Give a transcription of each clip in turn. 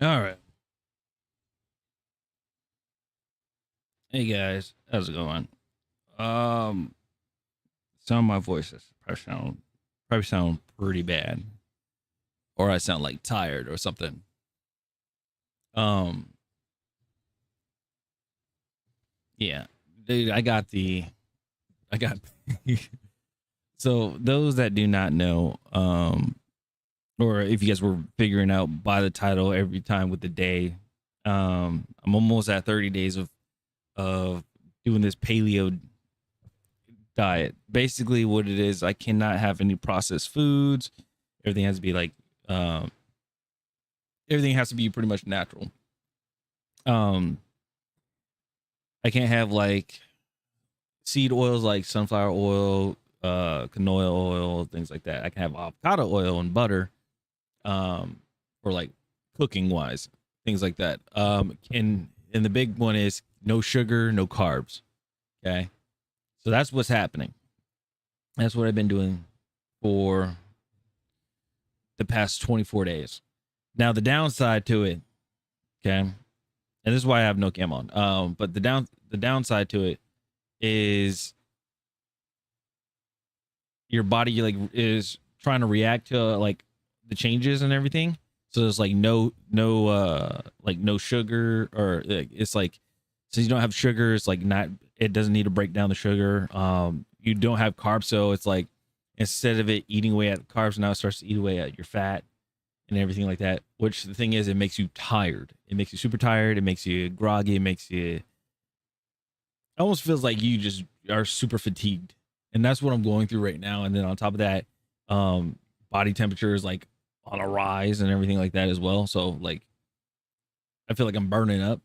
All right. Hey guys, how's it going? Um, some of my voices probably sound pretty bad, or I sound like tired or something. Um, yeah, dude, I got. So those that do not know, or if you guys were figuring out by the title every time with the day, I'm almost at 30 days of doing this paleo diet. Basically, what it is, I cannot have any processed foods. Everything has to be like, um, everything has to be pretty much natural. Um, I can't have like seed oils like sunflower oil, canola oil, things like that. I can have avocado oil and butter, um, or like cooking wise, things like that. And the big one is no sugar, no carbs. Okay, so that's what's happening. That's what I've been doing for the past 24 days. Now the downside to it, okay, and this is why I have no cam on. But the downside to it is your body like is trying to react to like the changes and everything. So there's like no sugar, or it's like, since you don't have sugar, it's like not, it doesn't need to break down the sugar. You don't have carbs, so it's like instead of it eating away at the carbs, now it starts to eat away at your fat and everything like that. Which the thing is, it makes you tired. It makes you super tired. It makes you groggy. It makes you, it almost feels like you just are super fatigued. And that's what I'm going through right now. And then on top of that, body temperature is like on a rise and everything like that as well. So like I feel like I'm burning up.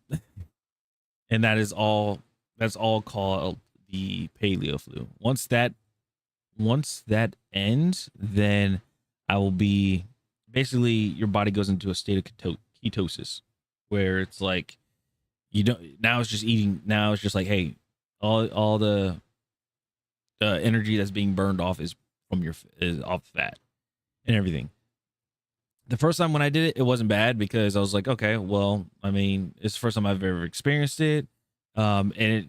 And that's all called the paleo flu. Once that ends, then I will be, basically your body goes into a state of ketosis, where it's like you don't, now it's just eating, now it's just like, hey, all the energy that's being burned off is from your, is off fat and everything. The first time when I did it, it wasn't bad because I was like, okay, well, I mean, it's the first time I've ever experienced it. And it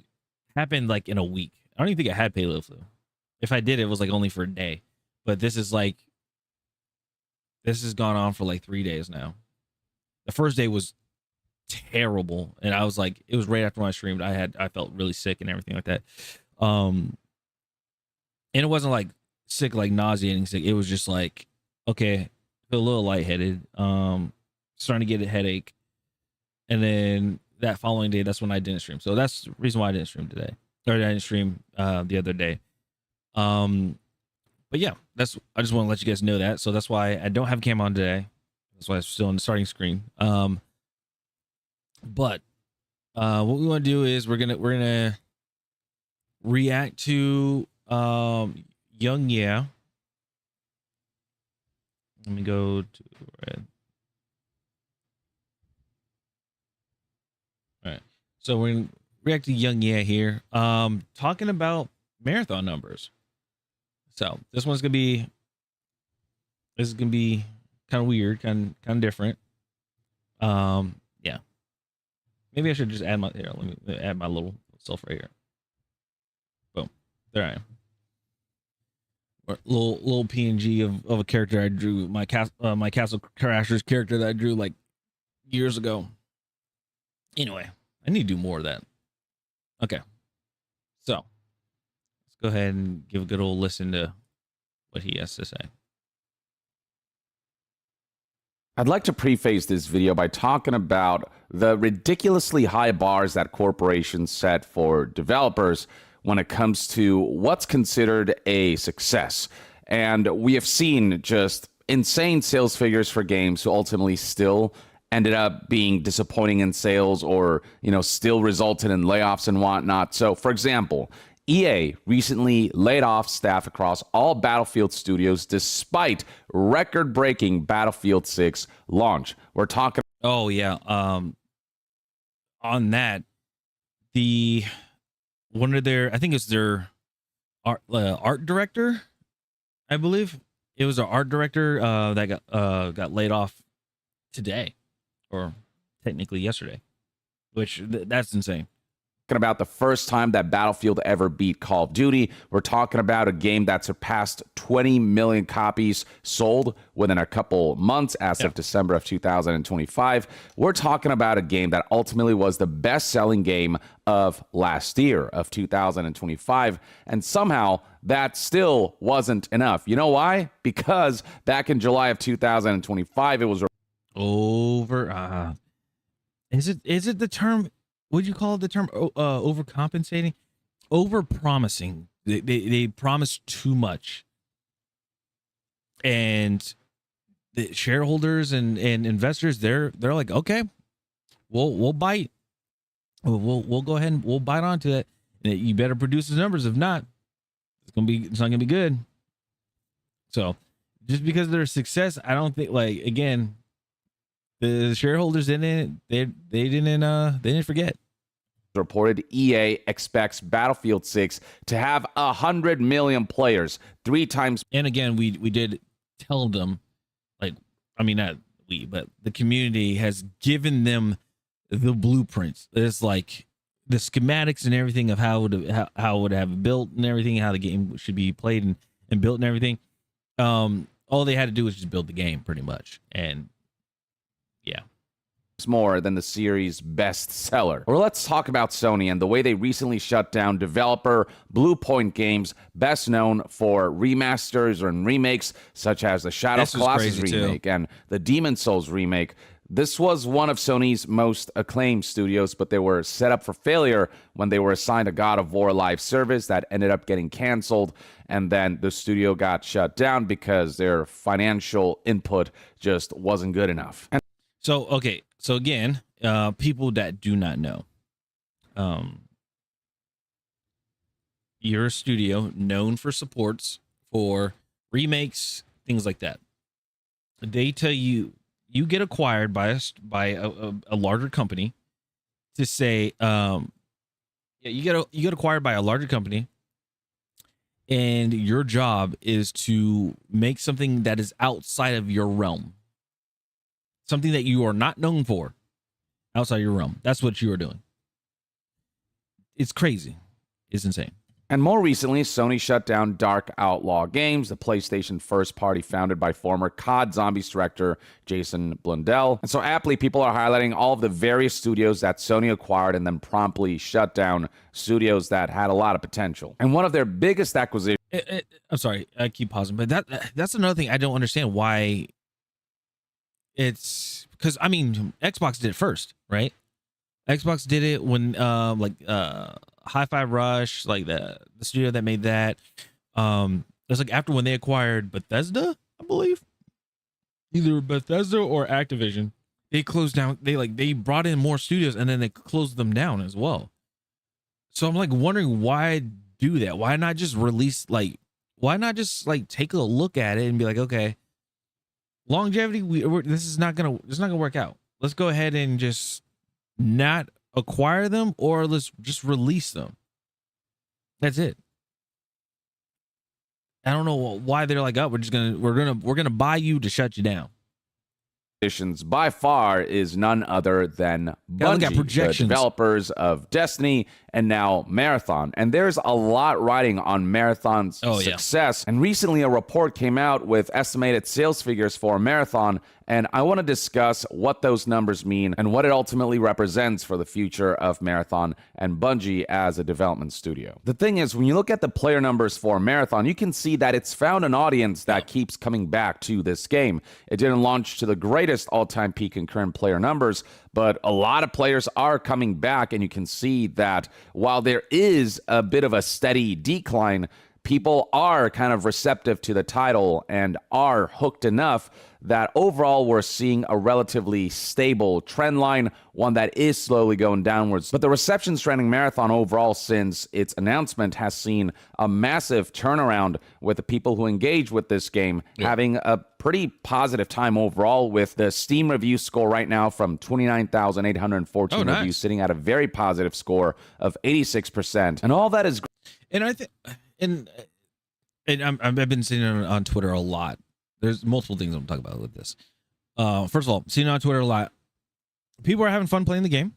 happened like in a week. I don't even think I had paleo flu. If I did, it was like only for a day. But this is like, this has gone on for like 3 days now. The first day was terrible, and I was like, it was right after when I streamed. I felt really sick and everything like that. Um, and it wasn't like sick, like nauseating sick. It was just like, okay, feel a little lightheaded. Starting to get a headache, and then that following day, that's when I didn't stream. So that's the reason why I didn't stream today, or I didn't stream the other day. Um, but yeah, that's, I just want to let you guys know that. So that's why I don't have cam on today. That's why it's still on the starting screen. But what we want to do is we're gonna react to Young Yeah. Let me go to red. All right. So we're gonna react to Young Yeah here. Talking about marathon numbers. So this is gonna be kind of weird, kind of different. Yeah. Maybe I should just add my, here. Let me add my little self right here. Boom. There I am. Or little PNG of a character I drew, my Castle Crashers character that I drew like years ago. Anyway, I need to do more of that. Okay, so let's go ahead and give a good old listen to what he has to say. I'd like to preface this video by talking about the ridiculously high bars that corporations set for developers when it comes to what's considered a success. And we have seen just insane sales figures for games who ultimately still ended up being disappointing in sales, or still resulted in layoffs and whatnot. So for example, EA recently laid off staff across all Battlefield studios despite record-breaking Battlefield 6 launch. We're talking. Oh yeah. On that, the one of their, I think it's their art director, I believe it was our art director that got laid off today or technically yesterday, which that's insane. About the first time that Battlefield ever beat Call of Duty. We're talking about a game that surpassed 20 million copies sold within a couple months as of December of 2025. We're talking about a game that ultimately was the best-selling game of last year, of 2025, and somehow that still wasn't enough. You know why? Because back in July of 2025, it was over. Is it the term? Would you call it the term overcompensating? Over promising. They promised too much. And the shareholders and investors, they're like, okay, we'll bite. We'll go ahead and we'll bite onto it. And you better produce the numbers. If not, it's not gonna be good. So just because of their success, I don't think, like, again, the shareholders didn't forget. Reported EA expects Battlefield 6 to have 100 million players, 3 times. And again, we did tell them, like, I mean, not we, but the community has given them the blueprints. It's like the schematics and everything of how it would have built and everything, how the game should be played and built and everything. All they had to do was just build the game, pretty much. And yeah. More than the series' best seller. Or let's talk about Sony and the way they recently shut down developer Bluepoint Games, best known for remasters and remakes such as the Shadow of Colossus remake and the Demon Souls remake. This was one of Sony's most acclaimed studios, but they were set up for failure when they were assigned a God of War live service that ended up getting canceled, and then the studio got shut down because their financial input just wasn't good enough. So, okay. So again, people that do not know, you're a studio known for supports for remakes, things like that. They tell you get acquired by a larger company to say, you get acquired by a larger company, and your job is to make something that is outside of your realm. Something that you are not known for outside your realm. That's what you are doing. It's crazy. It's insane. And more recently, Sony shut down Dark Outlaw Games, the PlayStation first party founded by former COD Zombies director Jason Blundell. And so aptly, people are highlighting all of the various studios that Sony acquired and then promptly shut down, studios that had a lot of potential. And one of their biggest acquisitions... I'm sorry, I keep pausing, but that's another thing I don't understand why... It's because, I mean, Xbox did it first, right? Xbox did it when Hi-Fi Rush, like the studio that made that. It's like after when they acquired Bethesda, I believe. Either Bethesda or Activision. They closed down, they brought in more studios and then they closed them down as well. So I'm like wondering why do that? Why not just release, why not just take a look at it and be like, okay, longevity, this is not gonna work out. Let's go ahead and just not acquire them, or let's just release them. That's it. I don't know why they're like, oh, we're gonna buy you to shut you down. By far is none other than Bungie, the developers of Destiny and now Marathon. And there's a lot riding on Marathon's success. And recently a report came out with estimated sales figures for Marathon, and I want to discuss what those numbers mean and what it ultimately represents for the future of Marathon and Bungie as a development studio. The thing is, when you look at the player numbers for Marathon, you can see that it's found an audience that keeps coming back to this game. It didn't launch to the greatest all-time peak concurrent player numbers, but a lot of players are coming back, and you can see that while there is a bit of a steady decline, people are kind of receptive to the title and are hooked enough that overall we're seeing a relatively stable trend line, one that is slowly going downwards. But the reception surrounding Marathon overall since its announcement has seen a massive turnaround, with the people who engage with this game having a pretty positive time overall, with the Steam review score right now from 29,814 reviews sitting at a very positive score of 86%. And all that is... And I think... And I've been seeing it on Twitter a lot. There's multiple things I'm talking about with this. First of all, seeing it on Twitter a lot. people are having fun playing the game.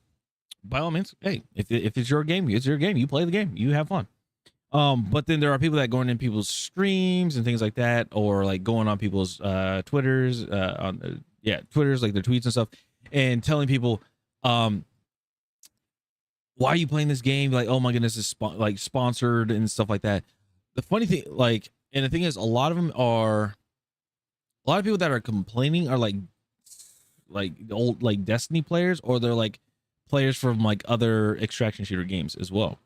By all means, hey, if it's your game, it's your game. You play the game, you have fun. But then there are people that going in people's streams and things like that, or like going on people's Twitters, Twitters, like their tweets and stuff, and telling people, why are you playing this game? Like, oh my goodness, it's sponsored and stuff like that. The funny thing, like, and the thing is, a lot of people that are complaining are like old like Destiny players, or they're like players from like other extraction shooter games as well.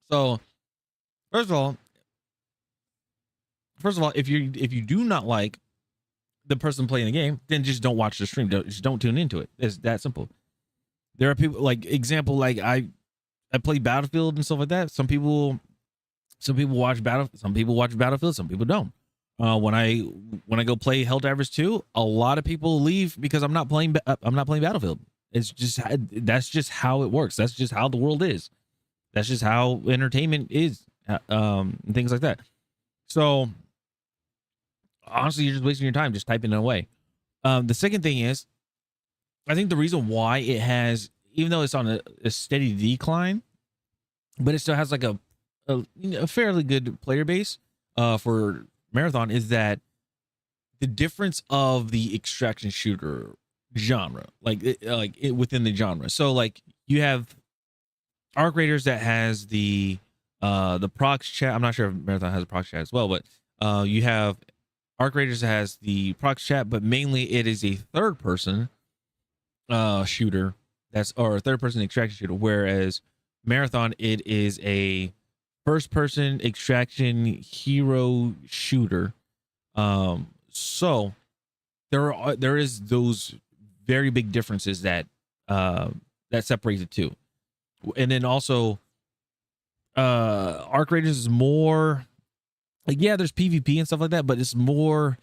So first of all, if you do not like the person playing the game, then just don't watch the stream. Just don't tune into it. It's that simple. There are people, like, example, like I play Battlefield and stuff like that. Some people watch Battlefield, some people don't. When I go play Helldivers 2, a lot of people leave because I'm not playing Battlefield. That's just how it works. That's just how the world is. That's just how entertainment is, and things like that. So honestly, you're just wasting your time just typing it away. The second thing is, I think the reason why it has, even though it's on a steady decline, but it still has like a fairly good player base for Marathon, is that the difference of the extraction shooter genre, within the genre. So like you have Arc Raiders that has the prox chat. I'm not sure if Marathon has a prox chat as well, but you have Arc Raiders that has the prox chat, but mainly it is a third person shooter, or a third person extraction shooter, whereas Marathon, it is a first person extraction hero shooter. So there is those very big differences that separate the two. And then also Arc Raiders is more like, yeah, there's PvP and stuff like that, but it's more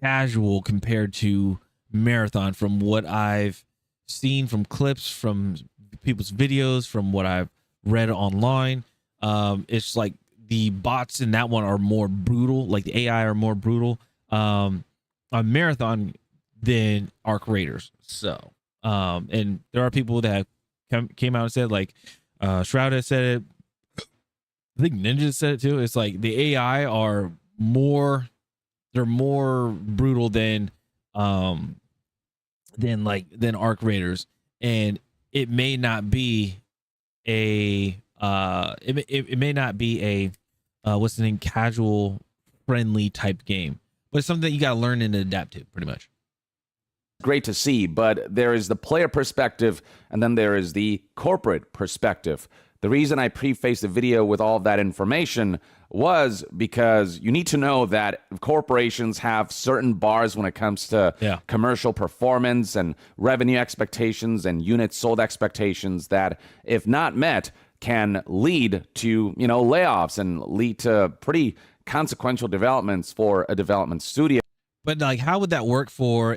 casual compared to Marathon, from what I've seen from clips, from people's videos, from what I've read online. It's like the bots in that one are more brutal, like the AI are more brutal on Marathon than Arc Raiders. So and there are people that came out and said, like, Shroud has said it, I think Ninja said it too. It's like the AI are more brutal than Arc Raiders, and it may not be a it may not be a what's the name, casual friendly type game, but it's something that you got to learn and adapt to, pretty much. Great to see, but there is the player perspective, and then there is the corporate perspective. The reason I prefaced the video with all of that information was because you need to know that corporations have certain bars when it comes to commercial performance and revenue expectations and units sold expectations that, if not met, can lead to, layoffs and lead to pretty consequential developments for a development studio. But like, how would that work for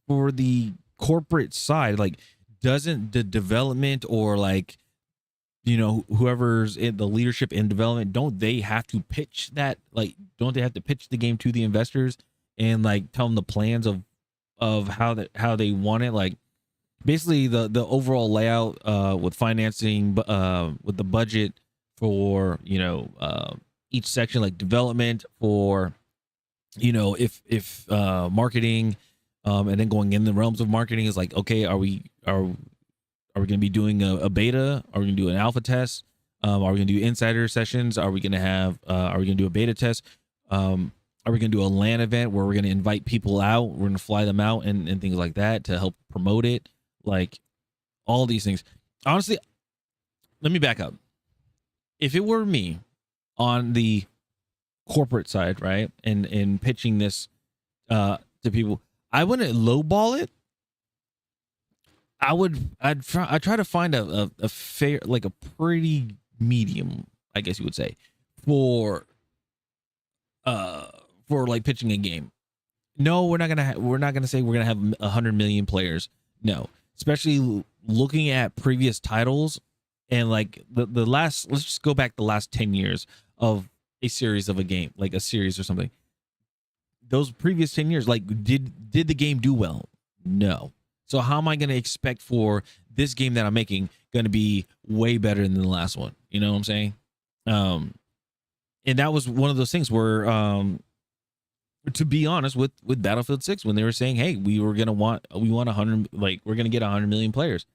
for the corporate side? Like, doesn't the development, or like, whoever's in the leadership in development, don't they have to pitch that? Like, don't they have to pitch the game to the investors and like tell them the plans of how they want it? Like, basically the overall layout with financing, with the budget for each section, like development, for if marketing, and then going in the realms of marketing is like, okay, are we going to be doing a beta? Are we going to do an alpha test? Are we going to do insider sessions? Are we going to do a beta test? Are we going to do a LAN event where we're going to invite people out? We're going to fly them out and things like that to help promote it. Like, all these things. Honestly, let me back up. If it were me on the corporate side, right, and pitching this to people, I wouldn't lowball it. I'd try to find a fair, like a pretty medium, I guess you would say, for like pitching a game. No, we're not gonna say we're gonna have 100 million players. No, especially looking at previous titles, and like the last, let's just go back the last 10 years of a series of a game, like a series or something. those previous 10 years, like did the game do well? No. So how am I going to expect for this game that I'm making going to be way better than the last one? You know what I'm saying? And that was one of those things where, to be honest, with Battlefield 6, when they were saying, hey, we want 100, like we're going to get 100 million players.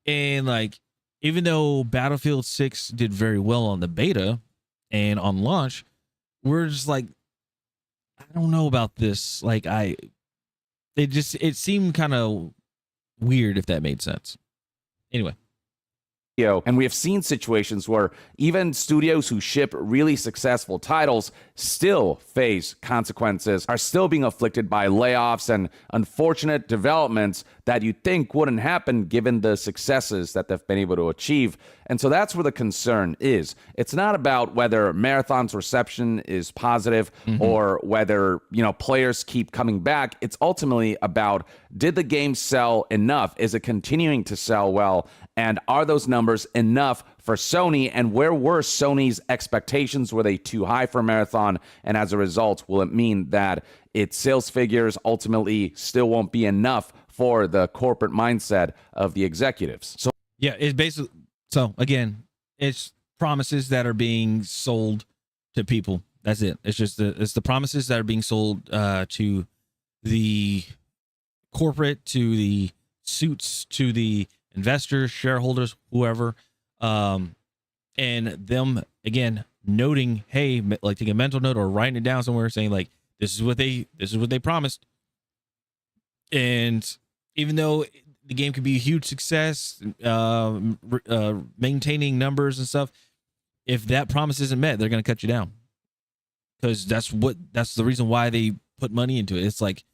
And like, even though Battlefield 6 did very well on the beta and on launch, we're just like, I don't know about this. Like it seemed kind of weird, if that made sense. Anyway. And we have seen situations where even studios who ship really successful titles still face consequences, are still being afflicted by layoffs and unfortunate developments that you'd think wouldn't happen given the successes that they've been able to achieve. And so that's where the concern is. It's not about whether Marathon's reception is positive or whether, players keep coming back. It's ultimately about, did the game sell enough? Is it continuing to sell well? And are those numbers enough for Sony? And where were Sony's expectations? Were they too high for Marathon? And as a result, will it mean that its sales figures ultimately still won't be enough for the corporate mindset of the executives? So yeah, it's basically, so again, it's promises that are being sold to people. That's it. It's just it's the promises that are being sold to the corporate, to the suits, to the investors, shareholders, whoever, and them again noting, hey, like taking a mental note or writing it down somewhere, saying like, this is what they promised. And even though the game could be a huge success, maintaining numbers and stuff, if that promise isn't met, they're going to cut you down, because that's the reason why they put money into it. It's like,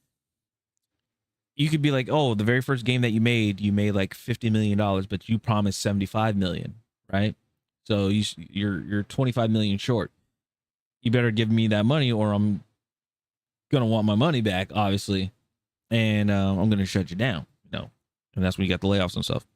you could be like, oh, the very first game that you made like $50 million, but you promised 75 million, right? So you're 25 million short. You better give me that money, or I'm gonna want my money back, obviously, and I'm gonna shut you down. And that's when you got the layoffs and stuff.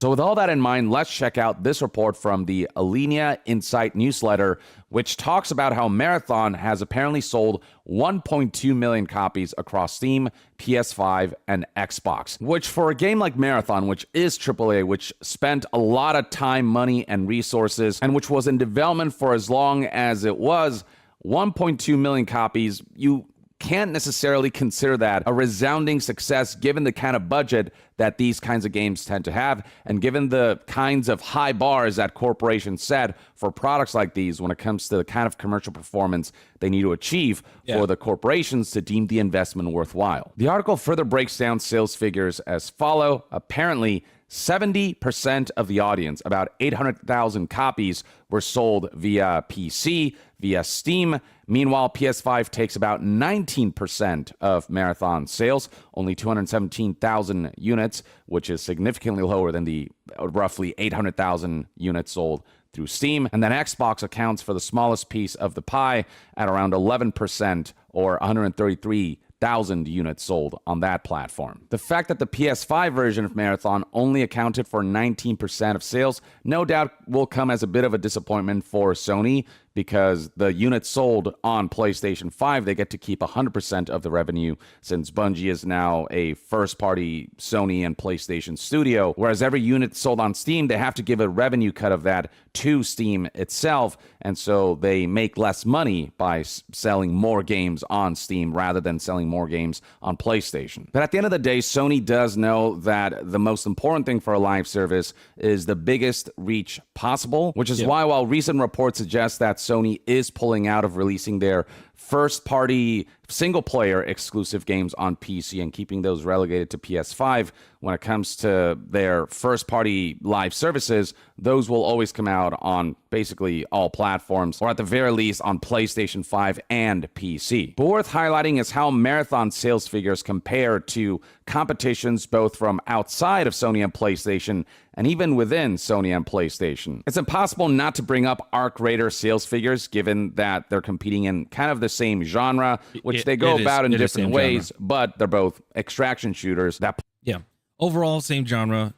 So with all that in mind, let's check out this report from the Alinea Insight newsletter, which talks about how Marathon has apparently sold 1.2 million copies across Steam, PS5, and Xbox, which for a game like Marathon, which is AAA, which spent a lot of time, money, and resources, and which was in development for as long as it was, 1.2 million copies, you can't necessarily consider that a resounding success given the kind of budget that these kinds of games tend to have, and given the kinds of high bars that corporations set for products like these when it comes to the kind of commercial performance they need to achieve for the corporations to deem the investment worthwhile. The article further breaks down sales figures as follow. Apparently, 70% of the audience, about 800,000 copies, were sold via PC, via Steam. Meanwhile, PS5 takes about 19% of Marathon sales, only 217,000 units, which is significantly lower than the roughly 800,000 units sold through Steam. And then Xbox accounts for the smallest piece of the pie at around 11%, or 133,000 units sold on that platform. The fact that the PS5 version of Marathon only accounted for 19% of sales no doubt will come as a bit of a disappointment for Sony, because the units sold on PlayStation 5, they get to keep 100% of the revenue, since Bungie is now a first-party Sony and PlayStation studio, whereas every unit sold on Steam, they have to give a revenue cut of that to Steam itself, and so they make less money by selling more games on Steam rather than selling more games on PlayStation. But at the end of the day, Sony does know that the most important thing for a live service is the biggest reach possible, which is why, while recent reports suggest that Sony is pulling out of releasing their first-party single-player exclusive games on PC and keeping those relegated to PS5, when it comes to their first-party live services, those will always come out on basically all platforms, or at the very least on PlayStation 5 and PC. But worth highlighting is how Marathon sales figures compare to competitions both from outside of Sony and PlayStation, and even within Sony and PlayStation. It's impossible not to bring up Arc Raider sales figures, given that they're competing in kind of the same genre, which they go about in different ways, but they're both extraction shooters. Overall, same genre,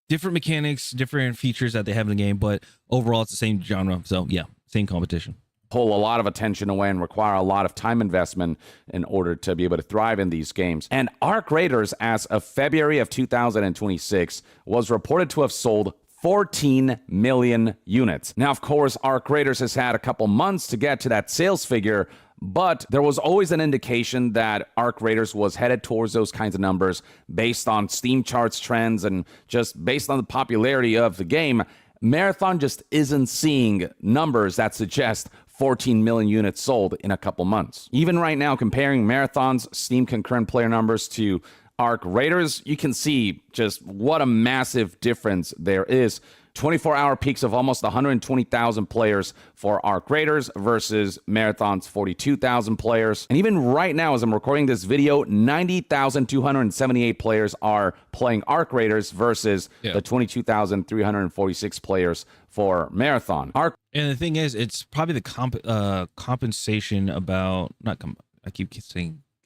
different mechanics, different features that they have in the game, but overall it's the same genre. So yeah, same competition. pull a lot of attention away and require a lot of time investment in order to be able to thrive in these games. And Arc Raiders, as of February of 2026, was reported to have sold 14 million units. Now, of course, Arc Raiders has had a couple months to get to that sales figure, but there was always an indication that Arc Raiders was headed towards those kinds of numbers based on Steam charts trends and just based on the popularity of the game. Marathon just isn't seeing numbers that suggest 14 million units sold in a couple months. Even right now, comparing Marathon's Steam concurrent player numbers to Arc Raiders, you can see just what a massive difference there is. 24-hour peaks of almost 120,000 players for Arc Raiders versus Marathon's 42,000 players. And even right now, as I'm recording this video, 90,278 players are playing Arc Raiders versus the 22,346 players for Marathon. And the thing is, it's probably the compensation about, I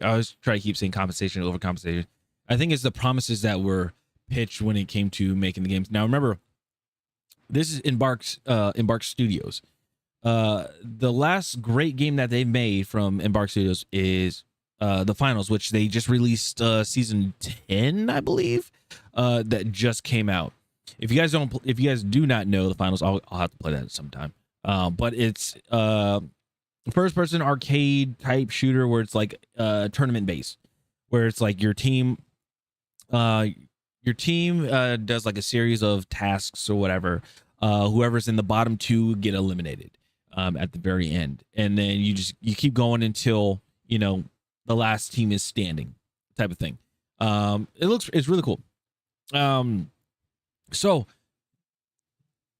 always try to keep saying compensation over compensation. I think it's the promises that were pitched when it came to making the games. Now, remember, this is Embark Studios. The last great game that they've made from Embark Studios is the Finals, which they just released season 10, I believe, that just came out. If you guys do not know the Finals, I'll have to play that sometime. But it's first-person arcade type shooter where it's like tournament based, where it's like your team does like a series of tasks or whatever. Whoever's in the bottom two get eliminated at the very end, and then you keep going until the last team is standing, type of thing. It's really cool. So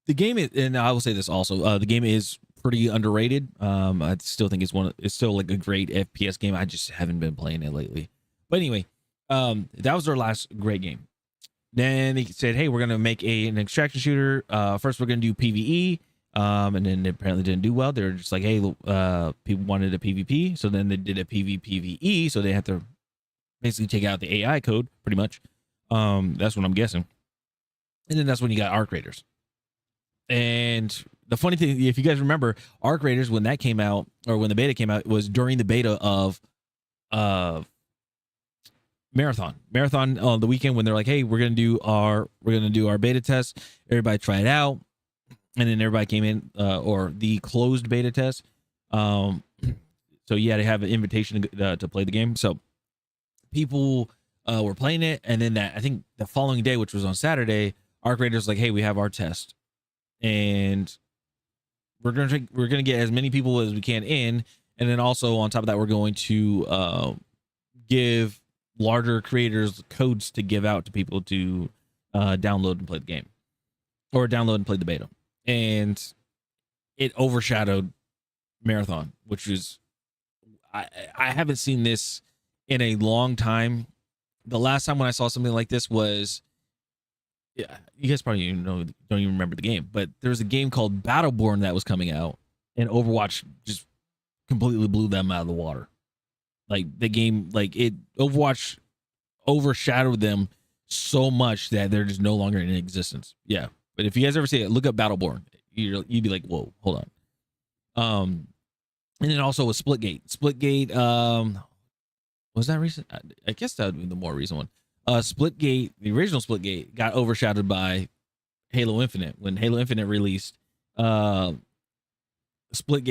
the game is, and I will say this also, the game is pretty underrated. I still think it's still like a great FPS game. I just haven't been playing it lately. But anyway, that was their last great game. Then they said, hey, we're going to make an extraction shooter. First, we're going to do PvE. And then it apparently didn't do well. They're just like, hey, people wanted a PvP. So then they did a PvPvE. So they had to basically take out the AI code, pretty much. That's what I'm guessing. And then that's when you got Arc Raiders. And the funny thing, if you guys remember, Arc Raiders, when that came out, or when the beta came out, was during the beta of Marathon on the weekend, when they're like, hey, we're gonna do our beta test. Everybody try it out, and then everybody came in, or the closed beta test. So you had to have an invitation to play the game. So people were playing it, and then I think the following day, which was on Saturday, Arc Raiders was like, hey, we have our test, and we're gonna get as many people as we can in, and then also on top of that, we're going to give larger creators codes to give out to people to download and play the game, or download and play the beta. And it overshadowed Marathon, which was, I haven't seen this in a long time. The last time when I saw something like this was, yeah, you guys probably don't even remember the game, but there was a game called Battleborn that was coming out, and Overwatch just completely blew them out of the water. Like the game, Overwatch overshadowed them so much that they're just no longer in existence. Yeah, but if you guys ever see it, look up Battleborn. You'd be like, whoa, hold on. And then also with Splitgate, was that recent? I guess that would be the more recent one. Splitgate, the original Splitgate, got overshadowed by Halo Infinite. When Halo Infinite released, Splitgate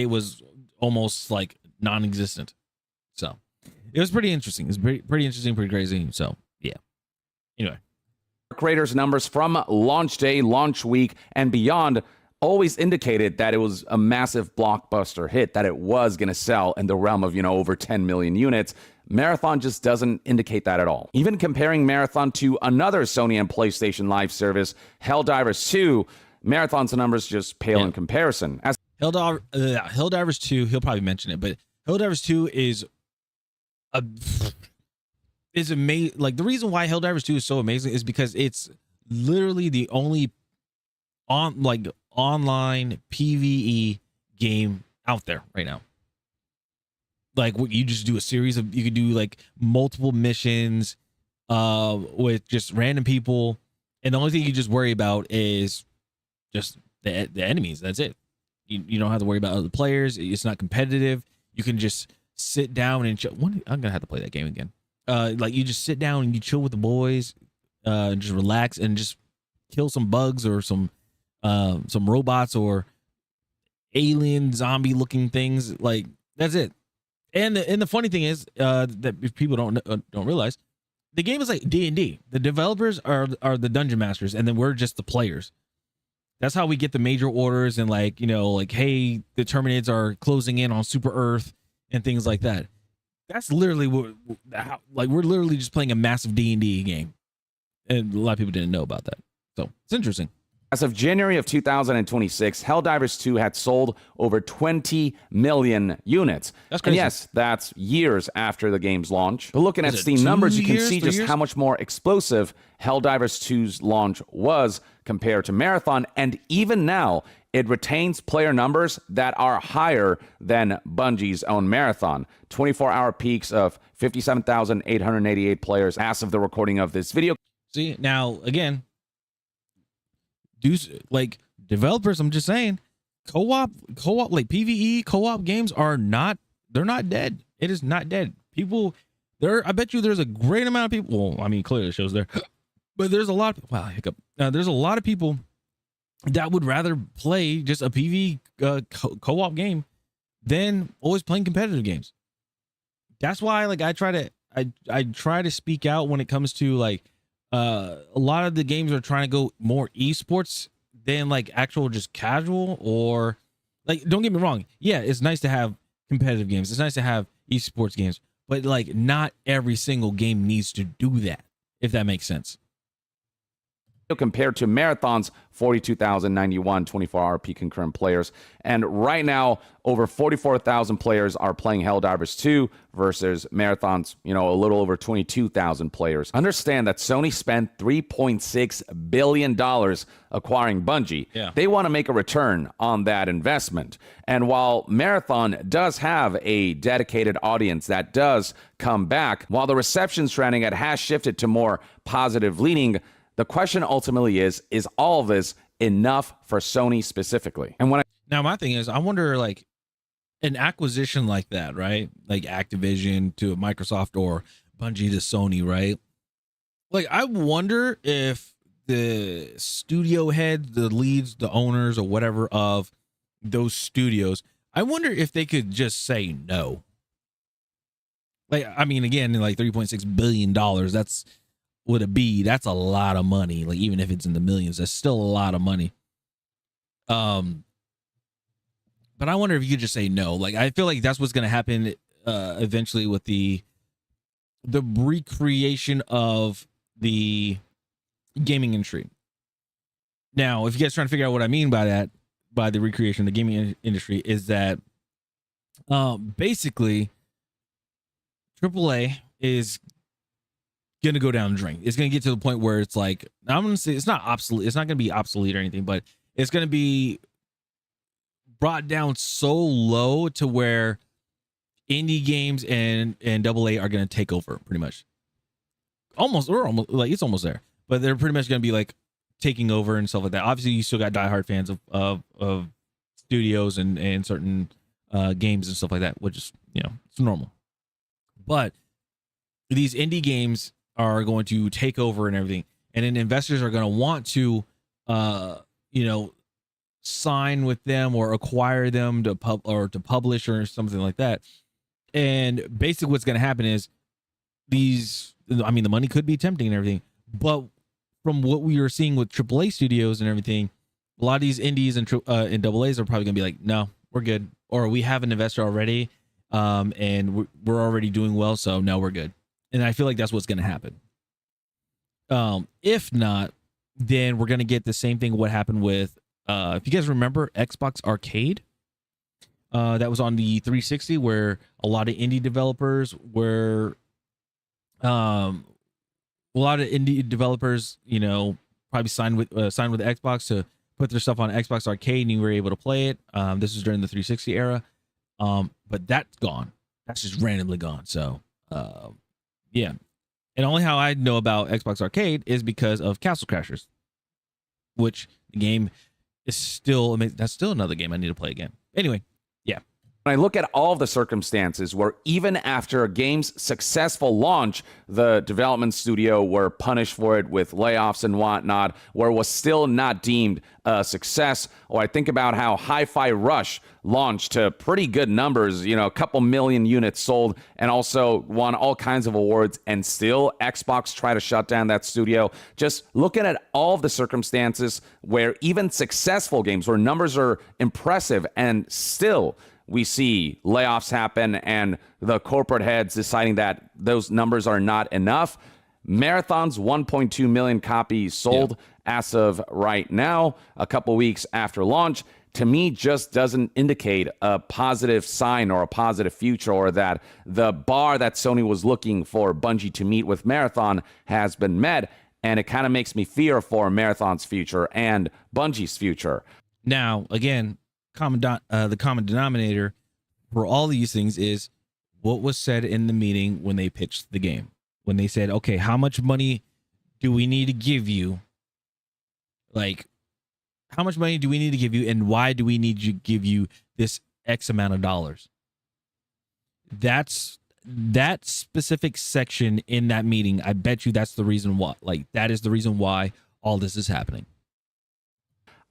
was almost like non-existent. So it was pretty interesting. It was pretty interesting, pretty crazy. So yeah. Anyway, Arc Raiders numbers from launch day, launch week, and beyond always indicated that it was a massive blockbuster hit, that it was going to sell in the realm of, over 10 million units. Marathon just doesn't indicate that at all. Even comparing Marathon to another Sony and PlayStation Live service, Helldivers 2, Marathon's numbers just pale in comparison. As Helldivers 2, he'll probably mention it, but Helldivers 2 is amazing. Like, the reason why Helldivers 2 is so amazing is because it's literally the only online PvE game out there right now. Like, you just do a series of, you could do like multiple missions with just random people, and the only thing you just worry about is just the enemies. That's it. You don't have to worry about other players. It's not competitive. You can just sit down and chill. I'm gonna have to play that game again. Like you just sit down and you chill with the boys, and just relax and just kill some bugs or some robots or alien zombie looking things. Like that's it. And the funny thing is that if people don't realize, the game is like D&D. The developers are the dungeon masters, and then we're just the players. That's how we get the major orders and like, like, hey, the Terminids are closing in on Super Earth and things like that. That's literally we're literally just playing a massive D&D game. And a lot of people didn't know about that. So it's interesting. As of January of 2026, Helldivers 2 had sold over 20 million units. That's crazy. And yes, that's years after the game's launch. But looking at it Steam 2 numbers, you can years, see 3 just years? how much more explosive Helldivers 2's launch was compared to Marathon. And even now, it retains player numbers that are higher than Bungie's own Marathon. 24-hour peaks of 57,888 players as of the recording of this video. See, now, again, like developers, I'm just saying, co-op like PvE co-op games they're not dead. It is not dead. People I bet you there's a great amount of people. Well, I mean, clearly it shows there, but there's a lot of, wow, hiccup. There's a lot of people that would rather play just a PvE co-op game than always playing competitive games. That's why, like, I try to speak out when it comes to like a lot of the games are trying to go more esports than like actual just casual, or like, don't get me wrong, yeah, it's nice to have competitive games, it's nice to have esports games, but like not every single game needs to do that, if that makes sense. Compared to Marathon's 42,091 24-hour peak concurrent players. And right now, over 44,000 players are playing Helldivers 2 versus Marathon's, a little over 22,000 players. Understand that Sony spent $3.6 billion acquiring Bungie. Yeah. They want to make a return on that investment. And while Marathon does have a dedicated audience that does come back, while the reception trending has shifted to more positive leaning, the question ultimately is all of this enough for Sony specifically? And Now, my thing is, I wonder, like, an acquisition like that, right? Like Activision to Microsoft or Bungie to Sony, right? Like, I wonder if the studio heads, the leads, the owners, or whatever of those studios, I wonder if they could just say no. Like, I mean, again, like $3.6 billion, that's that's a lot of money. Like, even if it's in the millions, that's still a lot of money. But I wonder if you could just say no. Like, I feel like that's what's going to happen eventually with the recreation of the gaming industry. Now, if you guys are trying to figure out what I mean by that, by the recreation of the gaming industry, is that basically AAA is going to go down the drain. It's going to get to the point where it's like, I'm going to say it's not obsolete. It's not going to be obsolete or anything, but it's going to be brought down so low to where indie games and AA are going to take over pretty much. Almost like it's almost there, but they're pretty much going to be like taking over and stuff like that. Obviously, you still got diehard fans of studios and certain games and stuff like that, which is, it's normal. But these indie games are going to take over and everything, and then investors are going to want to sign with them or acquire them to publish or something like that. And basically what's going to happen is the money could be tempting and everything, but from what we were seeing with AAA studios and everything, a lot of these indies and AA's are probably going to be like, no, we're good, or we have an investor already, and we're already doing well, so no, we're good. And I feel like that's what's going to happen. If not, then we're going to get the same thing what happened with, if you guys remember Xbox Arcade, that was on the 360, where a lot of indie developers were, probably signed with Xbox to put their stuff on Xbox Arcade, and you were able to play it. This was during the 360 era. But that's gone. That's just randomly gone. So, yeah. And only how I know about Xbox Arcade is because of Castle Crashers, which the game is still amazing. That's still another game I need to play again. Anyway, yeah. When I look at all of the circumstances where even after a game's successful launch, the development studio were punished for it with layoffs and whatnot, where it was still not deemed a success, or I think about how Hi-Fi Rush launched to pretty good numbers, you know, a couple million units sold, and also won all kinds of awards, and still Xbox tried to shut down that studio. Just looking at all of the circumstances where even successful games, where numbers are impressive, and still we see layoffs happen and the corporate heads deciding that those numbers are not enough. Marathon's 1.2 million copies sold as of right now, a couple weeks after launch, to me just doesn't indicate a positive sign or a positive future, or that the bar that Sony was looking for Bungie to meet with Marathon has been met. And it kind of makes me fear for Marathon's future and Bungie's future. Now, again, the common denominator for all these things is what was said in the meeting when they pitched the game. When they said, okay, how much money do we need to give you? Like, how much money do we need to give you, and why do we need to give you this X amount of dollars? That's that specific section in that meeting. I bet you that's the reason why. Like, that is the reason why all this is happening.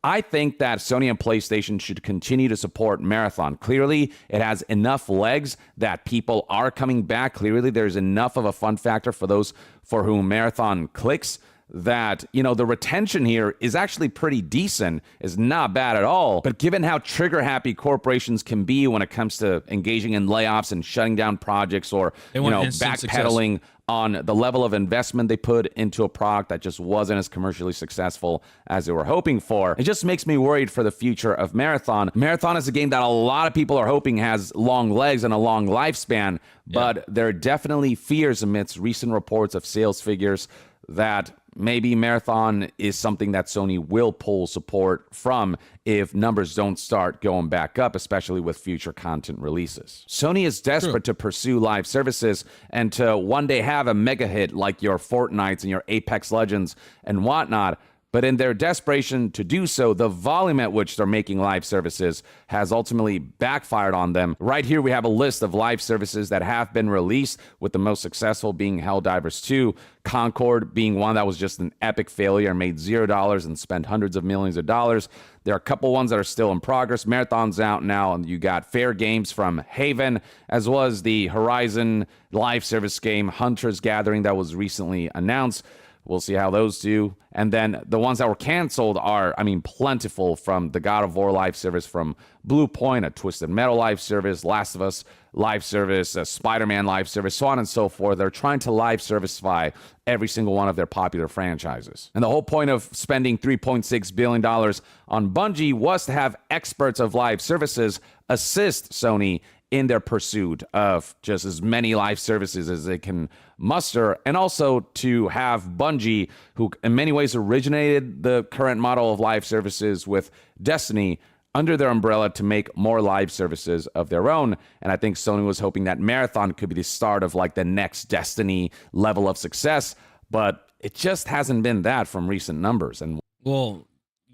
I think that Sony and PlayStation should continue to support Marathon. Clearly, it has enough legs that people are coming back. Clearly, there's enough of a fun factor for those for whom Marathon clicks that, you know, the retention here is actually pretty decent, is not bad at all. But given how trigger-happy corporations can be when it comes to engaging in layoffs and shutting down projects, or, you know, backpedaling on the level of investment they put into a product that just wasn't as commercially successful as they were hoping for, it just makes me worried for the future of Marathon. Marathon is a game that a lot of people are hoping has long legs and a long lifespan, but there are definitely fears amidst recent reports of sales figures that maybe Marathon is something that Sony will pull support from if numbers don't start going back up, especially with future content releases. Sony is desperate to pursue live services and to one day have a mega hit like your Fortnites and your Apex Legends and whatnot. But in their desperation to do so, the volume at which they're making live services has ultimately backfired on them. Right here, we have a list of live services that have been released, with the most successful being Helldivers 2, Concord being one that was just an epic failure and made $0 and spent hundreds of millions of dollars. There are a couple ones that are still in progress. Marathon's out now, and you got Fair Games from Haven, as well as the Horizon live service game Hunter's Gathering that was recently announced. We'll see how those do. And then the ones that were canceled are, I mean, plentiful, from the God of War live service from Blue Point, a Twisted Metal live service, Last of Us live service, a Spider-Man live service, so on and so forth. They're trying to live servicify every single one of their popular franchises. And the whole point of spending $3.6 billion on Bungie was to have experts of live services assist Sony in their pursuit of just as many live services as they can muster, and also to have Bungie, who in many ways originated the current model of live services with Destiny, under their umbrella to make more live services of their own. And I think Sony was hoping that Marathon could be the start of like the next Destiny level of success, but it just hasn't been that from recent numbers. And well,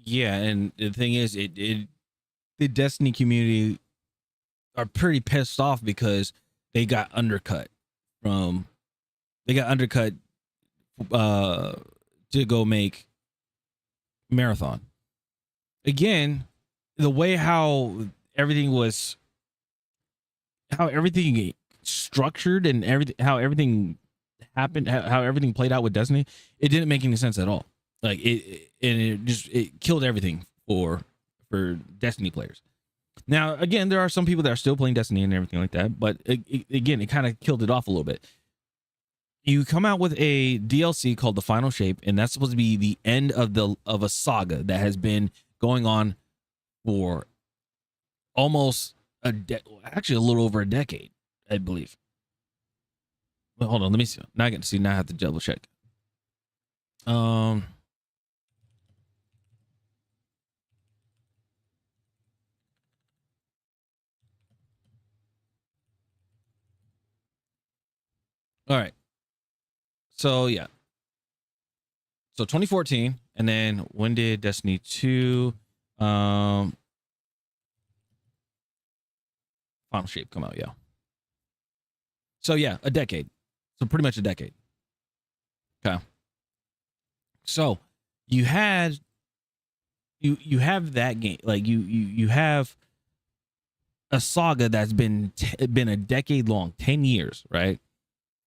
yeah, and the thing is, the Destiny community are pretty pissed off because they got undercut to go make Marathon. Again, the way how everything structured and how everything happened, how everything played out with Destiny, it didn't make any sense at all. Like it killed everything for Destiny players. Now, again, there are some people that are still playing Destiny and everything like that, but it kind of killed it off a little bit. You come out with a DLC called The Final Shape, and that's supposed to be the end of a saga that has been going on for almost actually a little over a decade, I believe. But hold on, let me see. Now I get to see. Now I have to double check. All right. So yeah. So 2014, and then when did Destiny 2 Final Shape come out, yeah. So yeah, a decade. So pretty much a decade. Okay. So you have that game, like you have a saga that's been a decade long, 10 years, right?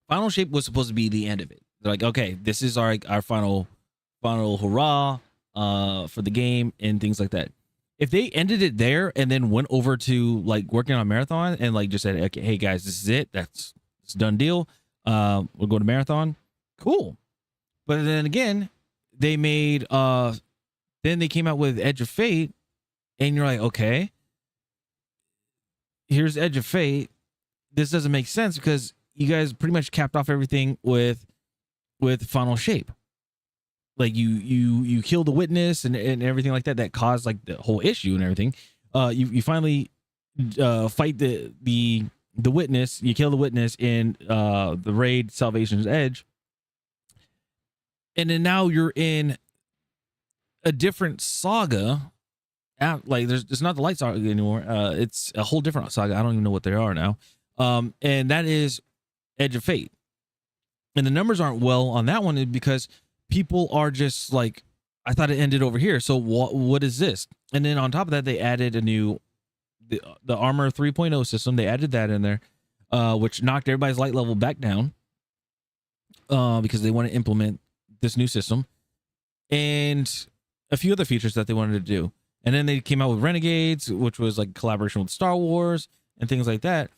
Final Shape was supposed to be the end of it. They're like, okay, this is our final hurrah for the game and things like that. If they ended it there and then went over to like working on Marathon and like just said, okay, hey guys, this is it. It's a done deal. We'll go to Marathon. Cool. But then again, they made then they came out with Edge of Fate, and you're like, okay, here's Edge of Fate. This doesn't make sense because you guys pretty much capped off everything with Final Shape. Like you kill the witness and everything like that caused like the whole issue and everything. You finally fight the witness. You kill the witness in the raid Salvation's Edge, and then now you're in a different saga. Like it's not the Light Saga anymore. It's a whole different saga. I don't even know what they are now. And that is Edge of Fate. And the numbers aren't well on that one because people are just like, I thought it ended over here. So what is this? And then on top of that, they added a new the Armor 3.0 system. They added that in there, which knocked everybody's light level back down because they want to implement this new system and a few other features that they wanted to do. And then they came out with Renegades, which was like collaboration with Star Wars and things like that,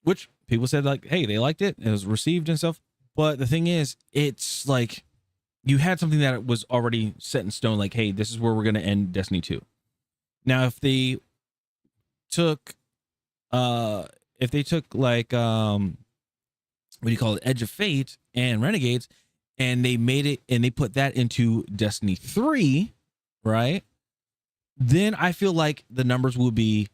which people said like, hey, they liked it. It was received and stuff. But the thing is, it's like you had something that was already set in stone. Like, hey, this is where we're going to end Destiny 2. Now, if they took like, what do you call it? Edge of Fate and Renegades, and they made it and they put that into Destiny 3, right? Then I feel like the numbers will be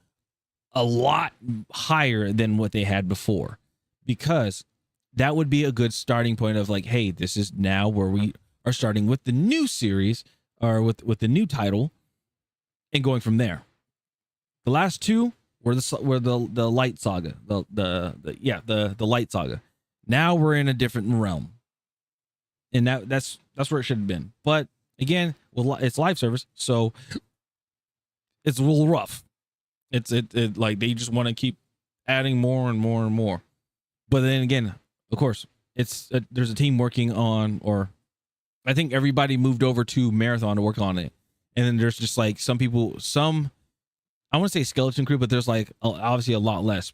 a lot higher than what they had before, because that would be a good starting point of like, hey, this is now where we are starting with the new series or with the new title and going from there. The last two were the Light Saga, the Light Saga. Now we're in a different realm, and that's where it should have been. But again, well, it's live service, so it's a little rough. It's like they just want to keep adding more and more and more. But then again, of course, there's a team working on, or I think everybody moved over to Marathon to work on it. And then there's just like some people, I want to say skeleton crew, but there's like obviously a lot less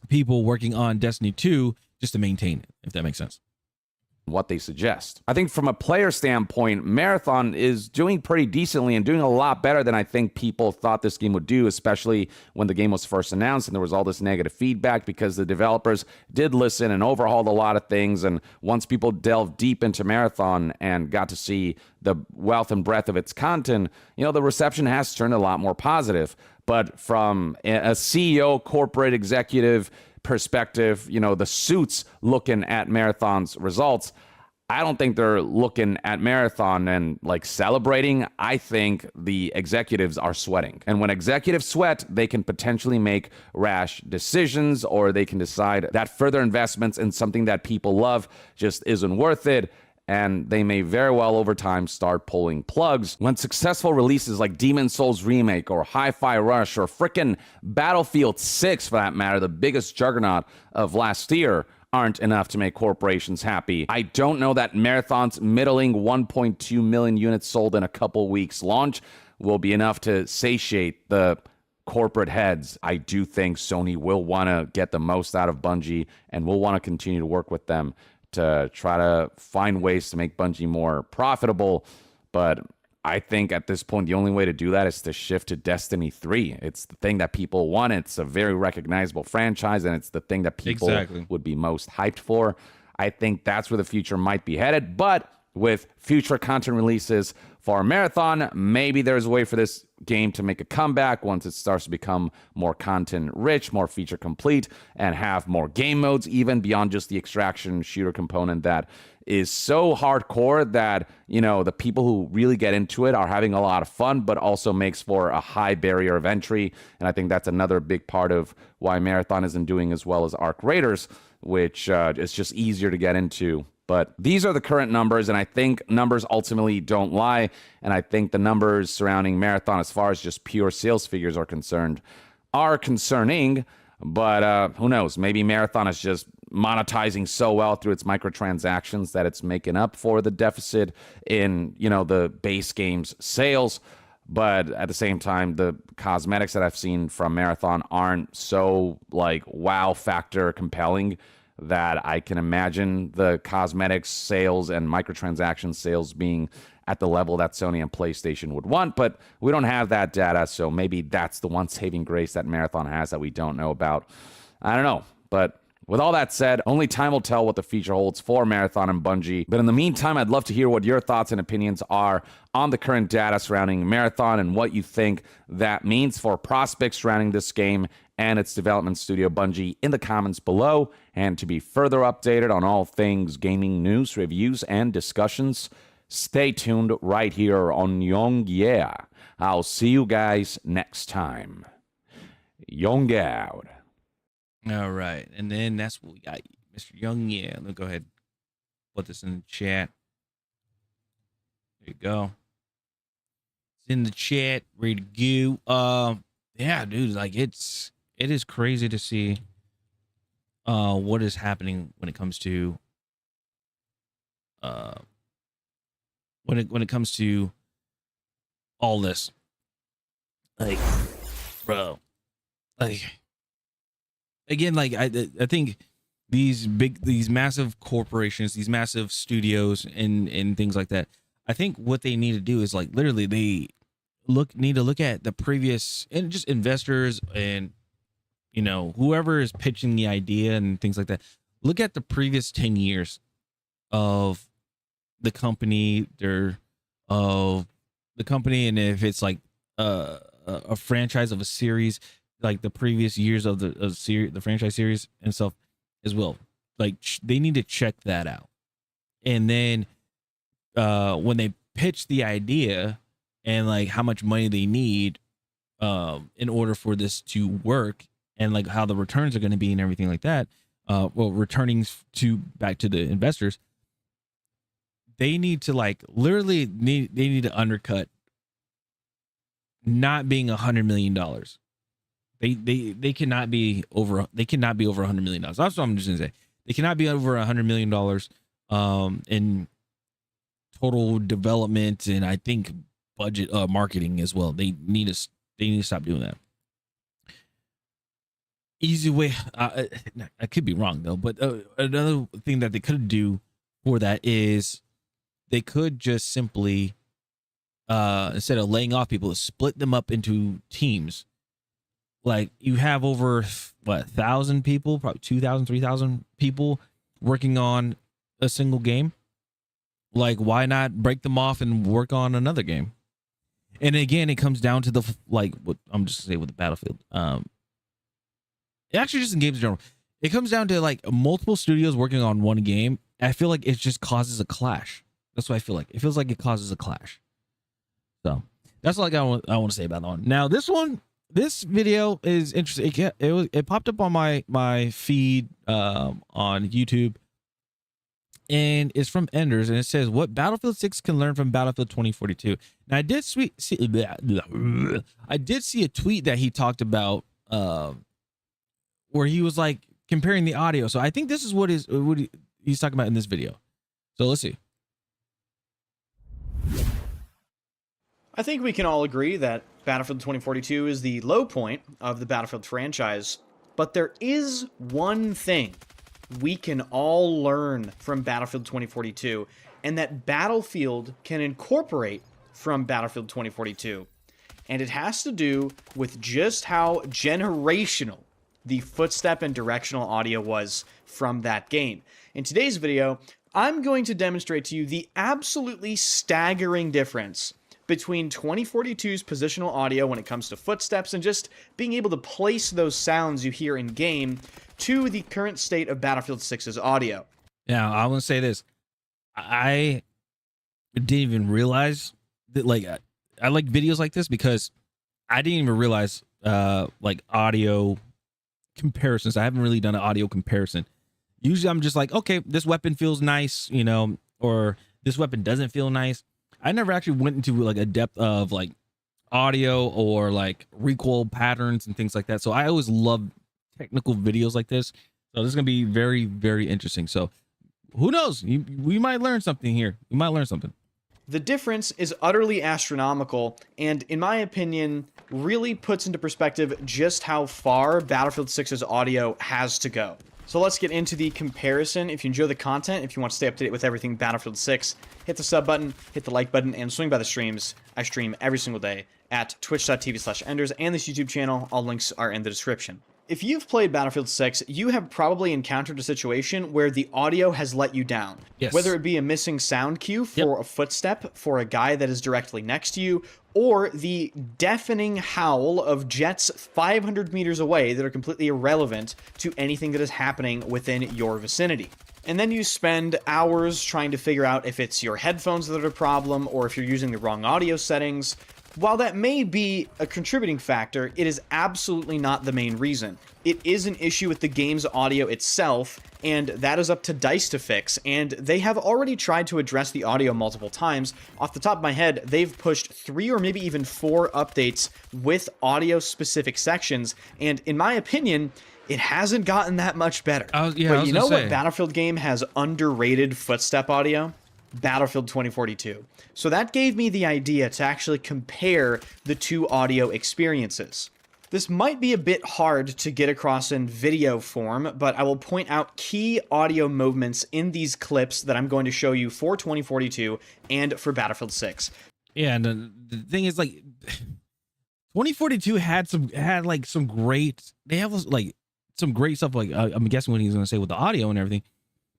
people working on Destiny 2 just to maintain it, if that makes sense. What they suggest. I think from a player standpoint, Marathon is doing pretty decently and doing a lot better than I think people thought this game would do, especially when the game was first announced and there was all this negative feedback, because the developers did listen and overhauled a lot of things. And once people delved deep into Marathon and got to see the wealth and breadth of its content, the reception has turned a lot more positive. But from a CEO, corporate executive perspective, the suits looking at Marathon's results, I don't think they're looking at Marathon and like celebrating. I think the executives are sweating. And when executives sweat, they can potentially make rash decisions, or they can decide that further investments in something that people love just isn't worth it. And they may very well over time start pulling plugs when successful releases like Demon's Souls Remake or Hi-Fi Rush or frickin' Battlefield 6, for that matter, the biggest juggernaut of last year, aren't enough to make corporations happy. I don't know that Marathon's middling 1.2 million units sold in a couple weeks launch will be enough to satiate the corporate heads. I do think Sony will want to get the most out of Bungie and will want to continue to work with them to try to find ways to make Bungie more profitable. But I think at this point, the only way to do that is to shift to Destiny 3. It's the thing that people want. It's a very recognizable franchise, and it's the thing that people would be most hyped for. I think that's where the future might be headed. But with future content releases for Marathon, maybe there's a way for this game to make a comeback once it starts to become more content rich, more feature complete, and have more game modes even beyond just the extraction shooter component that is so hardcore that, you know, the people who really get into it are having a lot of fun, but also makes for a high barrier of entry. And I think that's another big part of why Marathon isn't doing as well as Arc Raiders, which is just easier to get into. But these are the current numbers, and I think numbers ultimately don't lie. And I think the numbers surrounding Marathon, as far as just pure sales figures are concerned, are concerning. But who knows? Maybe Marathon is just monetizing so well through its microtransactions that it's making up for the deficit in, you know, the base game's sales. But at the same time, the cosmetics that I've seen from Marathon aren't so, like, wow factor compelling that I can imagine the cosmetics sales and microtransaction sales being at the level that Sony and PlayStation would want. But we don't have that data, so maybe that's the one saving grace that Marathon has that we don't know about. I don't know. But with all that said, only time will tell what the future holds for Marathon and Bungie. But in the meantime, I'd love to hear what your thoughts and opinions are on the current data surrounding Marathon and what you think that means for prospects surrounding this game and its development studio Bungie in the comments below. And to be further updated on all things gaming news, reviews, and discussions, stay tuned right here on Young Yeah. I'll see you guys next time. Young out. All right. And then that's what we got. Mr. Young, yeah. Let me go ahead and put this in the chat. There you go. It's in the chat, ready to go. Yeah, dude, like it is crazy to see what is happening when it comes to when it comes to all this. Like, bro. Like, again, like I think these massive corporations, these massive studios and things like that, I think what they need to do is, like, literally they need to look at the previous, and just investors and, you know, whoever is pitching the idea and things like that, look at the previous 10 years of the company, and if it's like a franchise of a series, like the previous years of the franchise series and stuff as well. Like, they need to check that out. And then when they pitch the idea and like how much money they need in order for this to work, and like how the returns are going to be and everything like that, returning back to the investors, they need to, like, literally they need to undercut not being $100 million. They cannot be over $100 million. That's what I'm just gonna say. They cannot be over $100 million in total development, and I think budget marketing as well. They need to stop doing that. Easy way. I could be wrong though, but another thing that they could do for that is they could just simply, instead of laying off people, split them up into teams. Like, you have over 1,000 people, probably 2,000, 3,000 people working on a single game. Like, why not break them off and work on another game? And again, it comes down to what I'm just gonna say with the Battlefield. Actually, just in games in general, it comes down to like multiple studios working on one game. I feel like it just causes a clash. That's what I feel like. It feels like it causes a clash. So that's all I want to say about that one. Now, this video is interesting. It popped up on my feed on YouTube, and it's from Enders, and it says what Battlefield 6 can learn from Battlefield 2042. Now, I did see a tweet that he talked about where he was like comparing the audio. So I think this is what he's talking about in this video. So let's see. I think we can all agree that Battlefield 2042 is the low point of the Battlefield franchise, but there is one thing we can all learn from Battlefield 2042, and that Battlefield can incorporate from Battlefield 2042. And it has to do with just how generational the footstep and directional audio was from that game. In today's video, I'm going to demonstrate to you the absolutely staggering difference between 2042's positional audio when it comes to footsteps and just being able to place those sounds you hear in game to the current state of Battlefield 6's audio. Now, I want to say this. I didn't even realize that, like, I like videos like this because I didn't even realize like audio comparisons. I haven't really done an audio comparison. Usually I'm just like, okay, this weapon feels nice, you know, or this weapon doesn't feel nice. I never actually went into like a depth of like audio or like recoil patterns and things like that. So I always love technical videos like this. So this is gonna be very, very interesting. So who knows? We might learn something here. We might learn something. The difference is utterly astronomical, and in my opinion, really puts into perspective just how far Battlefield 6's audio has to go. So let's get into the comparison. If you enjoy the content, if you want to stay up to date with everything Battlefield 6, hit the sub button, hit the like button, and swing by the streams. I stream every single day at twitch.tv/enders and this YouTube channel. All links are in the description. If you've played Battlefield 6, you have probably encountered a situation where the audio has let you down. Yes. Whether it be a missing sound cue for a footstep for a guy that is directly next to you, or the deafening howl of jets 500 meters away that are completely irrelevant to anything that is happening within your vicinity. And then you spend hours trying to figure out if it's your headphones that are the problem or if you're using the wrong audio settings. While that may be a contributing factor, it is absolutely not the main reason. It is an issue with the game's audio itself, and that is up to DICE to fix, and they have already tried to address the audio multiple times. Off the top of my head, they've pushed 3 or maybe even 4 updates with audio-specific sections, and in my opinion, it hasn't gotten that much better. But you know what Battlefield game has underrated footstep audio? Battlefield 2042. So that gave me the idea to actually compare the two audio experiences. This might be a bit hard to get across in video form, but I will point out key audio movements in these clips that I'm going to show you for 2042 and for Battlefield 6. Yeah, and the thing is, like, 2042 had some great. They have like some great stuff. Like I'm guessing what he's going to say with the audio and everything.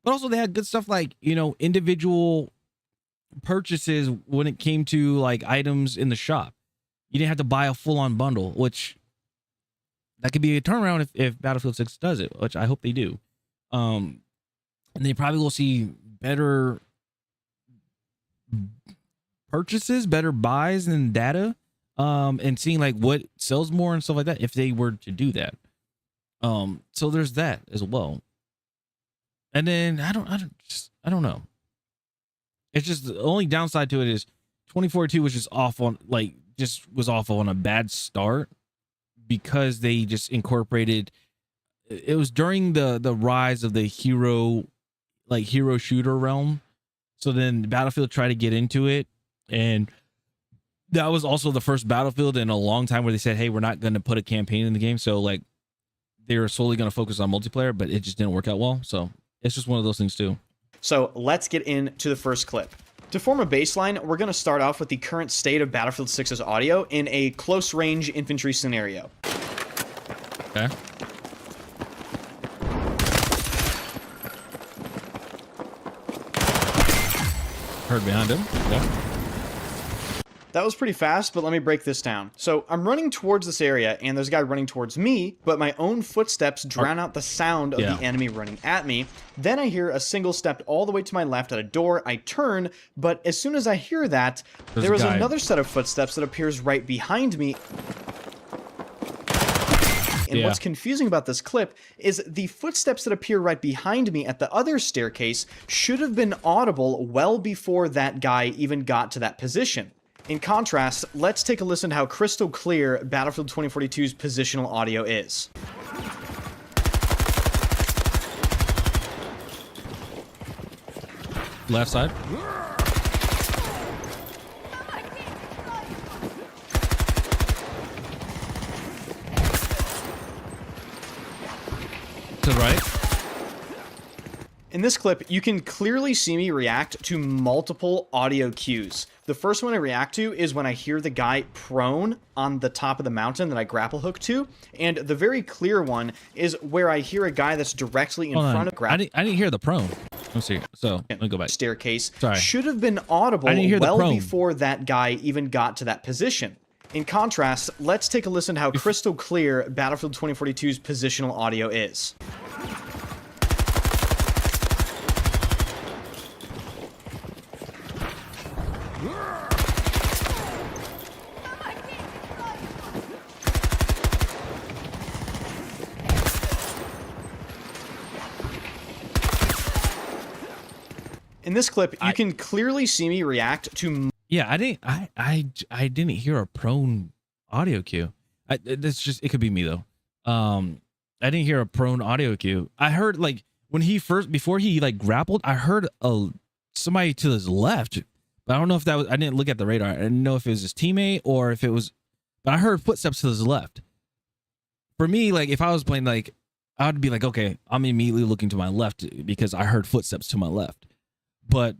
But also they had good stuff like, you know, individual purchases when it came to like items in the shop. You didn't have to buy a full-on bundle, which that could be a turnaround if Battlefield 6 does it, which I hope they do. And they probably will see better purchases, better buys and data, and seeing like what sells more and stuff like that if they were to do that. So there's that as well. And then I don't know. It's just the only downside to it is 2042 was just off on a bad start because they just incorporated. It was during the rise of the hero shooter realm. So then Battlefield tried to get into it, and that was also the first Battlefield in a long time where they said, hey, we're not going to put a campaign in the game. So like they were solely going to focus on multiplayer, but it just didn't work out well. So it's just one of those things too. So let's get into the first clip. To form a baseline, we're going to start off with the current state of Battlefield 6's audio in a close-range infantry scenario. Okay. Heard behind him. Yeah. That was pretty fast, but let me break this down. So I'm running towards this area, and there's a guy running towards me, but my own footsteps drown out the sound of the enemy running at me. Then I hear a single step all the way to my left at a door. I turn, but as soon as I hear that, there is another set of footsteps that appears right behind me. And what's confusing about this clip is the footsteps that appear right behind me at the other staircase should have been audible well before that guy even got to that position. In contrast, let's take a listen to how crystal clear Battlefield 2042's positional audio is. Left side. To the right. In this clip, you can clearly see me react to multiple audio cues. The first one I react to is when I hear the guy prone on the top of the mountain that I grapple hook to, and the very clear one is where I hear a guy that's directly in front of grapple. I didn't hear the prone. Let's see. So let me go back. Staircase. Sorry. Should have been audible well before that guy even got to that position. In contrast, let's take a listen to how crystal clear Battlefield 2042's positional audio is. In this clip, you can clearly see me react to... Yeah, I didn't hear a prone audio cue. That's just, it could be me though. I didn't hear a prone audio cue. I heard like when he first, before he like grappled, I heard somebody to his left, but I don't know if that was, I didn't look at the radar. I didn't know if it was his teammate or if it was, but I heard footsteps to his left. For me, like if I was playing, like I would be like, okay, I'm immediately looking to my left because I heard footsteps to my left. But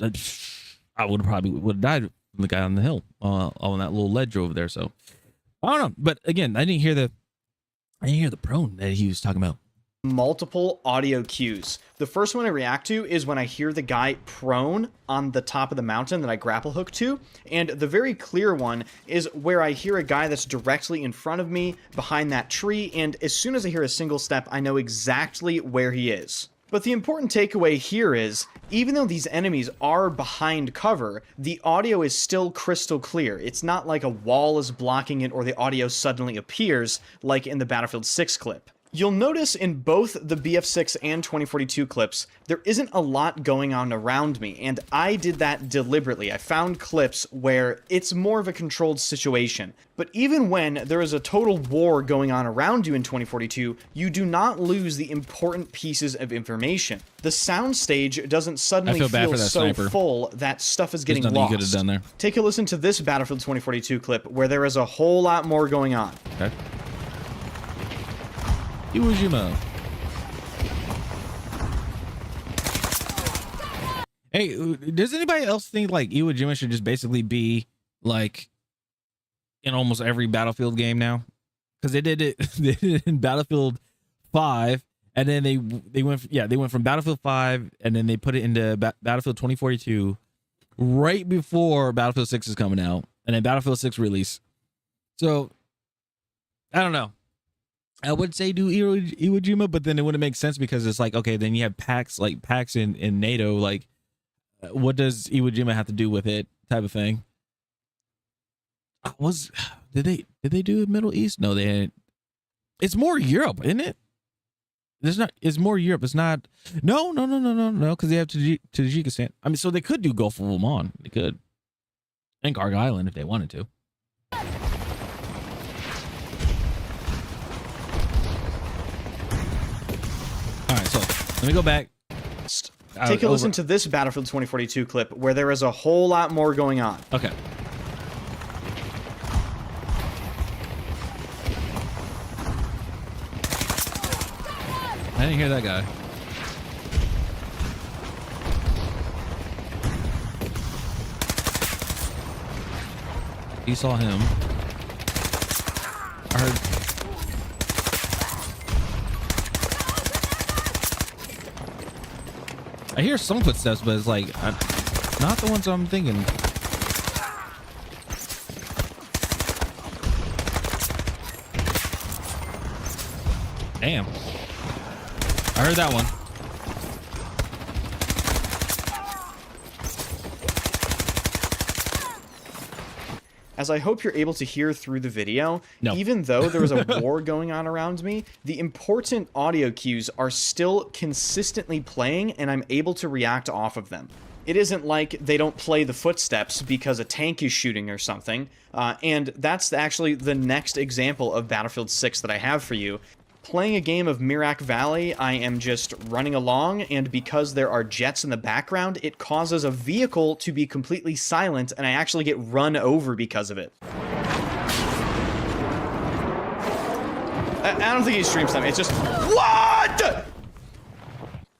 I would have died from the guy on the hill on that little ledge over there. So I don't know. But again, I didn't hear the prone that he was talking about. multiple audio cues. The first one I react to is when I hear the guy prone on the top of the mountain that I grapple hook to, and the very clear one is where I hear a guy that's directly in front of me behind that tree, and as soon as I hear a single step, I know exactly where he is. But the important takeaway here is, even though these enemies are behind cover, the audio is still crystal clear. It's not like a wall is blocking it or the audio suddenly appears like in the Battlefield 6 clip. You'll notice in both the BF6 and 2042 clips, there isn't a lot going on around me, and I did that deliberately. I found clips where it's more of a controlled situation. But even when there is a total war going on around you in 2042, you do not lose the important pieces of information. The soundstage doesn't suddenly feel so sniper. Full that stuff is getting lost. You could have done there. Take a listen to this Battlefield 2042 clip where there is a whole lot more going on. Okay. Iwo Jima. Hey, does anybody else think like Iwo Jima should just basically be like in almost every Battlefield game now? Because they did it in Battlefield 5, and then they went from Battlefield 5, and then they put it into Battlefield 2042 right before Battlefield 6 is coming out, and then Battlefield 6 release. So I don't know. I would say do Iwo Jima, but then it wouldn't make sense because it's like, okay, then you have packs in NATO. Like, what does Iwo Jima have to do with it? Type of thing. Did they do Middle East? No, they didn't. It's more Europe, isn't it? It's more Europe. It's not. No, because they have Tajikistan. I mean, so they could do Gulf of Oman. They could, and Garg Island if they wanted to. All right, so let me go back. Take a listen to this Battlefield 2042 clip where there is a whole lot more going on. Okay. I didn't hear that guy. He saw him. I heard. I hear some footsteps, but it's like not the ones I'm thinking. Damn. I heard that one. As I hope you're able to hear through the video, no. Even though there is a war going on around me, the important audio cues are still consistently playing and I'm able to react off of them. It isn't like they don't play the footsteps because a tank is shooting or something, and that's actually the next example of Battlefield 6 that I have for you. Playing a game of Mirak Valley, I am just running along, and because there are jets in the background, it causes a vehicle to be completely silent, and I actually get run over because of it. I don't think he streams them. It's just, what?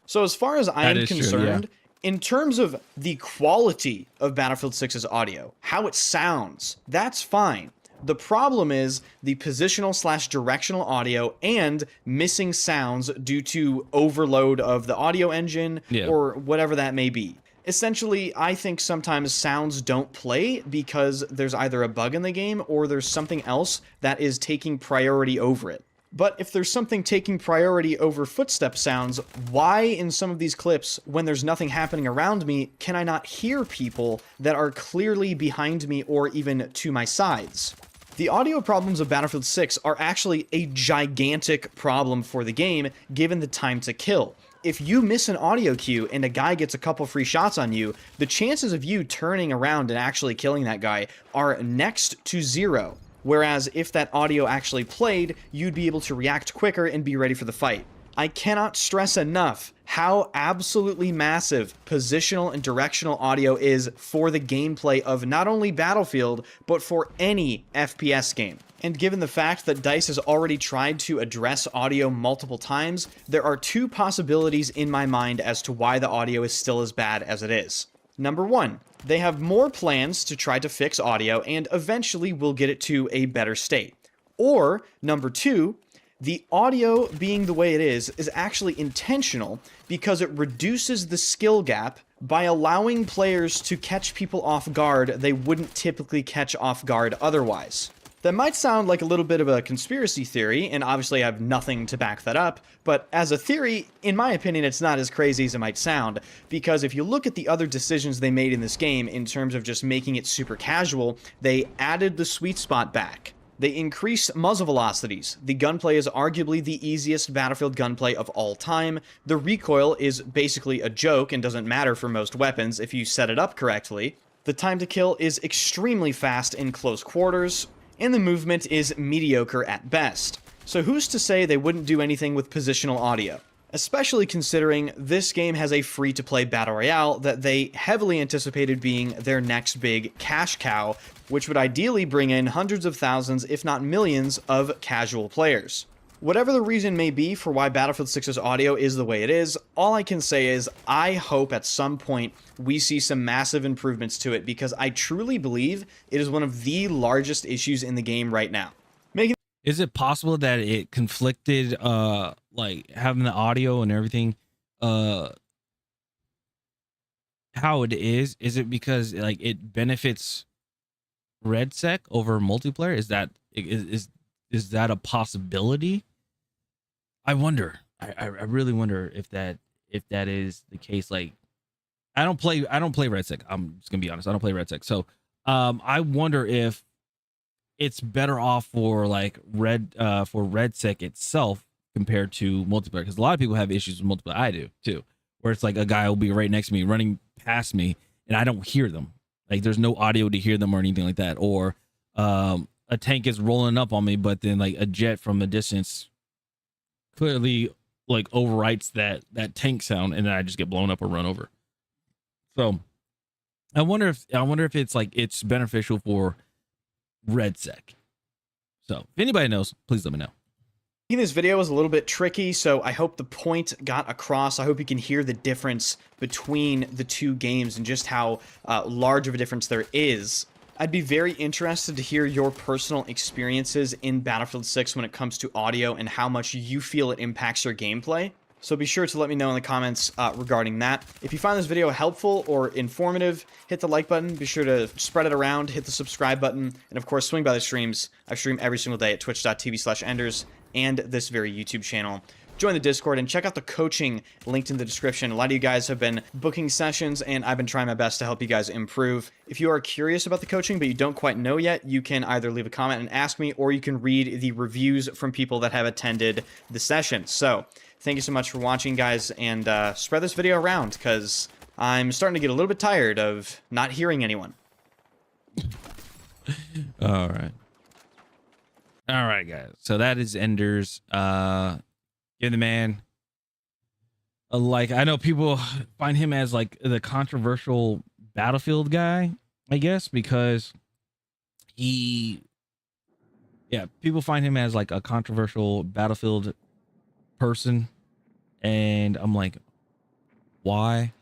So as far as I am concerned, in terms of the quality of Battlefield 6's audio, how it sounds, that's fine. The problem is the positional/directional audio and missing sounds due to overload of the audio engine or whatever that may be. Essentially, I think sometimes sounds don't play because there's either a bug in the game or there's something else that is taking priority over it. But if there's something taking priority over footstep sounds, why in some of these clips, when there's nothing happening around me, can I not hear people that are clearly behind me or even to my sides? The audio problems of Battlefield 6 are actually a gigantic problem for the game, given the time to kill. if you miss an audio cue and a guy gets a couple free shots on you, the chances of you turning around and actually killing that guy are next to zero. Whereas if that audio actually played, you'd be able to react quicker and be ready for the fight. I cannot stress enough how absolutely massive positional and directional audio is for the gameplay of not only Battlefield, but for any FPS game. And given the fact that DICE has already tried to address audio multiple times, there are two possibilities in my mind as to why the audio is still as bad as it is. Number one, they have more plans to try to fix audio and eventually will get it to a better state. Or, number two, the audio being the way it is actually intentional because it reduces the skill gap by allowing players to catch people off guard they wouldn't typically catch off guard otherwise. That might sound like a little bit of a conspiracy theory, and obviously I have nothing to back that up, but as a theory, in my opinion, it's not as crazy as it might sound, because if you look at the other decisions they made in this game in terms of just making it super casual, they added the sweet spot back. They increased muzzle velocities. The gunplay is arguably the easiest Battlefield gunplay of all time. The recoil is basically a joke and doesn't matter for most weapons if you set it up correctly. The time to kill is extremely fast in close quarters, and the movement is mediocre at best. So who's to say they wouldn't do anything with positional audio? Especially considering this game has a free-to-play battle royale that they heavily anticipated being their next big cash cow, which would ideally bring in hundreds of thousands, if not millions, of casual players. Whatever the reason may be for why Battlefield 6's audio is the way it is, all I can say is I hope at some point we see some massive improvements to it, because I truly believe it is one of the largest issues in the game right now. Is it possible that it conflicted, like having the audio and everything, how it is? Is it because like it benefits RedSec over multiplayer? Is that a possibility? I wonder. I really wonder if that is the case. Like, I don't play RedSec. I'm just gonna be honest. I don't play RedSec. So, I wonder if it's better off for like RedSec itself compared to multiplayer, because a lot of people have issues with multiplayer. I do too, where it's like a guy will be right next to me, running past me, and I don't hear them. Like, there's no audio to hear them or anything like that. Or a tank is rolling up on me, but then like a jet from a distance clearly like overwrites that tank sound, and then I just get blown up or run over. So I wonder if it's like it's beneficial for RedSec. So if anybody knows, please let me know. This video was a little bit tricky, so I hope the point got across. I hope you can hear the difference between the two games and just how large of a difference there is. I'd be very interested to hear your personal experiences in Battlefield 6 when it comes to audio and how much you feel it impacts your gameplay. So be sure to let me know in the comments regarding that. If you find this video helpful or informative, hit the like button. Be sure to spread it around, hit the subscribe button, and of course swing by the streams. I stream every single day at twitch.tv/enders and this very YouTube channel. Join the Discord and check out the coaching linked in the description. A lot of you guys have been booking sessions, and I've been trying my best to help you guys improve. If you are curious about the coaching but you don't quite know yet, you can either leave a comment and ask me, or you can read the reviews from people that have attended the session. So thank you so much for watching, guys, and spread this video around, because I'm starting to get a little bit tired of not hearing anyone. All right, guys. So that is Enders. Give the man a like. I know people find him as like the controversial Battlefield guy, I guess, because people find him as like a controversial Battlefield person, and I'm like, why?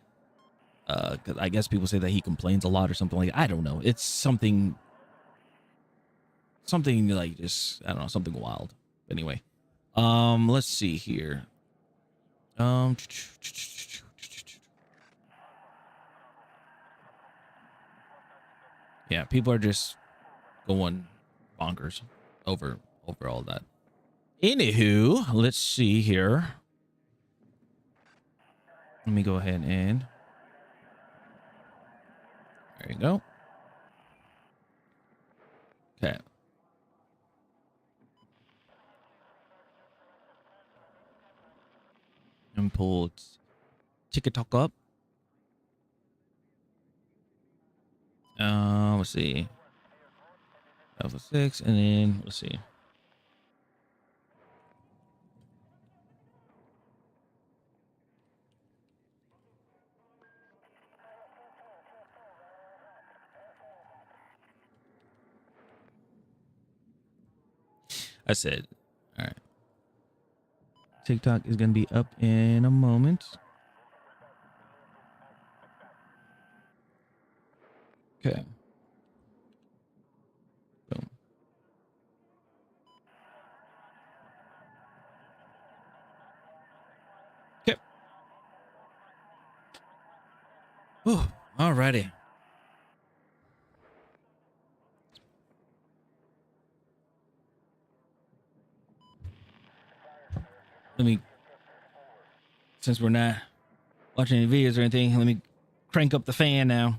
Because I guess people say that he complains a lot or something like that. I don't know. It's something like just, I don't know, something wild. Anyway, let's see here. Yeah, people are just going bonkers over all that. Anywho, let's see here. Let me go ahead and there you go. Okay. I'm pull TikTok up. Let's see. Alpha 6, and then let's see. I said, all right. TikTok is going to be up in a moment. Okay. Boom. Okay. Whew. Alrighty. Let me, since we're not watching any videos or anything, let me crank up the fan now.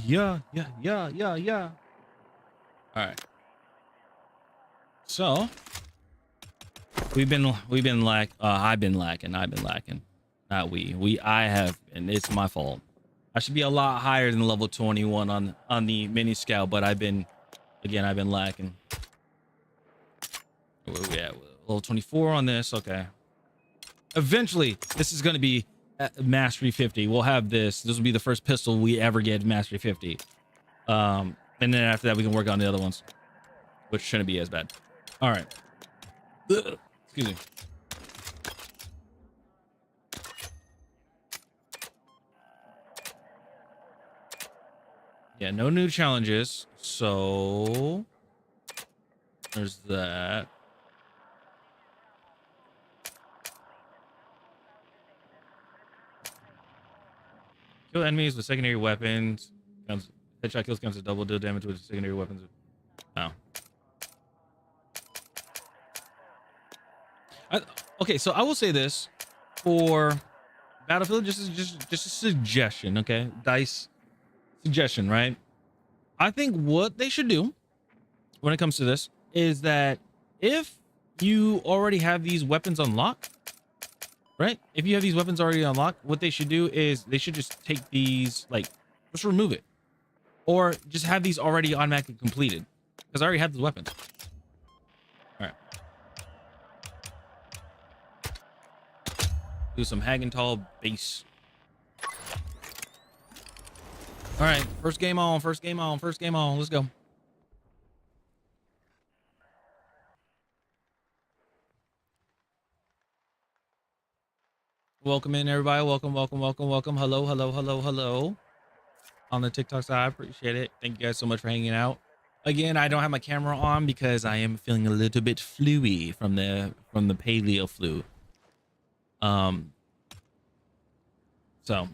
Yeah. All right. So I've been lacking. Not I have, and it's my fault. I should be a lot higher than level 21 on the mini scout, but I've been lacking. Where we at? Level 24 on this. Okay. Eventually, this is going to be mastery 50. We'll have this. This will be the first pistol we ever get mastery 50. And then after that, we can work on the other ones, which shouldn't be as bad. All right. Ugh. Excuse me. Yeah, no new challenges. So there's that. Kill enemies with secondary weapons. Headshot kills comes to double deal damage with secondary weapons. Oh. Okay, so I will say this for Battlefield, just a suggestion, okay? Dice suggestion, right? I think what they should do when it comes to this is that if you already have these weapons unlocked, right? If you have these weapons already unlocked, what they should do is they should just take these, like, just remove it. Or just have these already automatically completed. Because I already have the weapons. All right. Do some Hagenthal base. All right. First game on. Let's go. Welcome in, everybody. Welcome. Hello. On the TikTok side, I appreciate it. Thank you guys so much for hanging out. Again, I don't have my camera on because I am feeling a little bit fluey from the paleo flu. So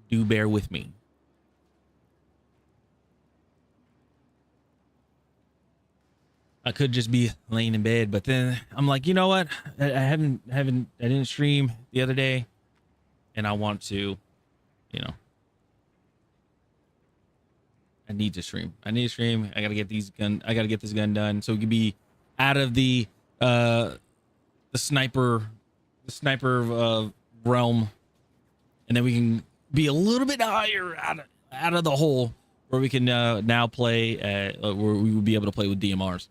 do bear with me. I could just be laying in bed, but then I'm like, you know what? I didn't stream the other day, and I want to, you know, I need to stream. I gotta get this gun done so we can be out of the sniper realm, and then we can be a little bit higher out of the hole where we can now play where we will be able to play with DMRs.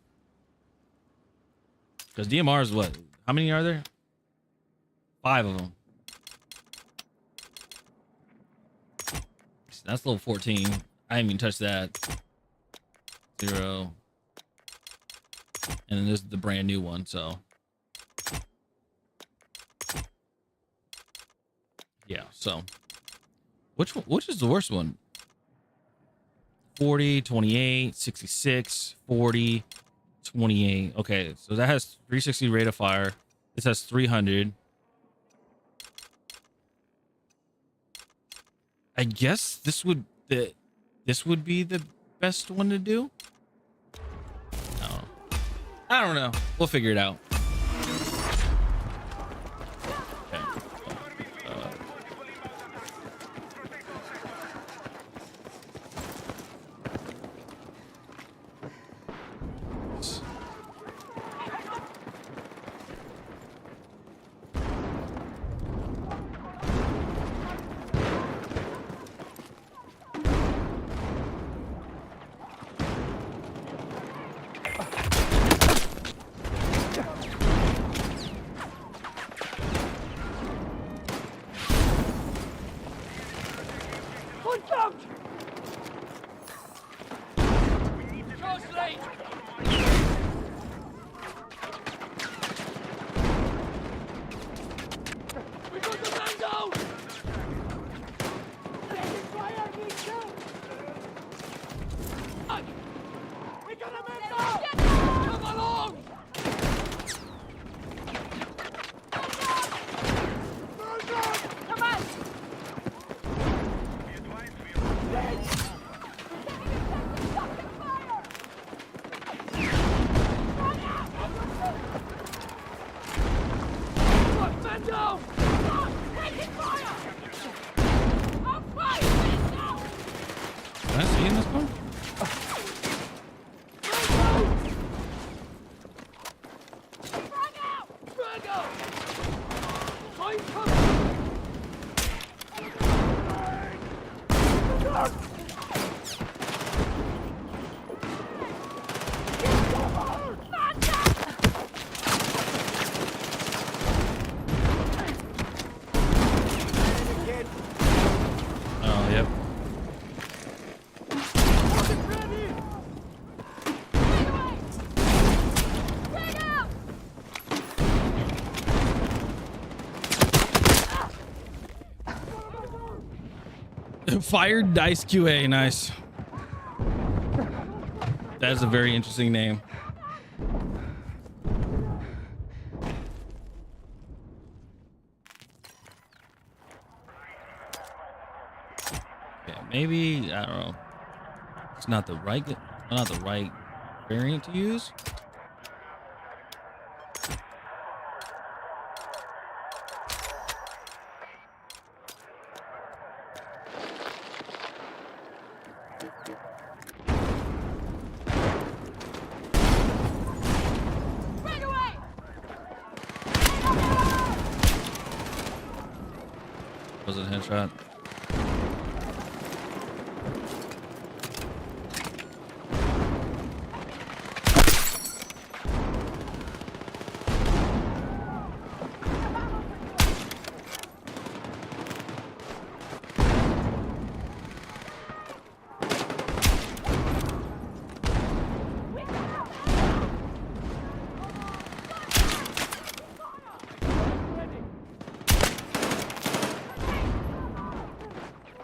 Because DMRs, what? How many are there? 5 of them. That's level 14. I haven't even touched that. 0. And then this is the brand new one, so. Yeah, so. Which is the worst one? 40, 28, 66, 40, 28. Okay, so that has 360 rate of fire. This has 300. I guess this would be the best one to do. I don't know. We'll figure it out. Okay. Can I see in this one? Oh, yep. Fired Dice QA, nice. That is a very interesting name. Yeah, maybe I don't know. It's not the right variant to use. Was it a headshot?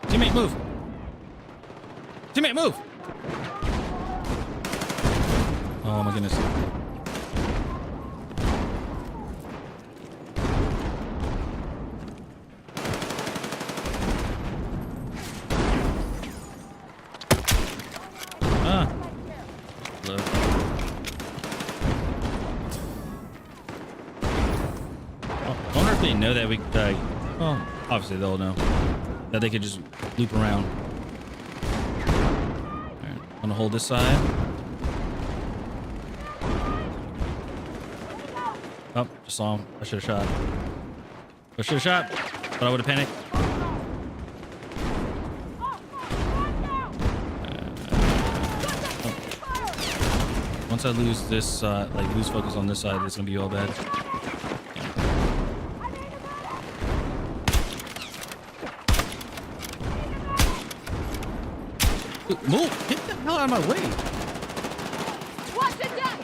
Teammate, move! Teammate, move! Oh my goodness. Ah. Hello. Oh, I wonder if they know that we well, obviously they'll know that they could just loop around. Alright, I'm gonna hold this side. Oh, just saw him. I should have shot. I should have shot, but I would have panicked. Once I lose this, like lose focus on this side, it's gonna be all bad. Dude, move! Get the hell out of my way! Watch it down!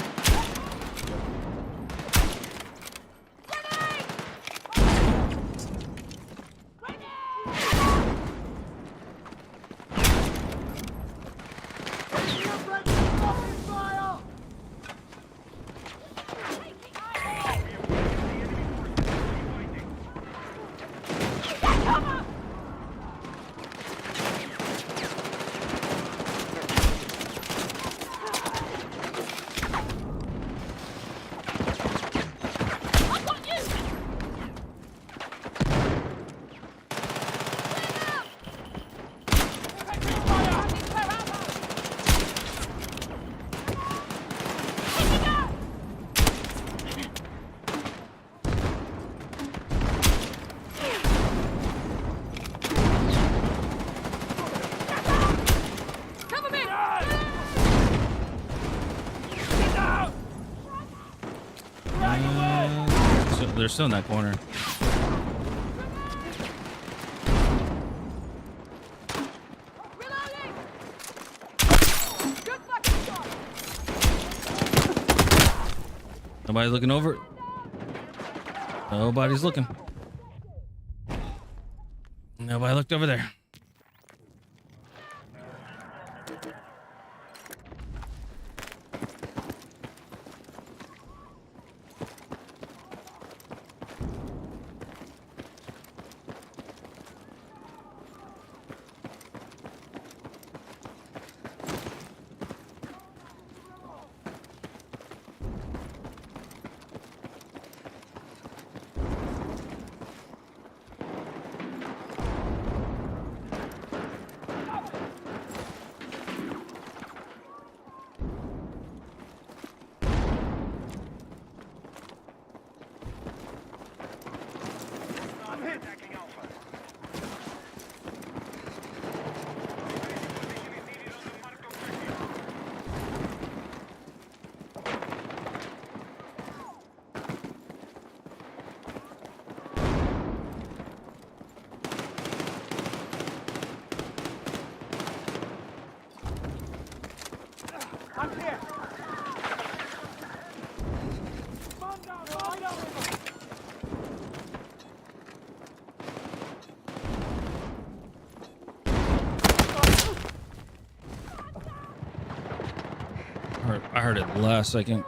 They're still in that corner. Nobody's looking over. Nobody's looking. Nobody looked over there. I heard it last second.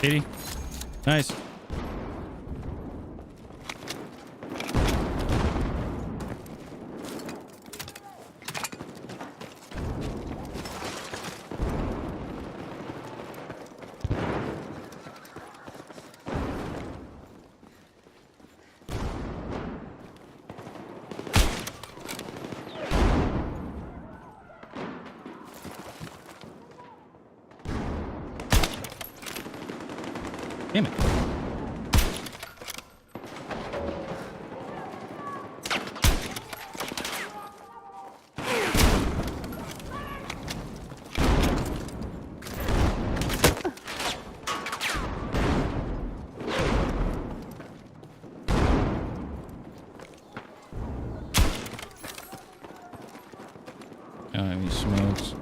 80. Nice. Damn it. I don't have any smokes.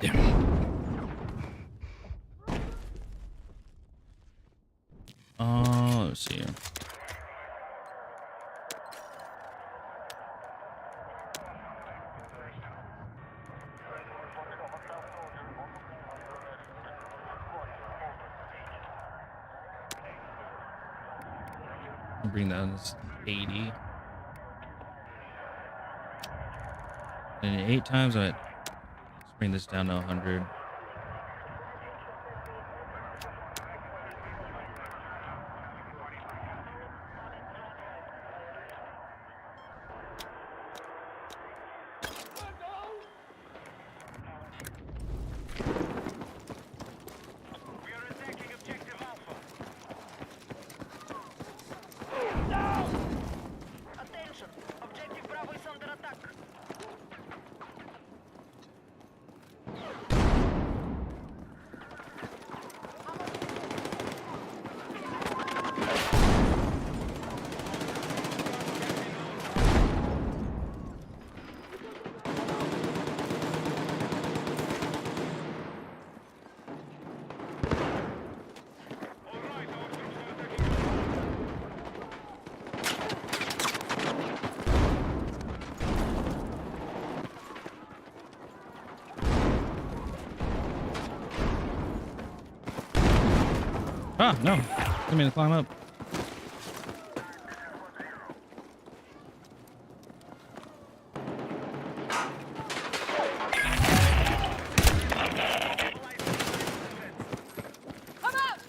Damn it. Let's see here. Bring that to 80. And 8 times, let's bring this down to 100. Ah, no. Didn't mean to climb up. Come out!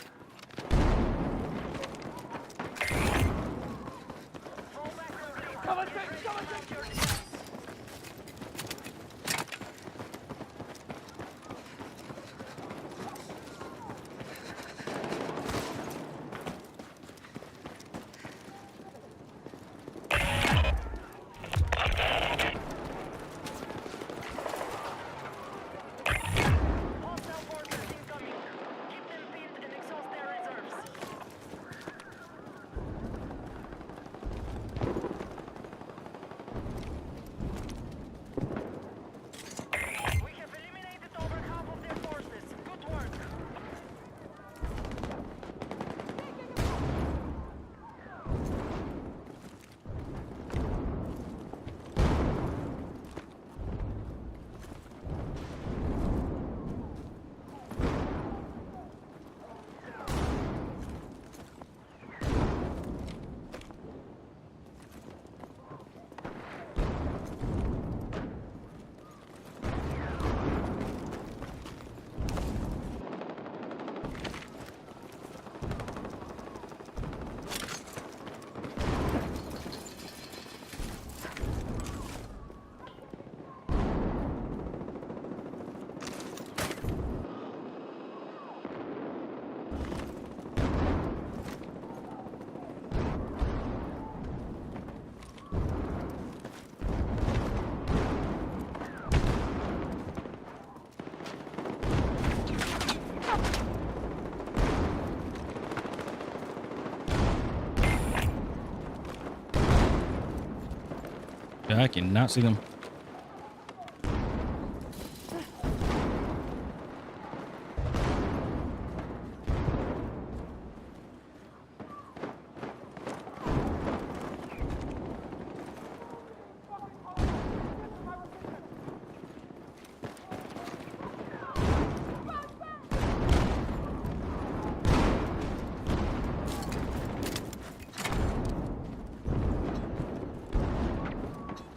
I cannot see them.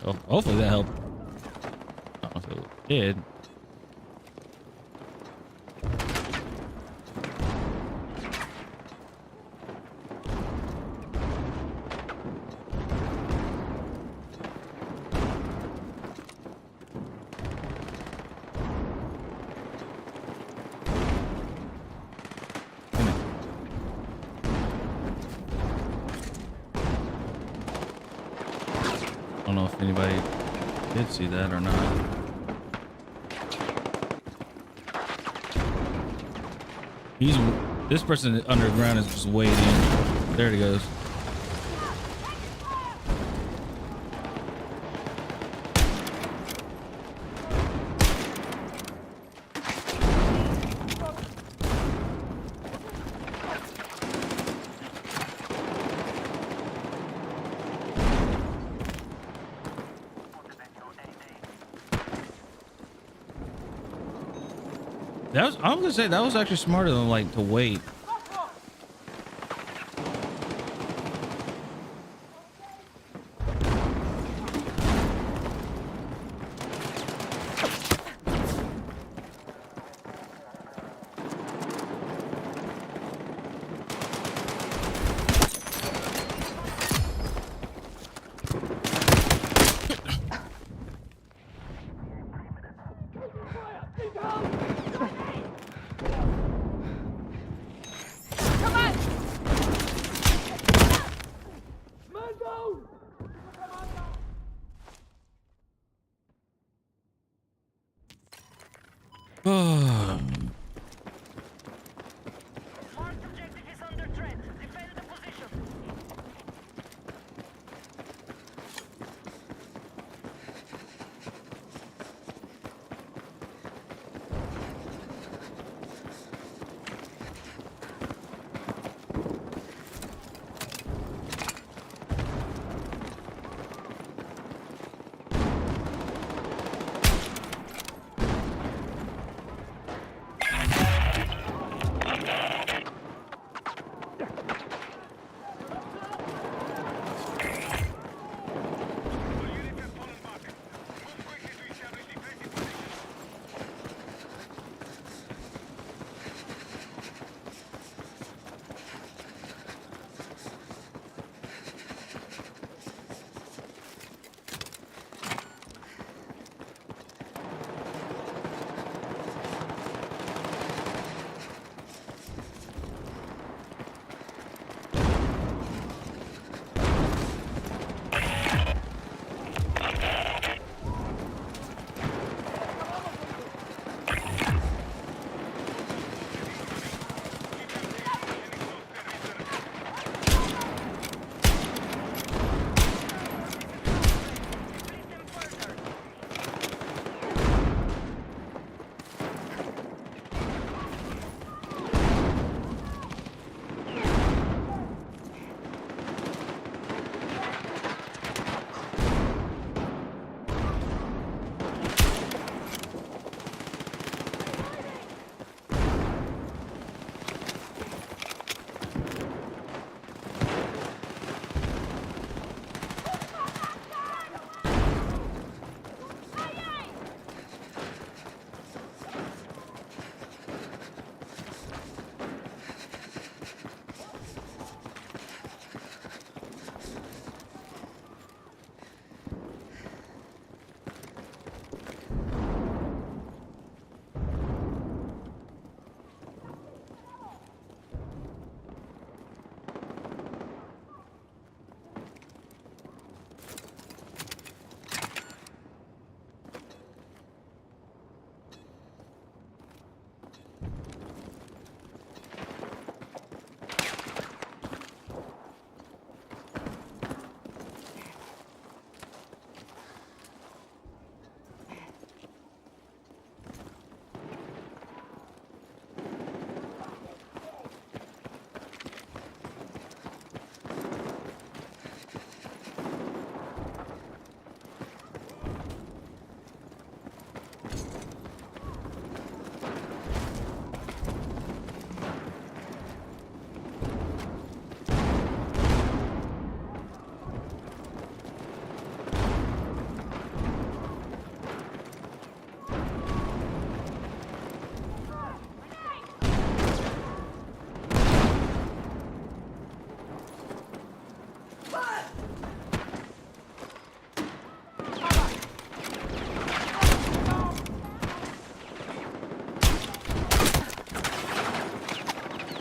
Oh, hopefully that helped. I don't know if it did. I don't know if anybody did see that or not. This person underground is just waiting. There he goes. I'm gonna say that was actually smarter than like to wait.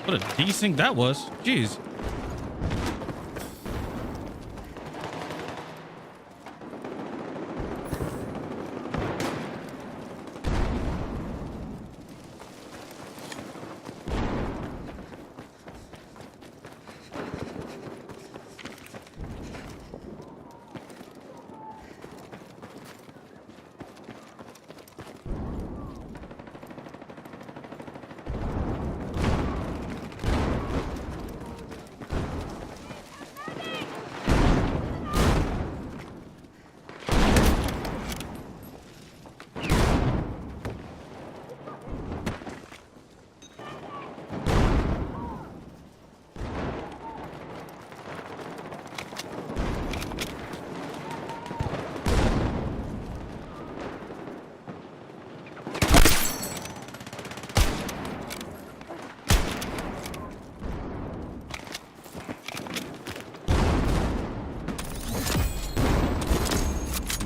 What a desync that was. Jeez.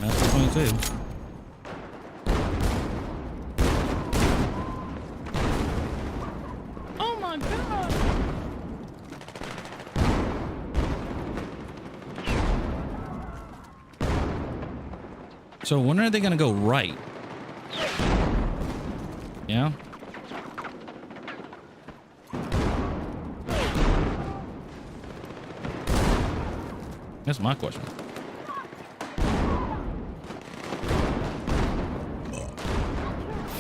That's the point too. Oh my god! So when are they gonna go right? Yeah. That's my question.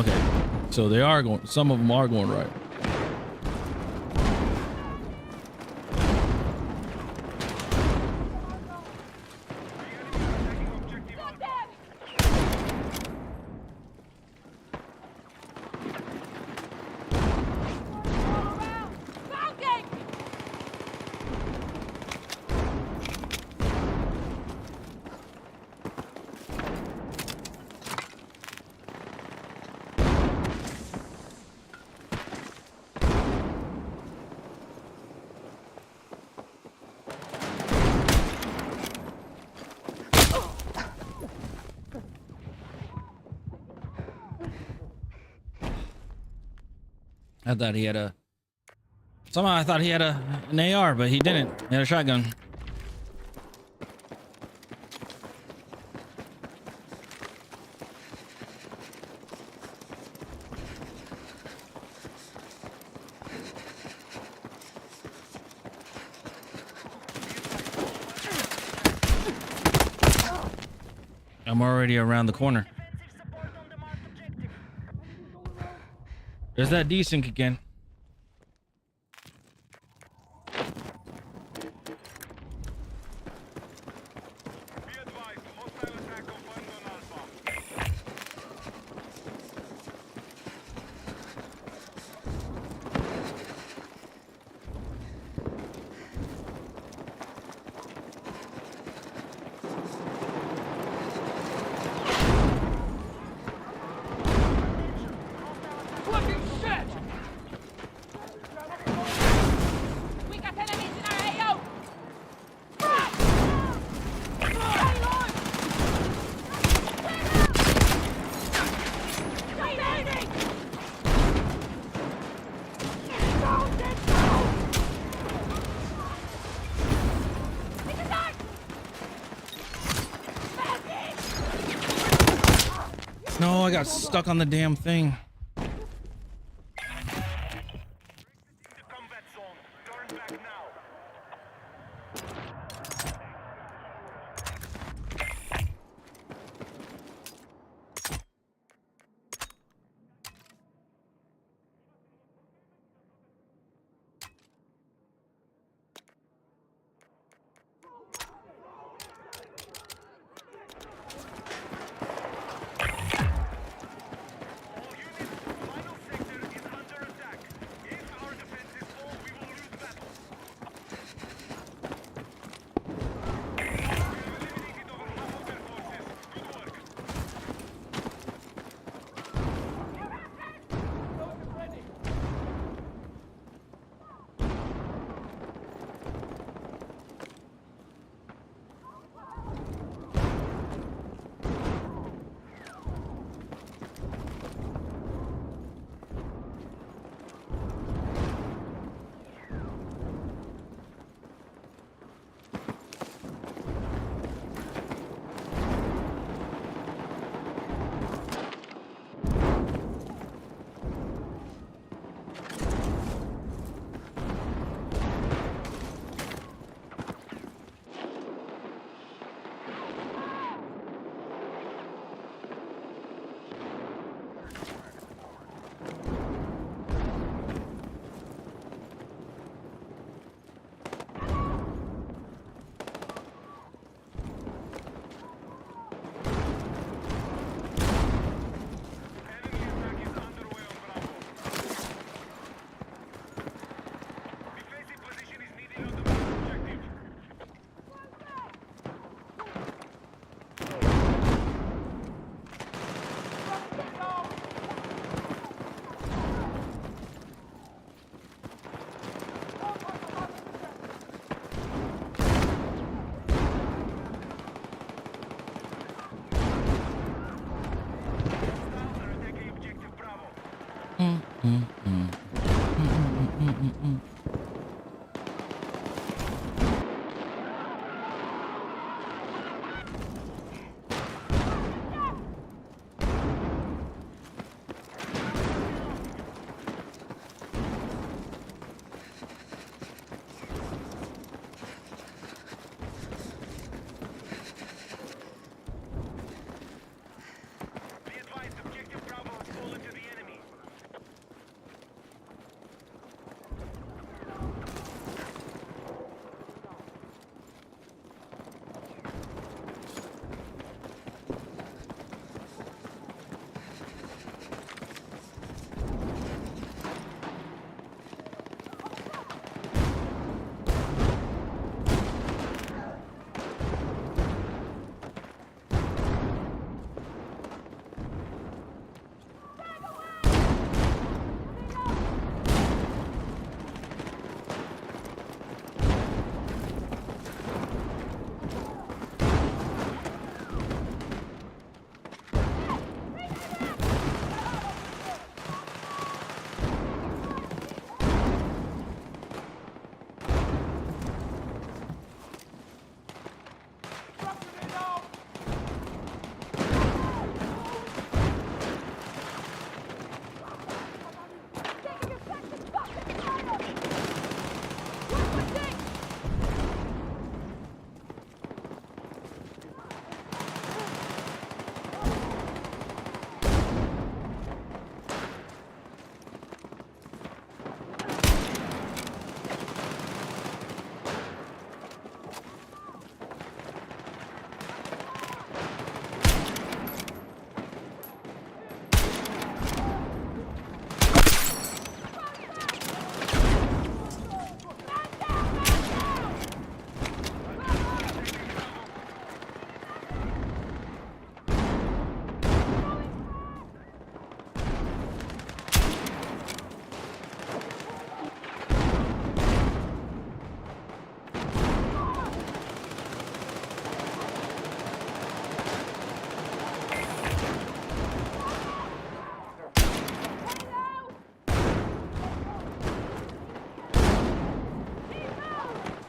Okay, so they are going. Some of them are going right. I thought he had a. Somehow I thought he had an AR, but he didn't. He had a shotgun. I'm already around the corner. There's that desync again. No, I got stuck on the damn thing.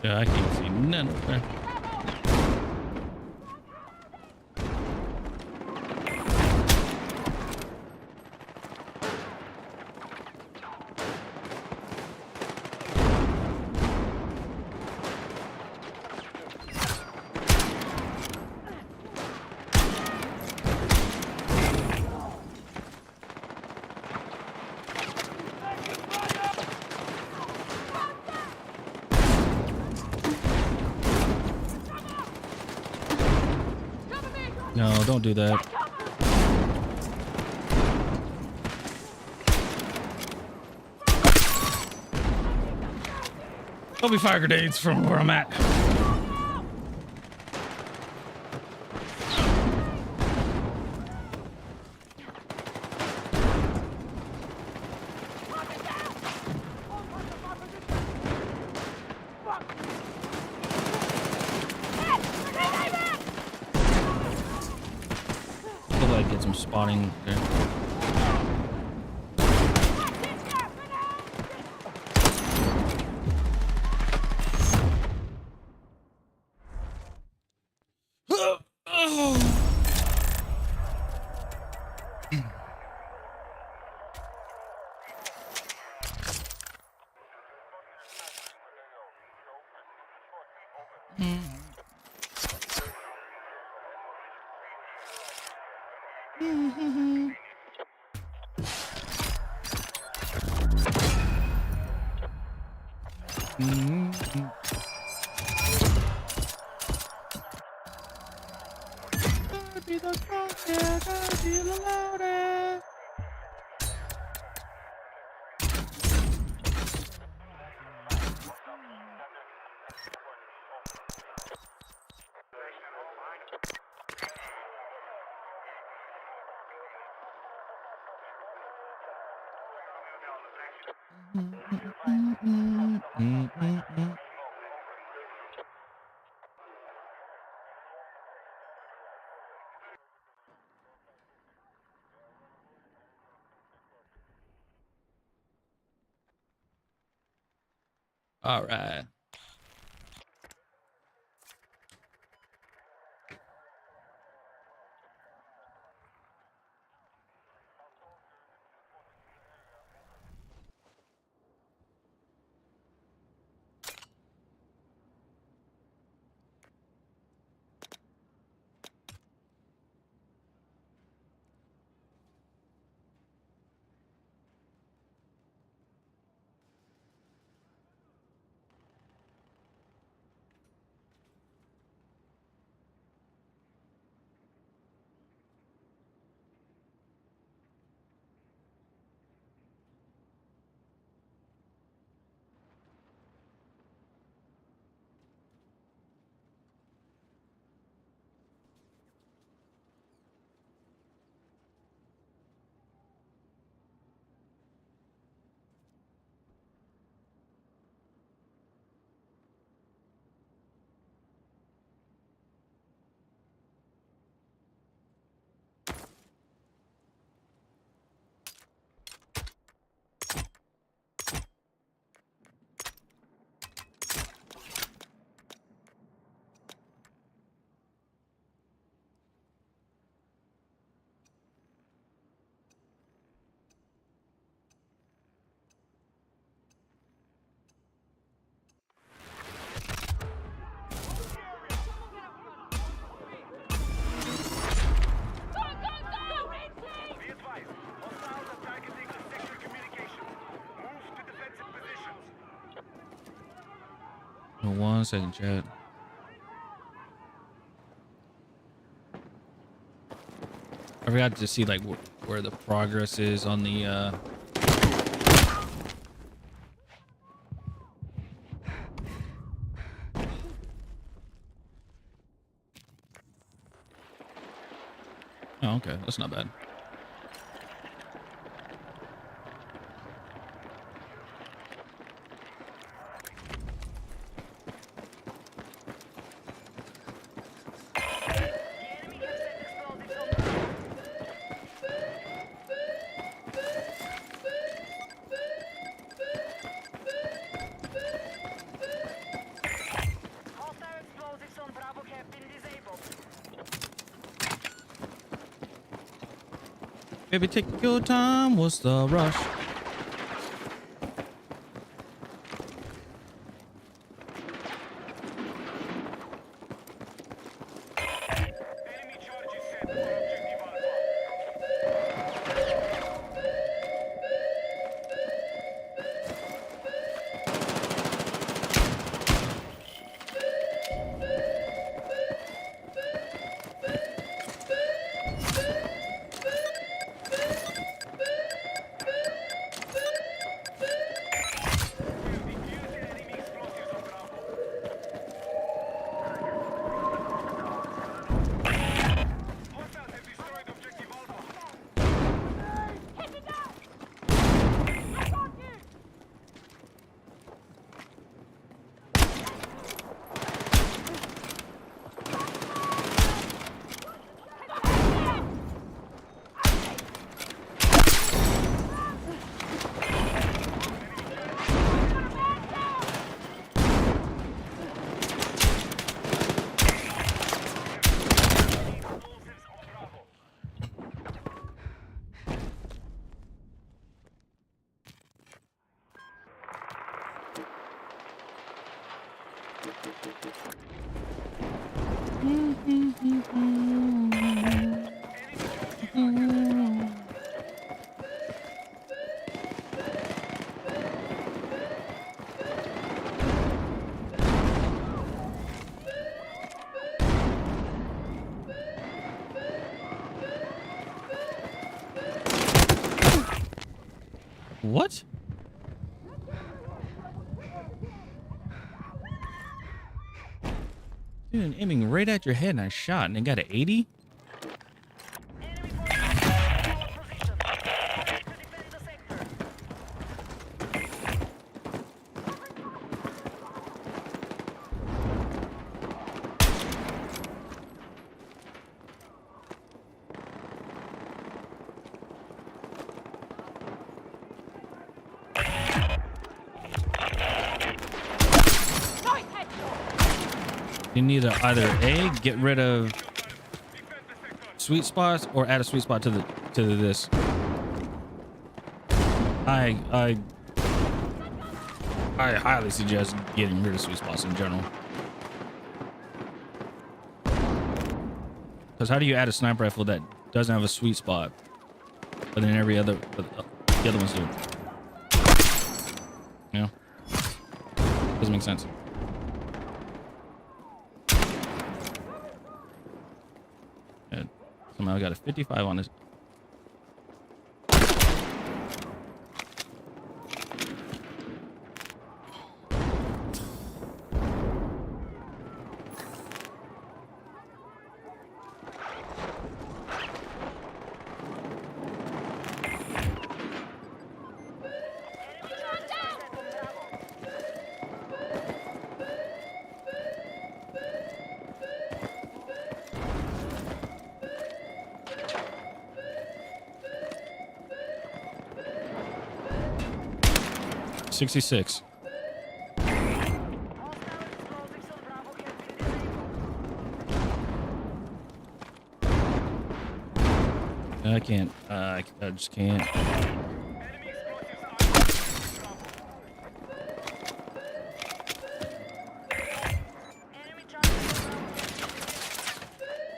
Yeah, I can't see none of that. No, don't do that. There'll be fire grenades from where I'm at. Get some spawning there. All right. Oh, 1 second, chat. I forgot to see like where the progress is on the Oh, okay. That's not bad. Baby, take your time. What's the rush? What? Dude, aiming right at your head and I shot and it got an 80? You need to either A, get rid of sweet spots or add a sweet spot to this. I highly suggest getting rid of sweet spots in general. Because how do you add a sniper rifle that doesn't have a sweet spot, but then the other ones do? You know? Doesn't make sense. And somehow I got a 55 on this. $66. I can't. I just can't.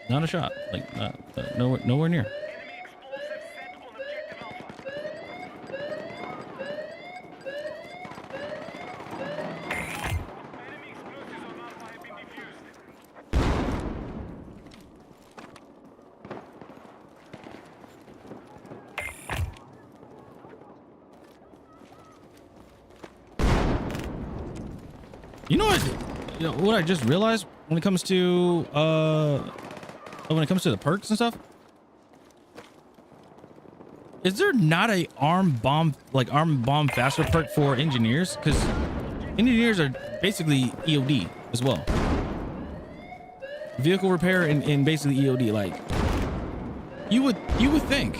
Not a shot. Like nowhere near. You know what I just realized when it comes to the perks and stuff? Is there not a arm bomb faster perk for engineers? Because engineers are basically EOD as well. Vehicle repair and basically EOD. Like you would think.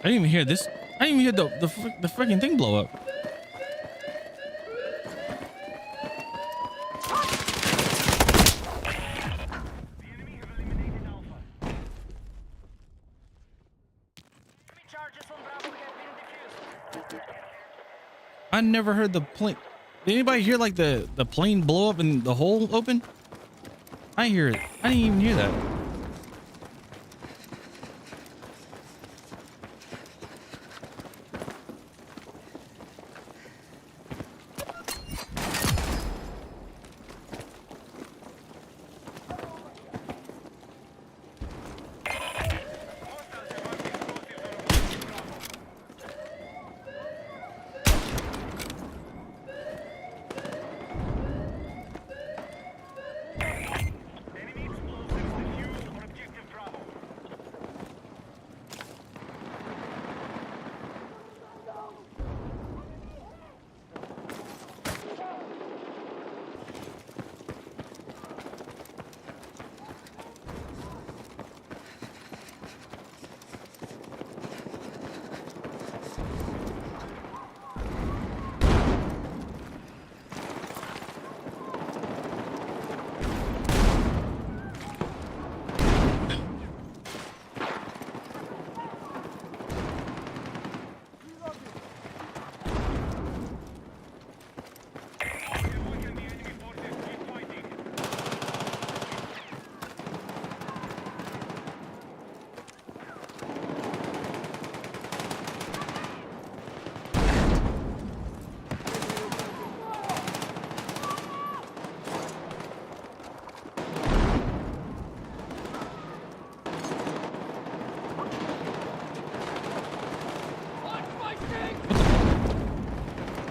I didn't even hear this. I didn't even hear the freaking thing blow up. I never heard the plane. Did anybody hear like the plane blow up and the hole open? I hear it. I didn't even hear that.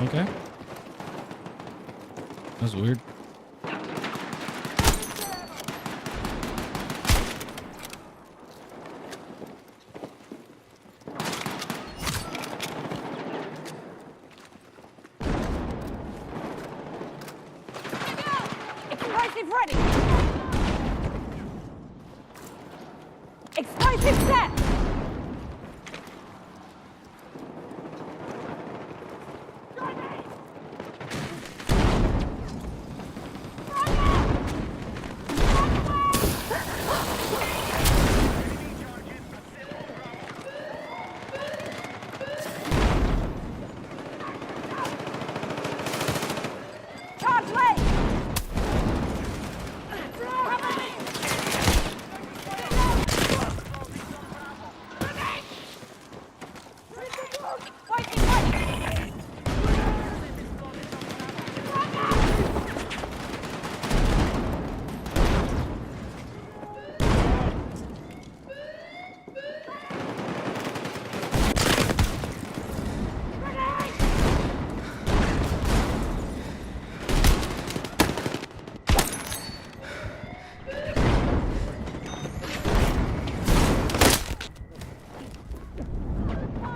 Okay. That's weird. Explosive ready. Explosive set. Charge late.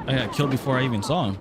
I got killed before I even saw him.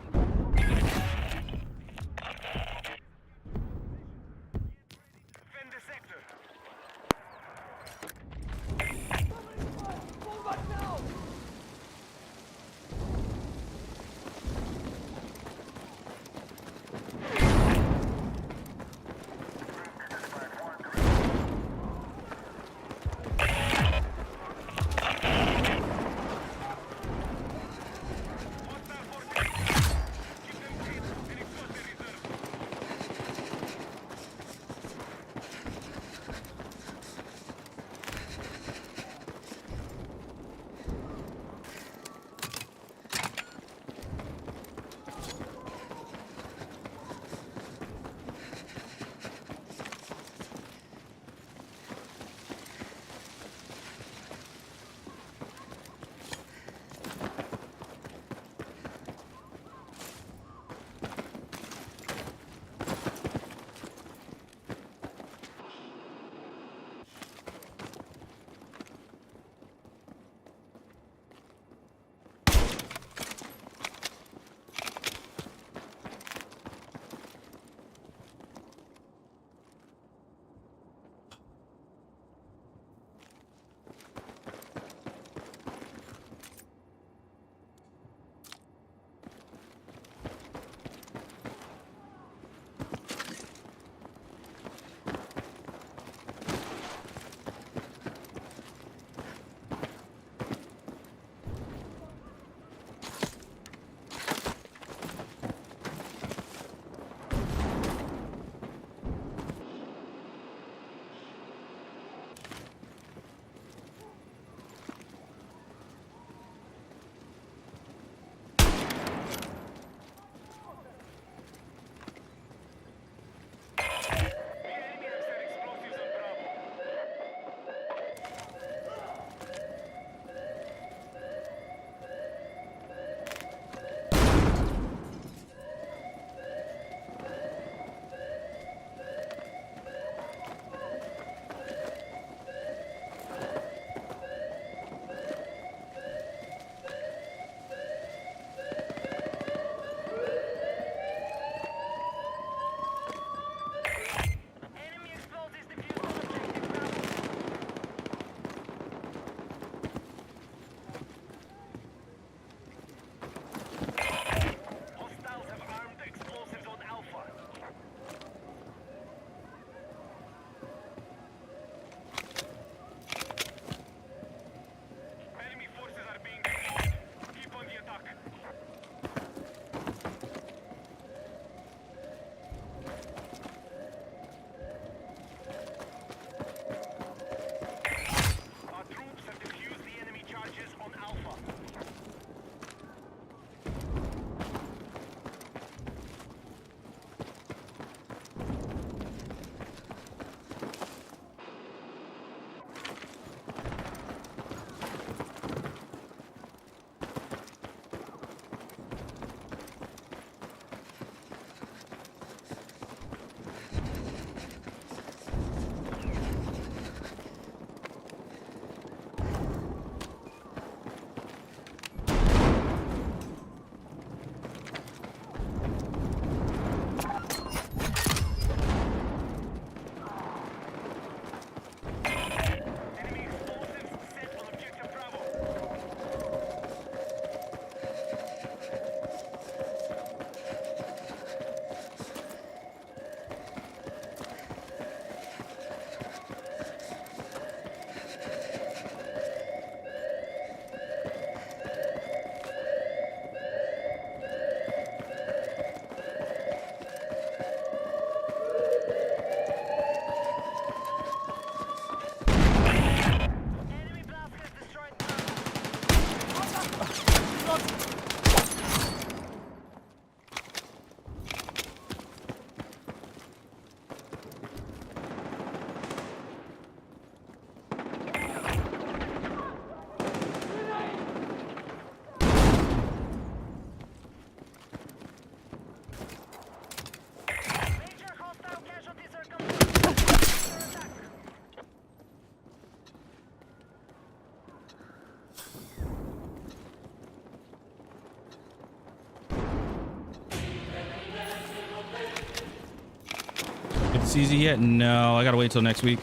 It's easy yet? No, I gotta wait till next week.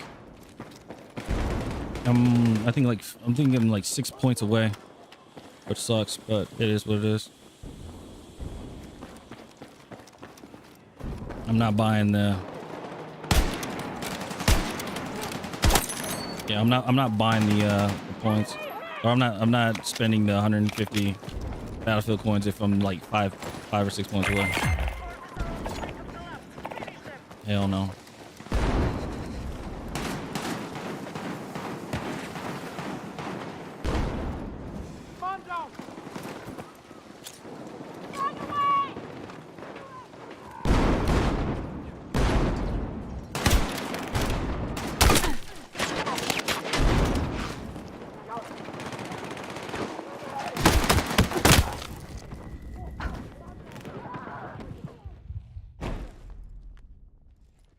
I think I'm thinking like 6 points away, which sucks, but it is what it is. I'm not buying the. Yeah, I'm not buying the points, or I'm not spending the 150 battlefield coins if I'm like five or 6 points away. Hell no.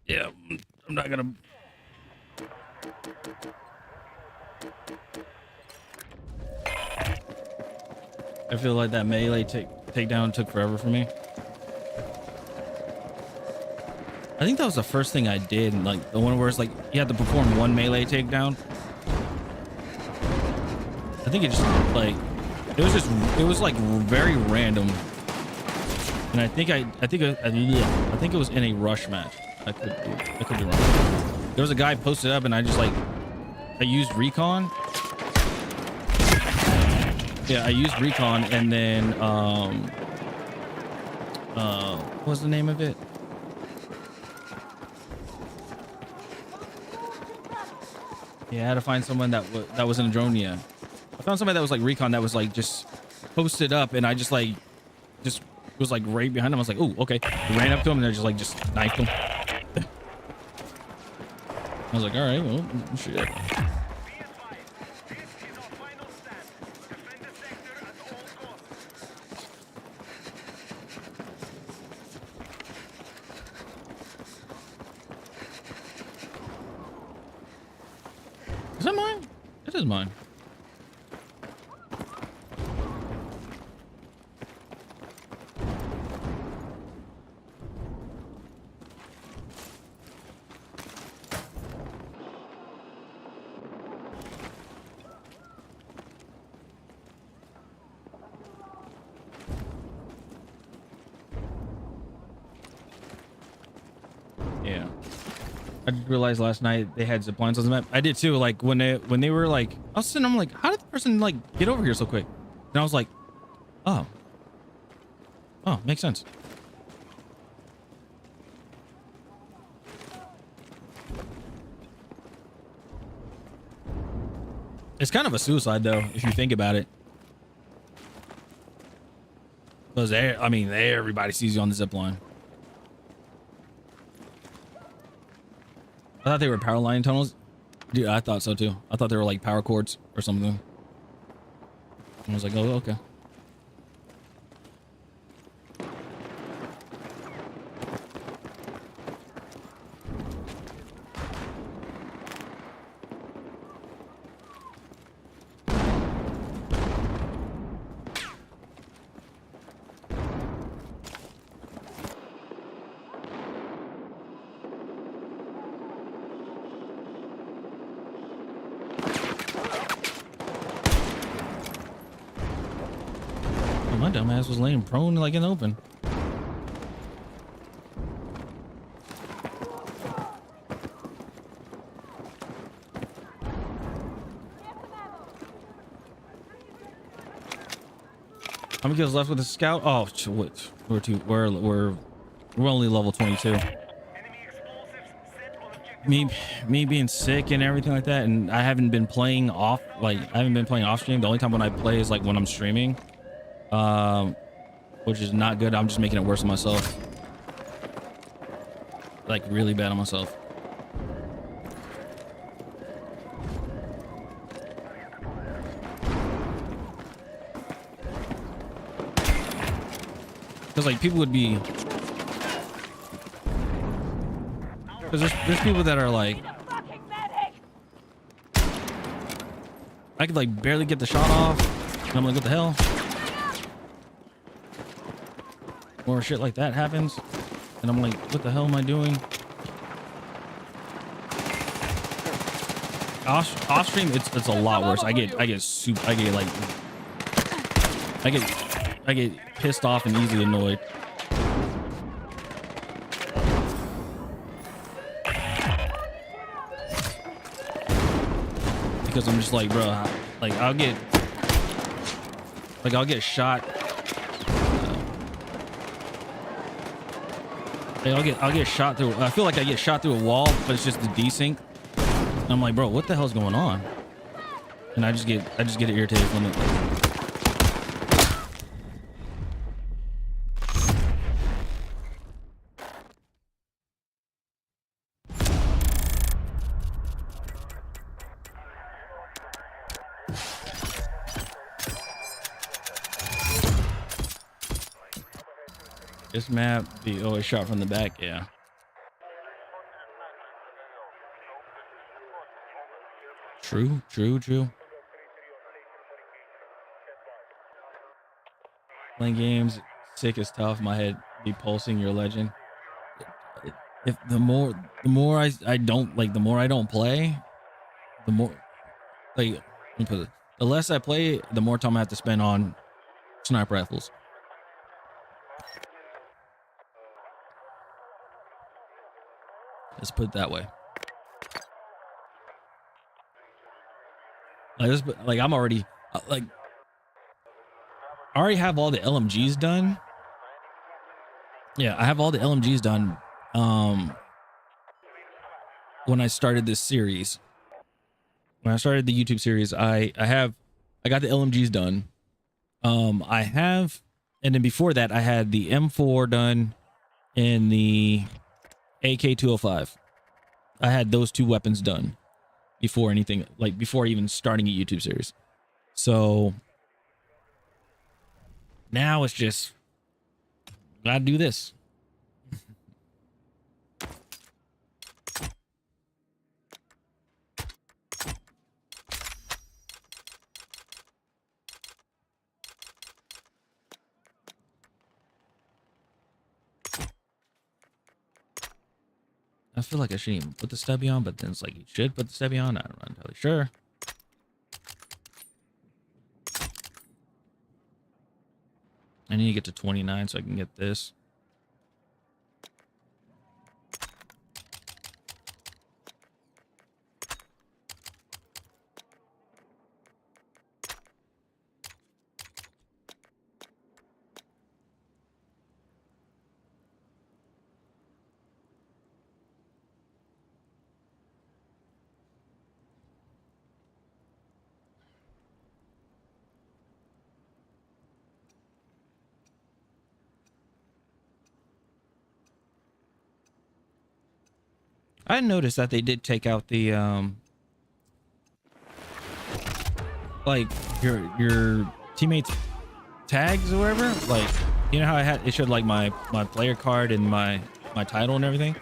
Yeah, I'm not gonna. I feel like that melee takedown took forever for me. I think that was the first thing I did, like the one where it's like you had to perform one melee takedown. I think it just like it was like very random, and I think it was in a rush match. I could be wrong. There was a guy posted up, and I used recon. Yeah, I used recon, and then what was the name of it? Yeah, I had to find someone that was in a drone. Yeah, I found somebody that was like recon that was like just posted up, and I just was like right behind him. I was like, oh, okay. I ran up to him, and I just knifed him. I was like, all right, well, shit. Is that mine? It is mine. Yeah. I just realized last night they had zip lines on the map. I did too. Like when they were like, I was sitting, I'm like, how did the person like get over here so quick? And I was like, oh, makes sense. It's kind of a suicide though, if you think about it. Because everybody sees you on the zip line. I thought they were power line tunnels. Dude, I thought so too. I thought they were like power cords or something. I was like, oh, okay. My dumbass was laying prone like in the open. How many kills left with the scout? Oh, what? We're only level 22. me being sick and everything like that, and I haven't been playing off. Like I haven't been playing off stream. The only time when I play is like when I'm streaming, which is not good. I'm just making it worse on myself. Like really bad on myself. Because like people would be, because there's people that are like, I could like barely get the shot off, and I'm like, what the hell? Or shit like that happens, and I'm like, what the hell am I doing? Off stream, it's a lot worse. I get pissed off and easily annoyed. Because I'm just like, bro, like I'll get shot. Like I'll get shot through. I feel like I get shot through a wall, but it's just the desync. And I'm like, bro, what the hell's going on? And I just get irritated from it. This map, the always shot from the back, yeah. True. Playing games, sick as tough. My head be pulsing. You're a legend. If the more I don't like, the more I don't play, the more like, let me put it, the less I play, the more time I have to spend on sniper rifles. Let's put it that way. Like this, like I'm already like I already have all the LMGs done. Yeah, I have all the LMGs done. When I started this series, when I started the YouTube series, I got the LMGs done. I have, and then before that, I had the M4 done and the AK-205. I had those two weapons done before anything, like before even starting a YouTube series. So now it's just gotta do this. I feel like I shouldn't even put the stubby on, but then it's like you should put the stubby on. I'm not entirely sure. I need to get to 29 so I can get this. I noticed that they did take out the like your teammates tags or whatever. Like, you know how it showed like my player card and my title and everything.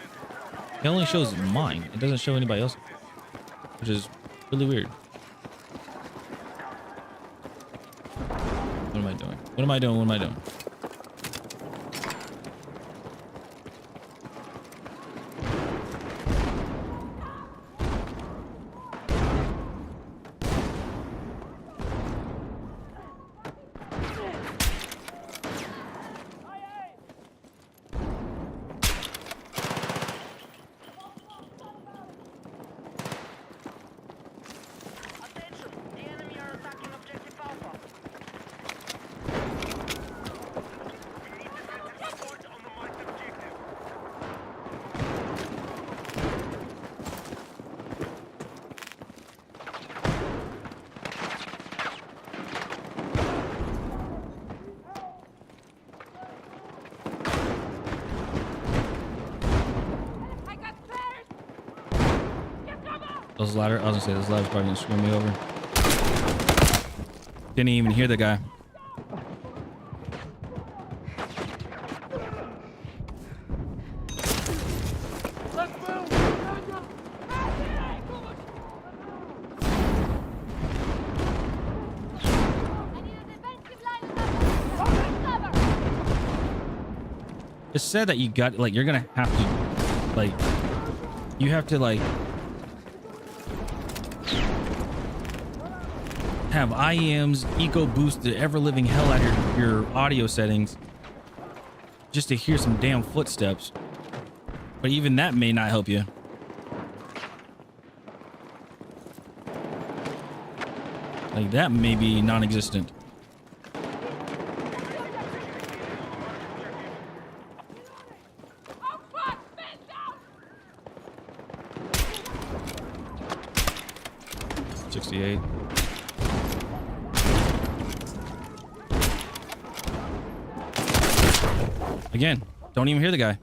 It only shows mine. It doesn't show anybody else, which is really weird. What am I doing? What am I doing? What am I doing? Those ladder. I was gonna say those ladders probably gonna screw me over. Didn't even hear the guy. It's said that you got like you're gonna have to like you have to like have IEMs, eco boost the ever living hell out of your audio settings just to hear some damn footsteps. But even that may not help you. Like that may be non-existent. Again, don't even hear the guy.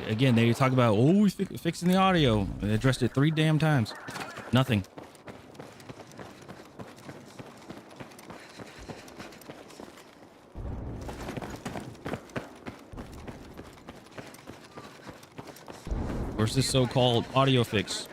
Again, they talk about, oh, we fixing the audio. They addressed it 3 damn times. Nothing. Where's this so-called audio fix?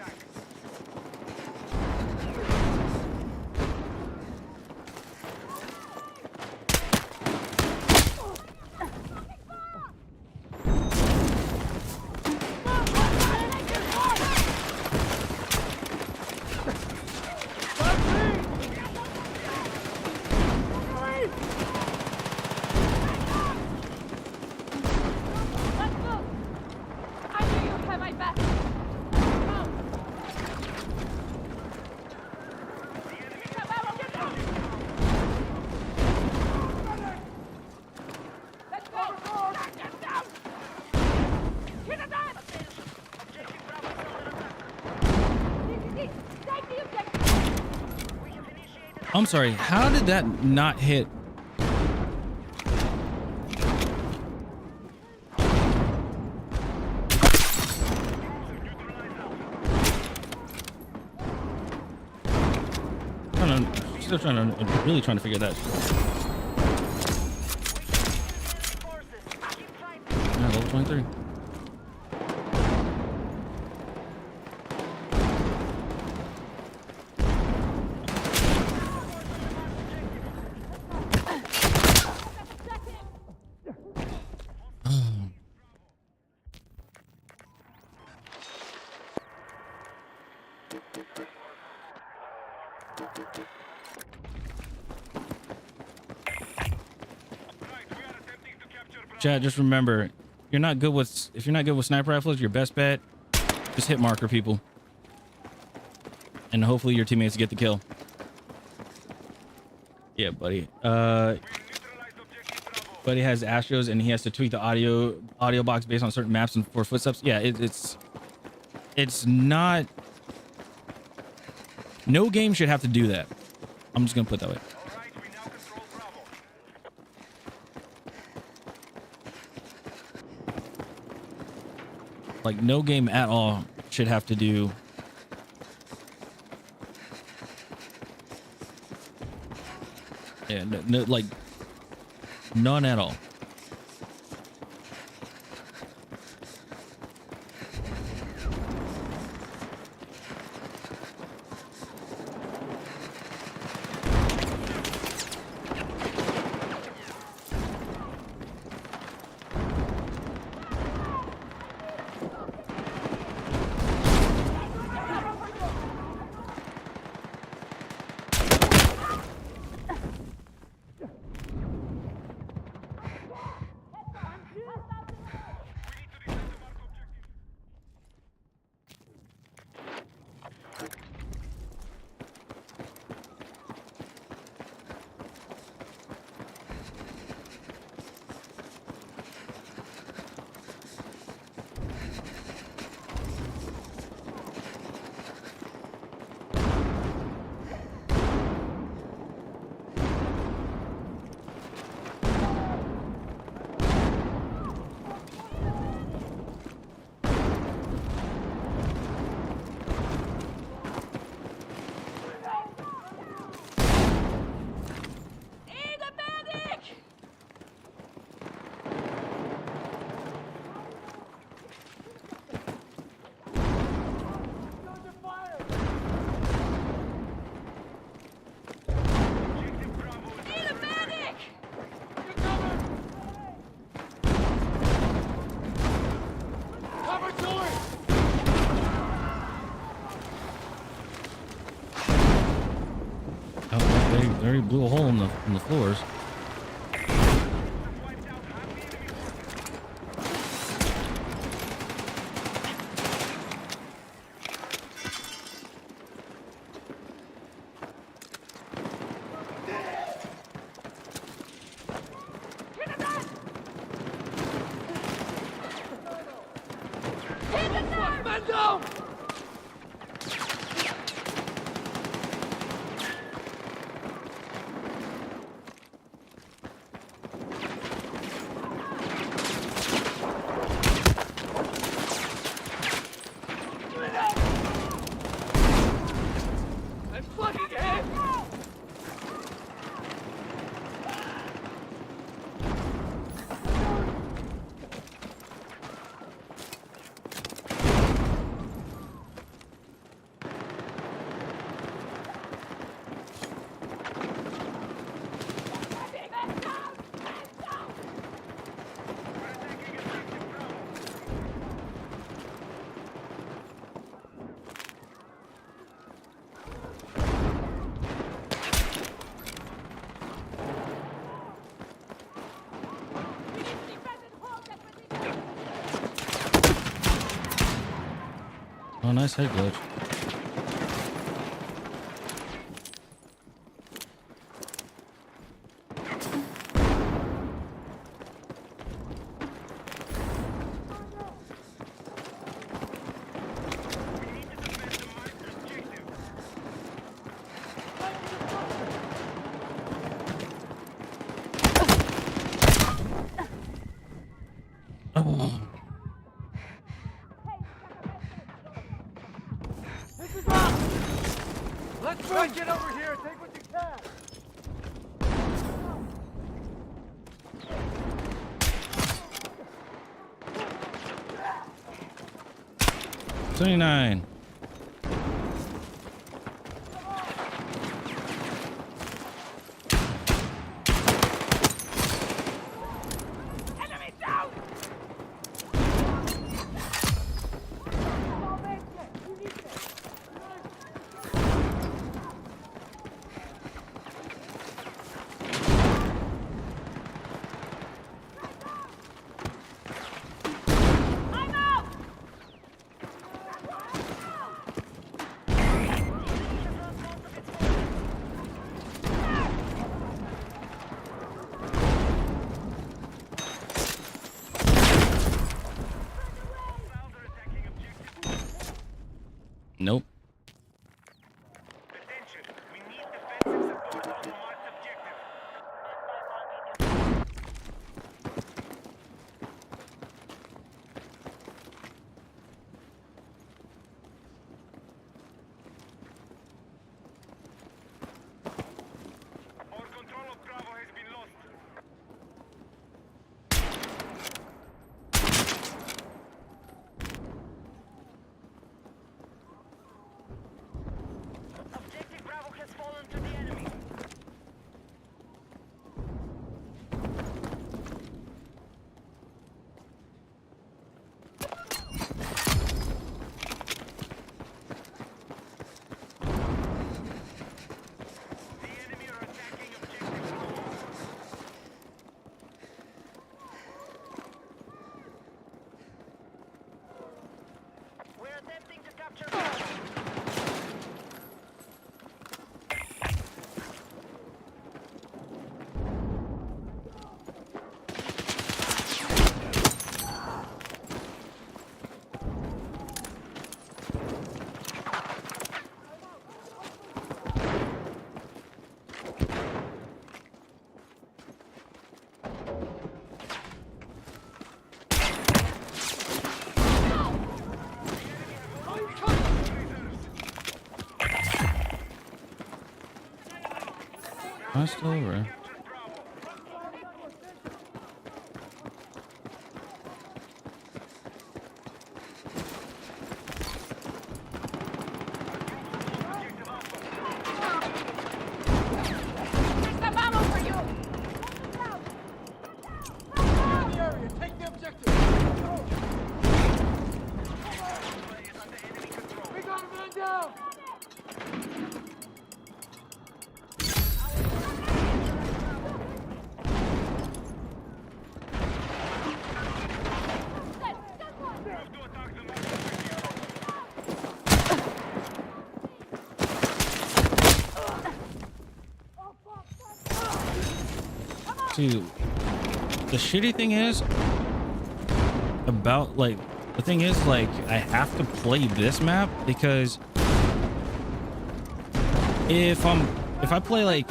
I'm sorry, how did that not hit? Still really trying to figure that. Yeah, level 23. Chad, just remember, if you're not good with sniper rifles, your best bet, just hit marker people. And hopefully your teammates get the kill. Yeah, buddy. Buddy has Astros and he has to tweak the audio box based on certain maps and for footsteps. Yeah, it's not. No game should have to do that. I'm just gonna put it that way. Like no game at all should have to do. Yeah, no, like none at all. They already blew a hole in the floors. Oh, nice head glitch. Oh. Let's move. Get over here. Take what you can. 29. Enemy down! I'm out! Nope. Attention. We need defensive support on the marked objective. Our control of Bravo has been lost. Objective Bravo has fallen to the enemy. The enemy are attacking objective Bravo. We're attempting to capture Bravo. I'm still over. Take some ammo for you! In the area. Take the objective. We got a man down. too. The shitty thing is about like the thing is like I have to play this map because if I play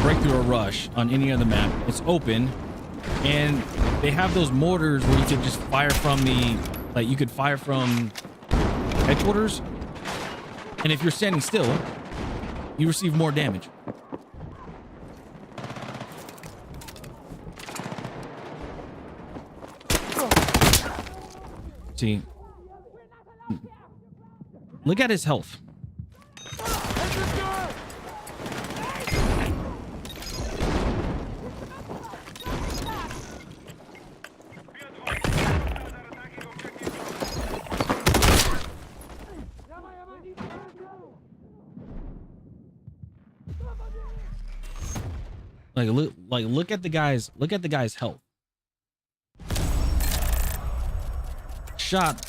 Breakthrough or Rush on any other map, it's open and they have those mortars where you could just fire from you could fire from headquarters, and if you're standing still you receive more damage. See, look at his health. Look at the guy's health. Shot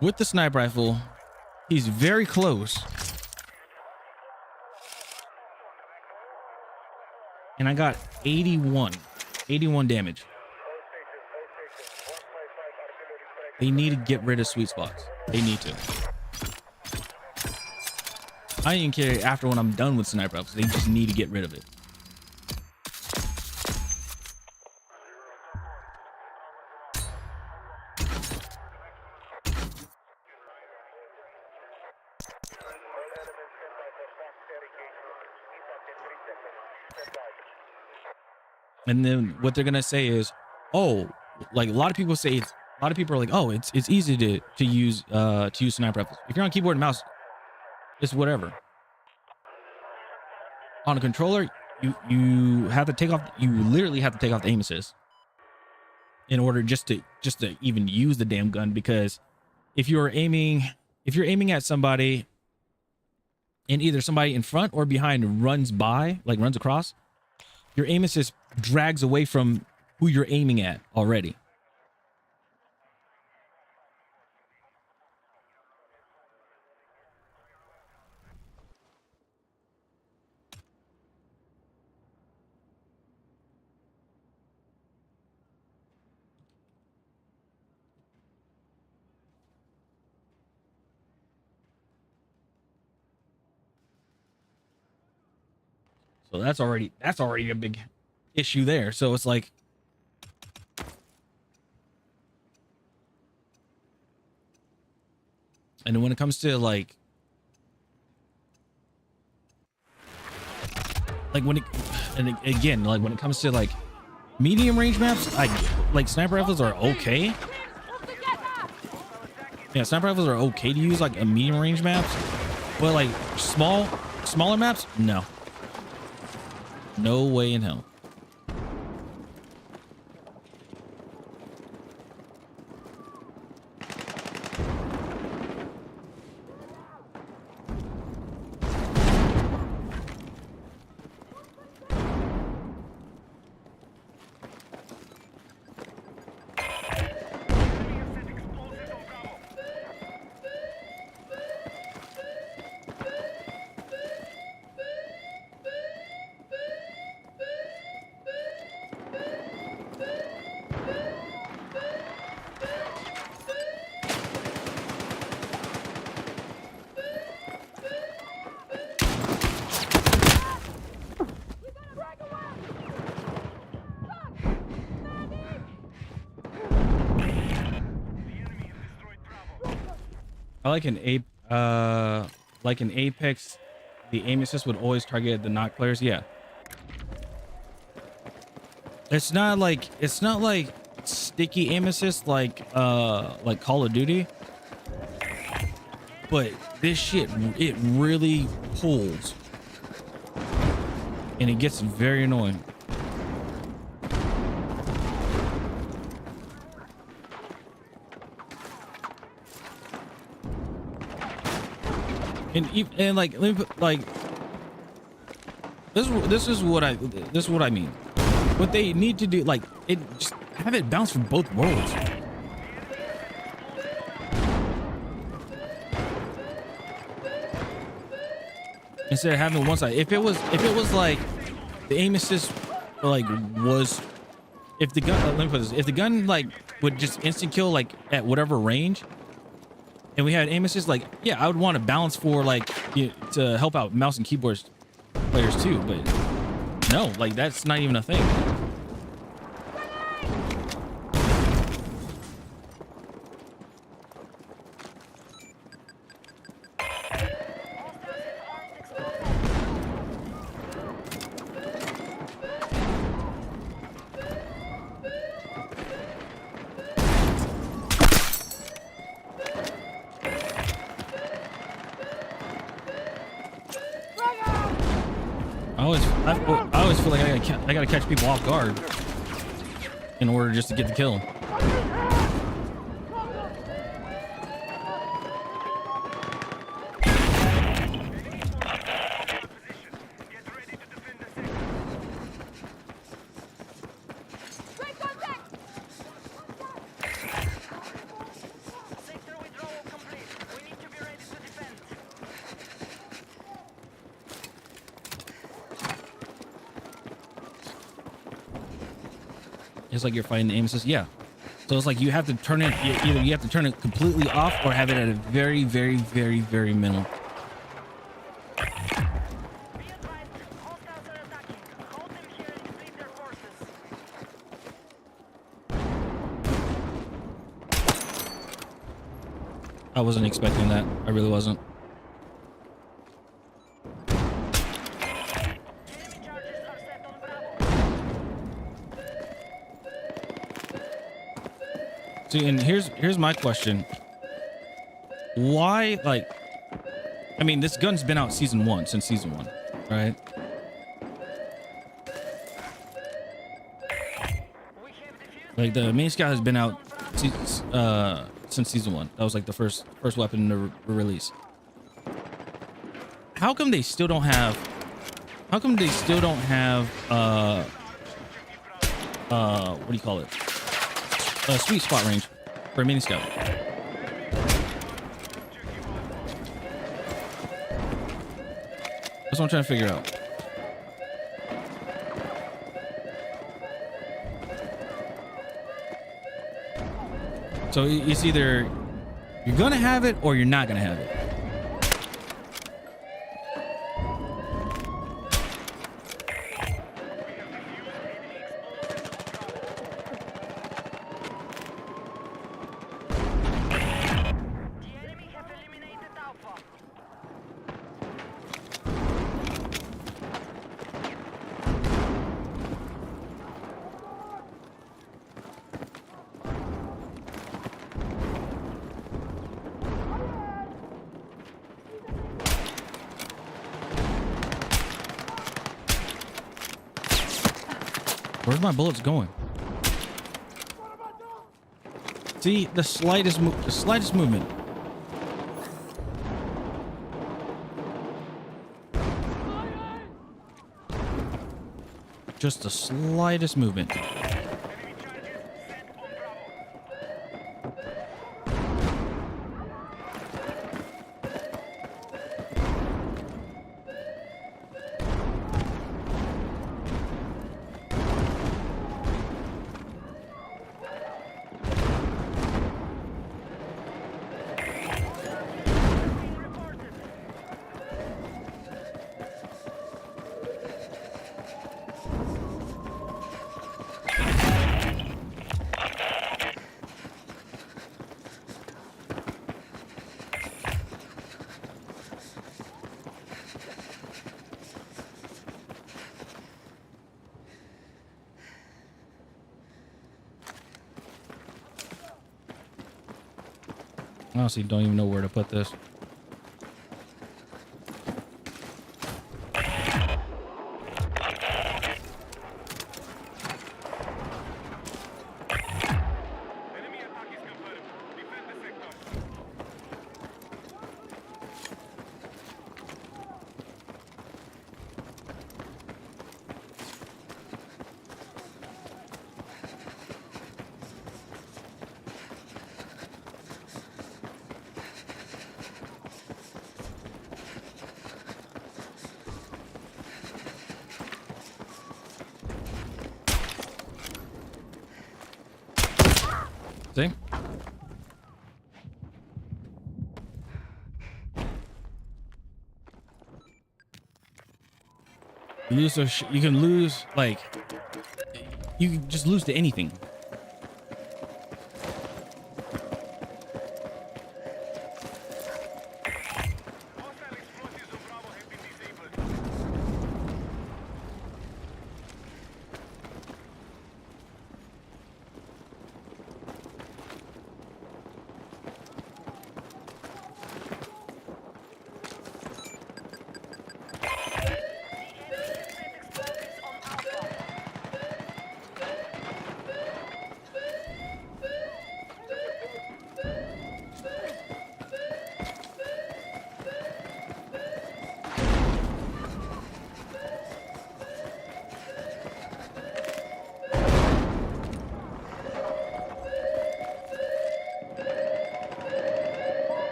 with the sniper rifle. He's very close. And I got 81 damage. They need to get rid of sweet spots. They need to. I don't even care after when I'm done with sniper rifles. They just need to get rid of it. And then what they're gonna say is, oh, like a lot of people are like, oh, it's easy to use sniper rifles. If you're on keyboard and mouse, it's whatever. On a controller, you have to take off. You literally have to take off the aim assist in order just to even use the damn gun. Because if you're aiming at somebody, and either somebody in front or behind runs across, your aim assist drags away from who you're aiming at already. So that's already a big issue there. So it's like, and then when it comes to like when it comes to like medium range maps, like sniper rifles are okay. Yeah, sniper rifles are okay to use like a medium range maps, but like smaller maps, no. No way in hell. I like an Apex, the aim assist would always target the knock players. Yeah. It's not like sticky aim assist like Call of Duty. But this shit, it really pulls. And it gets very annoying. And like, let me put, like, this is what I mean. What they need to do, like, just have it bounce from both worlds. Instead of having one side. If it was like the aim assist like was, if the gun, let me put this, if the gun like would just instant kill like at whatever range, and we had aim assist, like yeah, I would want to balance for like to help out mouse and keyboard players too, but no, like that's not even a thing. I always feel like I gotta catch people off guard in order just to get the kill. Great contact! Sector withdrawal complete. We need to be ready to defend. It's like you're fighting the aim assist. Yeah. So it's like you have to turn it, either you have to turn it completely off or have it at a very, very, very, very minimal. Be advised, hostiles are attacking. Hold them here and deplete their forces. I wasn't expecting that. I really wasn't. Enemy charges are set on Bravo. See, and here's my question. Why, like, I mean, this gun's been out since season one, right? We have defused Like the main scout has been out since season one. That was like the first weapon to release. How come they still don't have? How come they still don't have? What do you call it? A sweet spot range for a mini scout. That's what I'm trying to figure out. So it's either you're gonna have it or you're not gonna have it. the enemy have eliminated Alpha. Where's my bullets going? See, the slightest movement. Just the slightest movement. Enemy charges set on Bravo. Reported. Honestly, don't even know where to put this. Enemy attack is confirmed. Defend the sector. You lose, you can lose, like, you can just lose to anything. Hostile explosives on Bravo have been disabled. Explosives on Alpha.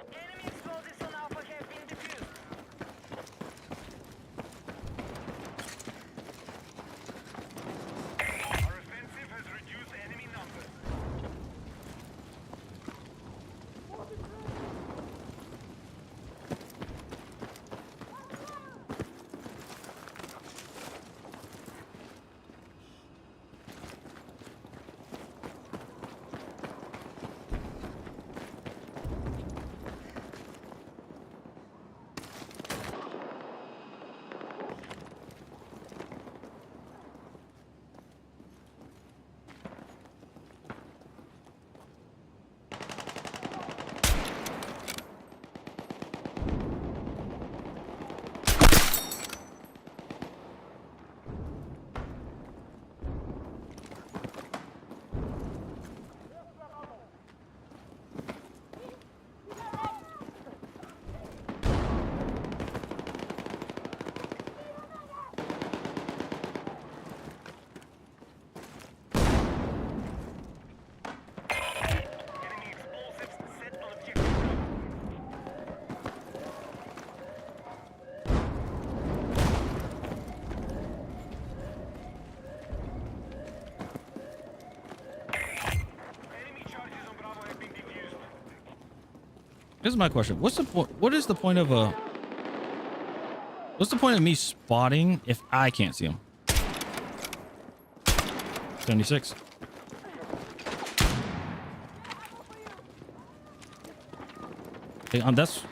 Enemy explosives on Alpha have been defused. Our offensive has reduced enemy numbers. Enemy explosives set on objective. Enemy charges on Bravo have been defused. Here's my question. What's the point? What is the point of a... What's the point of me spotting if I can't see him? 76. Okay, that's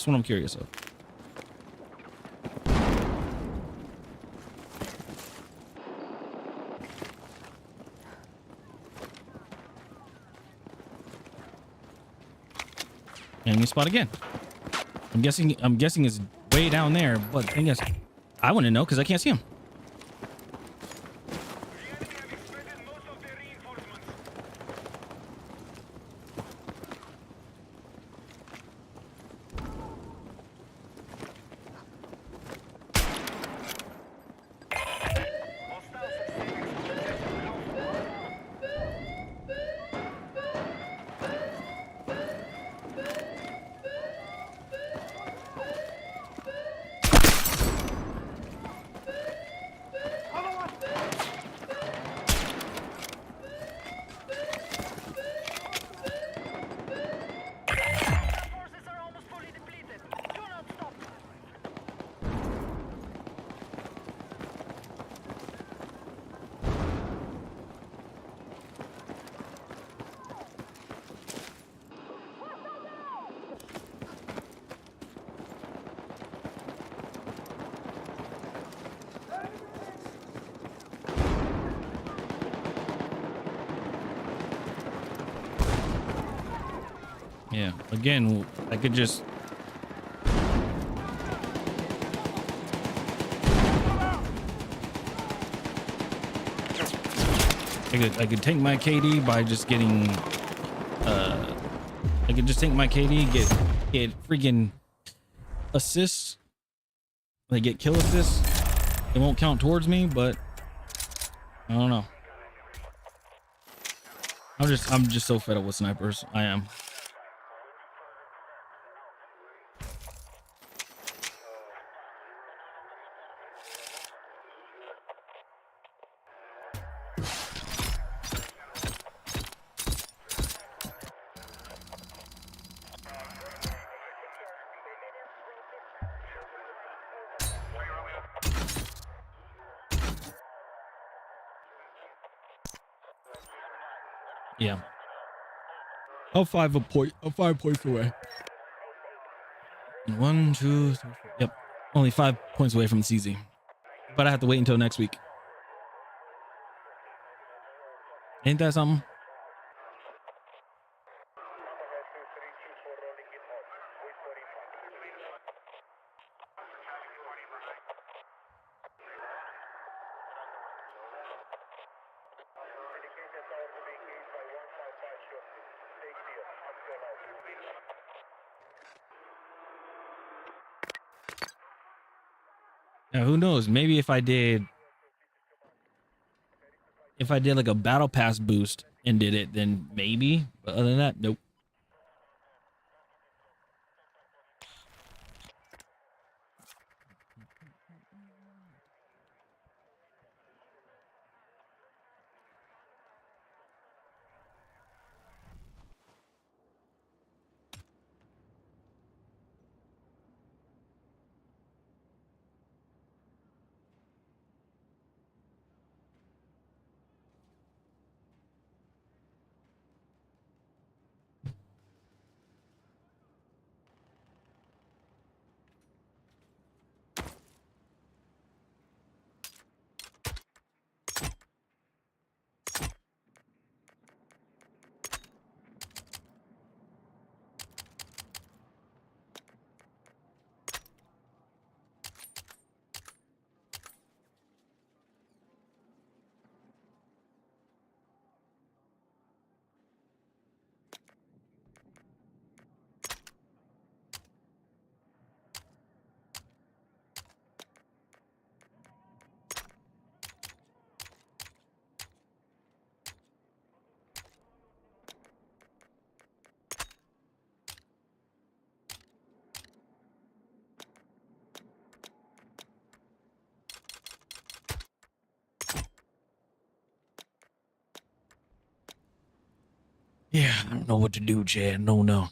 what I'm curious of. Enemy spot again. I'm guessing it's way down there, but the thing is, I wouldn't know because I can't see him. The enemy have expended most of their reinforcements. Hostiles have set explosives on Alpha. Forces are almost fully depleted. Do not stop. Yeah. Again, I could just... I could take my KD by just getting... I could just take my KD, get freaking assists. Like get kill assists. It won't count towards me, but I don't know. I'm just so fed up with snipers. I am. Yeah. I'm 5 points away. 1, 2, 3, 4. Yep. Only 5 points away from the CZ. But I have to wait until next week. Ain't that something? Now, who knows? Maybe if I did like a battle pass boost and did it, then maybe. But other than that, nope. Yeah, I don't know what to do, Chad. No.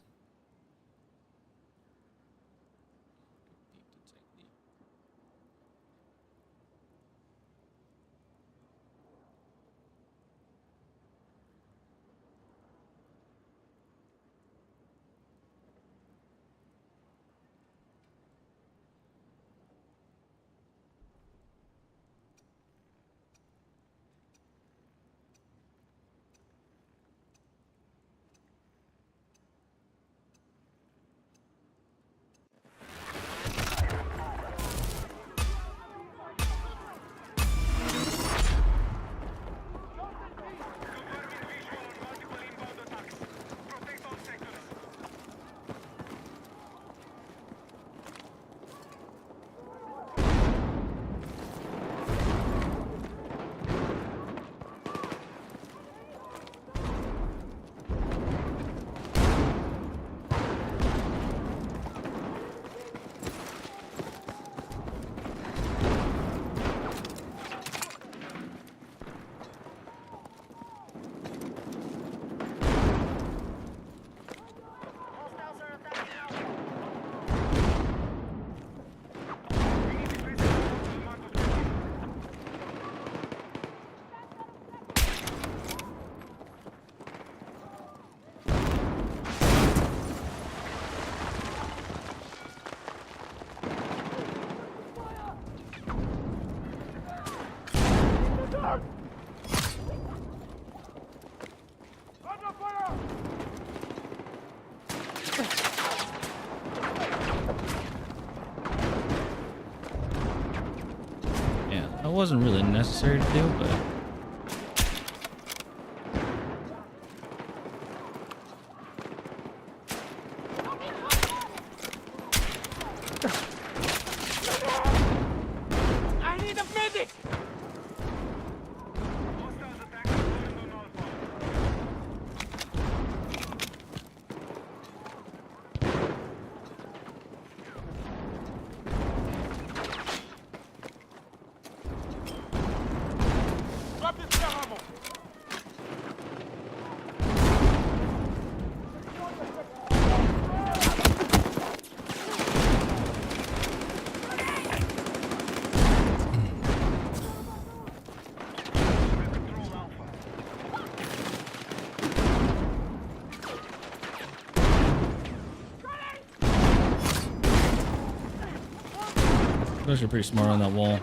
Hostiles are attacking Alpha. Yeah, that wasn't really necessary to do, but I need a medic! Drop this ammo! guys are pretty smart on that wall.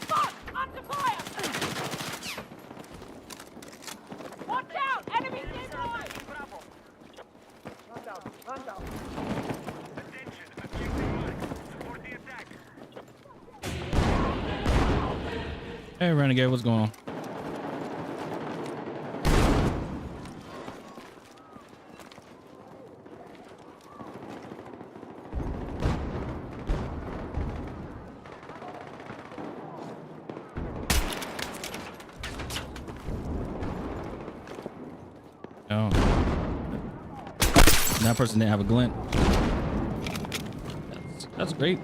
Fuck! Under fire! Watch out! Enemy destroyed! Hey, Renegade, what's going on? Oh. That person didn't have a glint. That's great.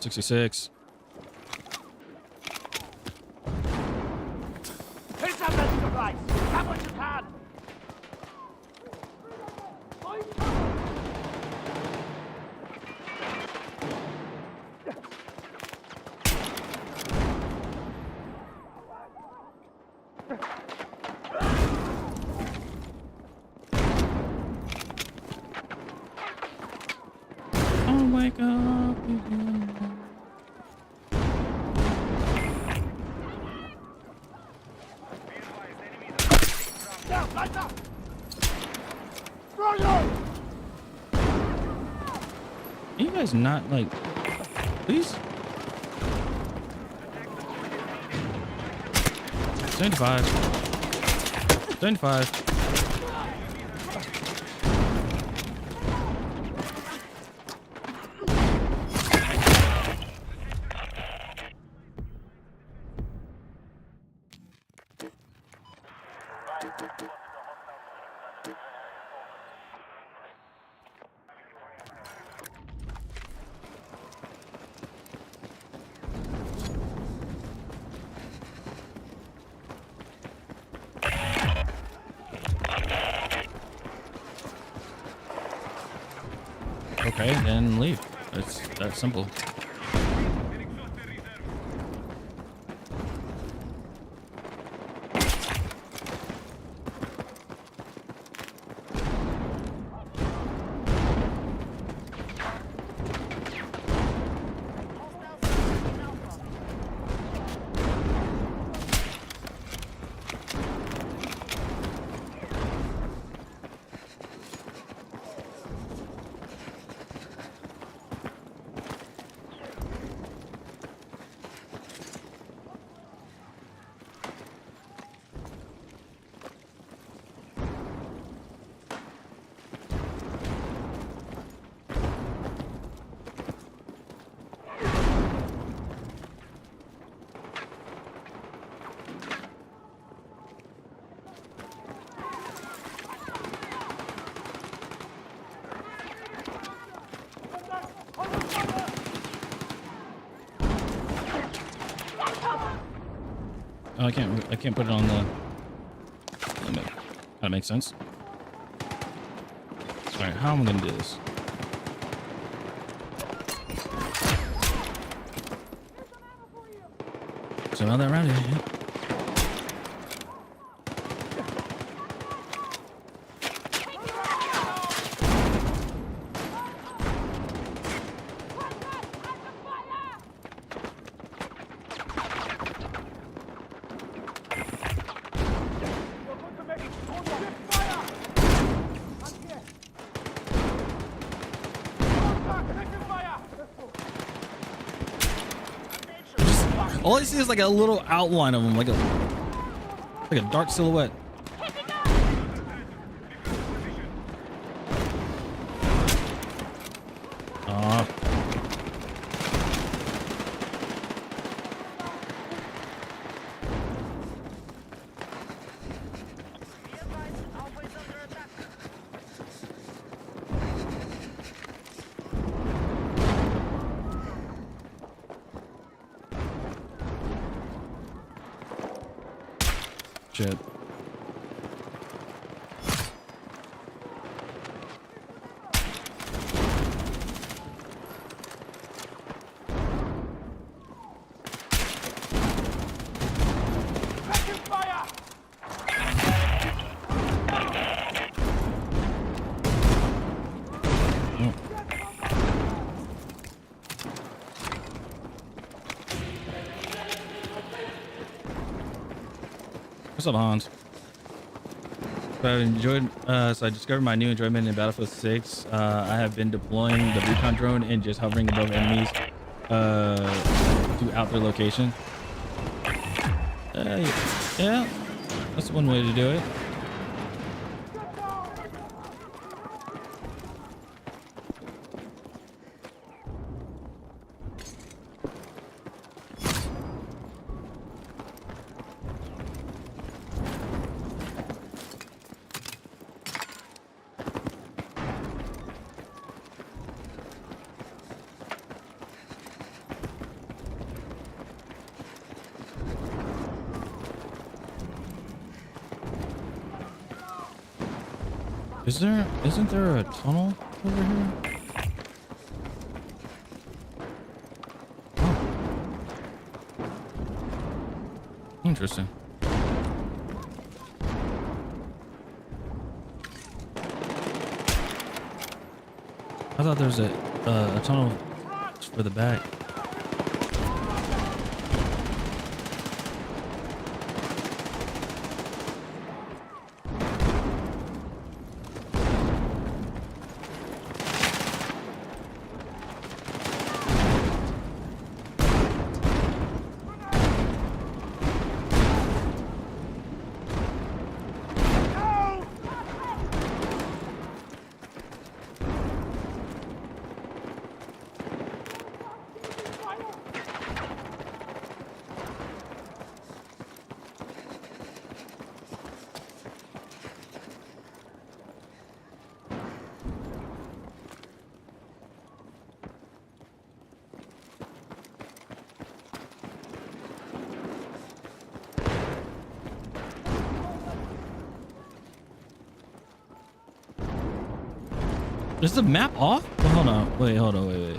$66. Here's a best device. Have what you can. Oh my God. Down, lights up. Froyo! Can you guys not like, please? 75. 75. Okay, then leave. It's that simple. Oh, I can't put it on the limit. That makes sense. All right, how am I gonna do this? So now that round here. Yeah. All I see is like a little outline of him, like a dark silhouette. Aw. Be advised, Alpha is under attack. Shit. Taking fire! What's up, Hans? So I discovered my new enjoyment in Battlefield 6. I have been deploying the recon drone and just hovering above enemies to out their location. Yeah, that's one way to do it. Isn't there a tunnel over here? Oh. Interesting. I thought there was a tunnel for the back. Is the map off? Oh, hold on. Wait, hold on. Wait.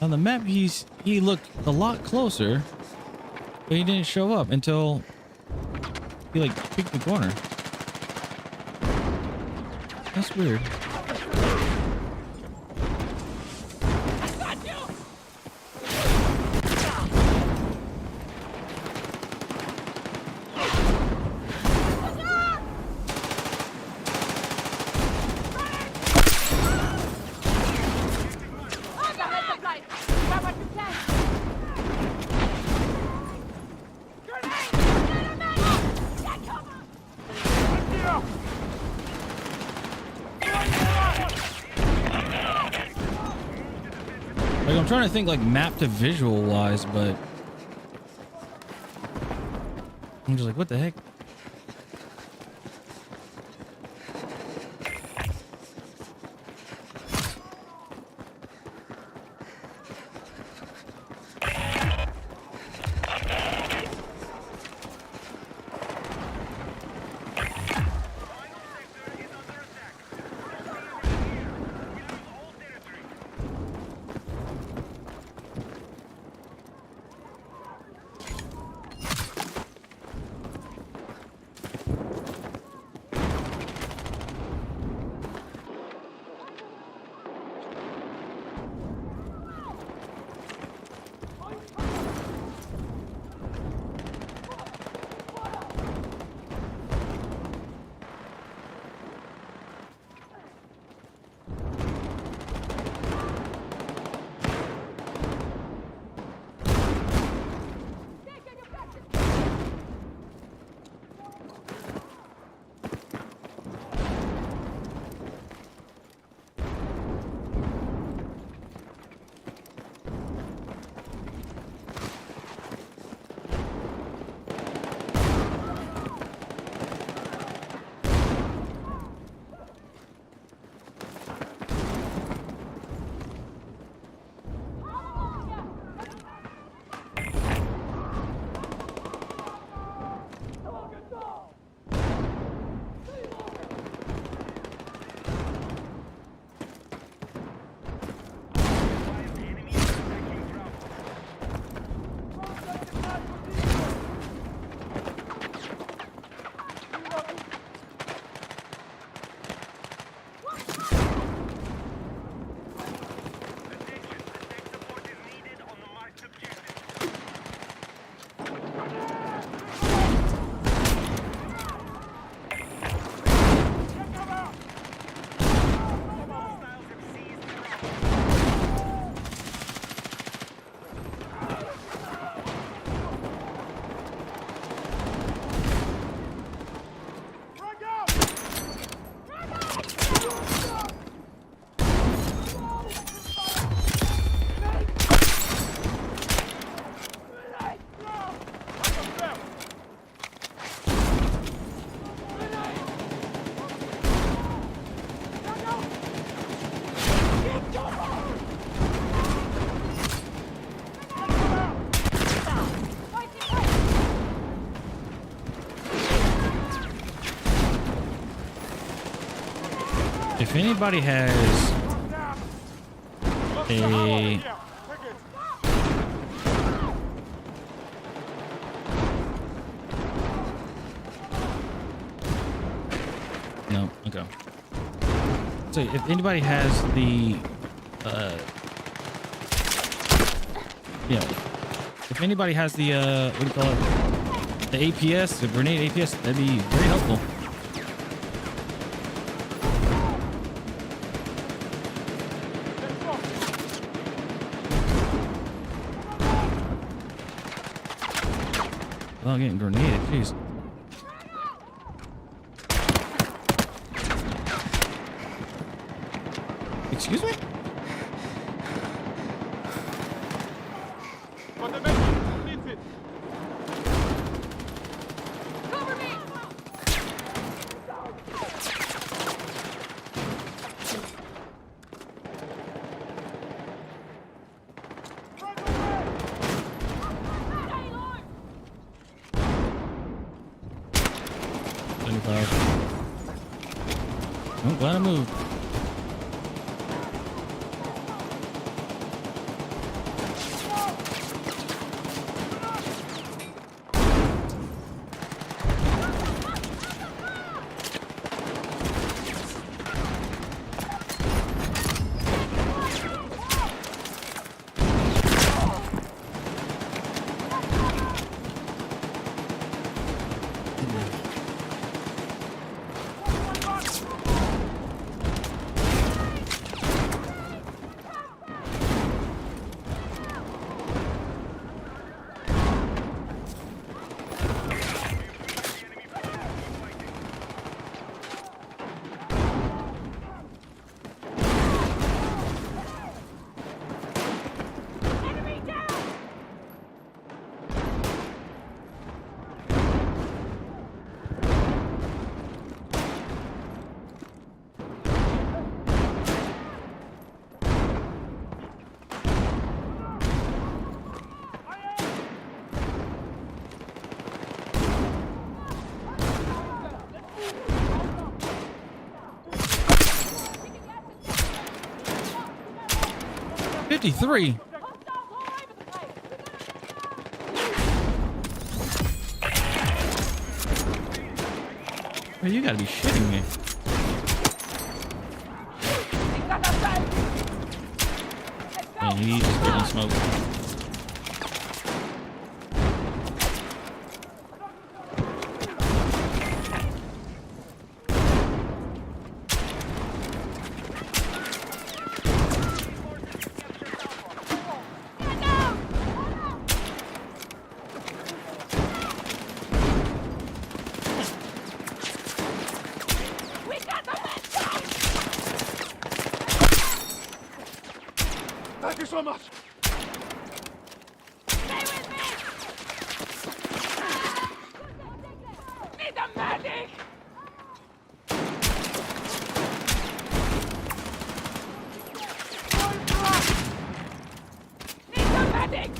On the map, he looked a lot closer, but he didn't show up until he like peeked the corner. That's weird. Like, I'm trying to think like map to visual wise, but I'm just like, what the heck? If anybody has a no, okay. So if anybody has the yeah, if anybody has the what do you call it? The APS, the grenade APS, that'd be very helpful. Without getting grenaded, jeez. Excuse me? Cover me! I'm glad I moved. Enemy down! '53. Hostiles all over the place! Well, you gotta be shitting me. And he's just getting smoked. We got the men! Thank you so much. Stay with me! Need a medic! Need a medic!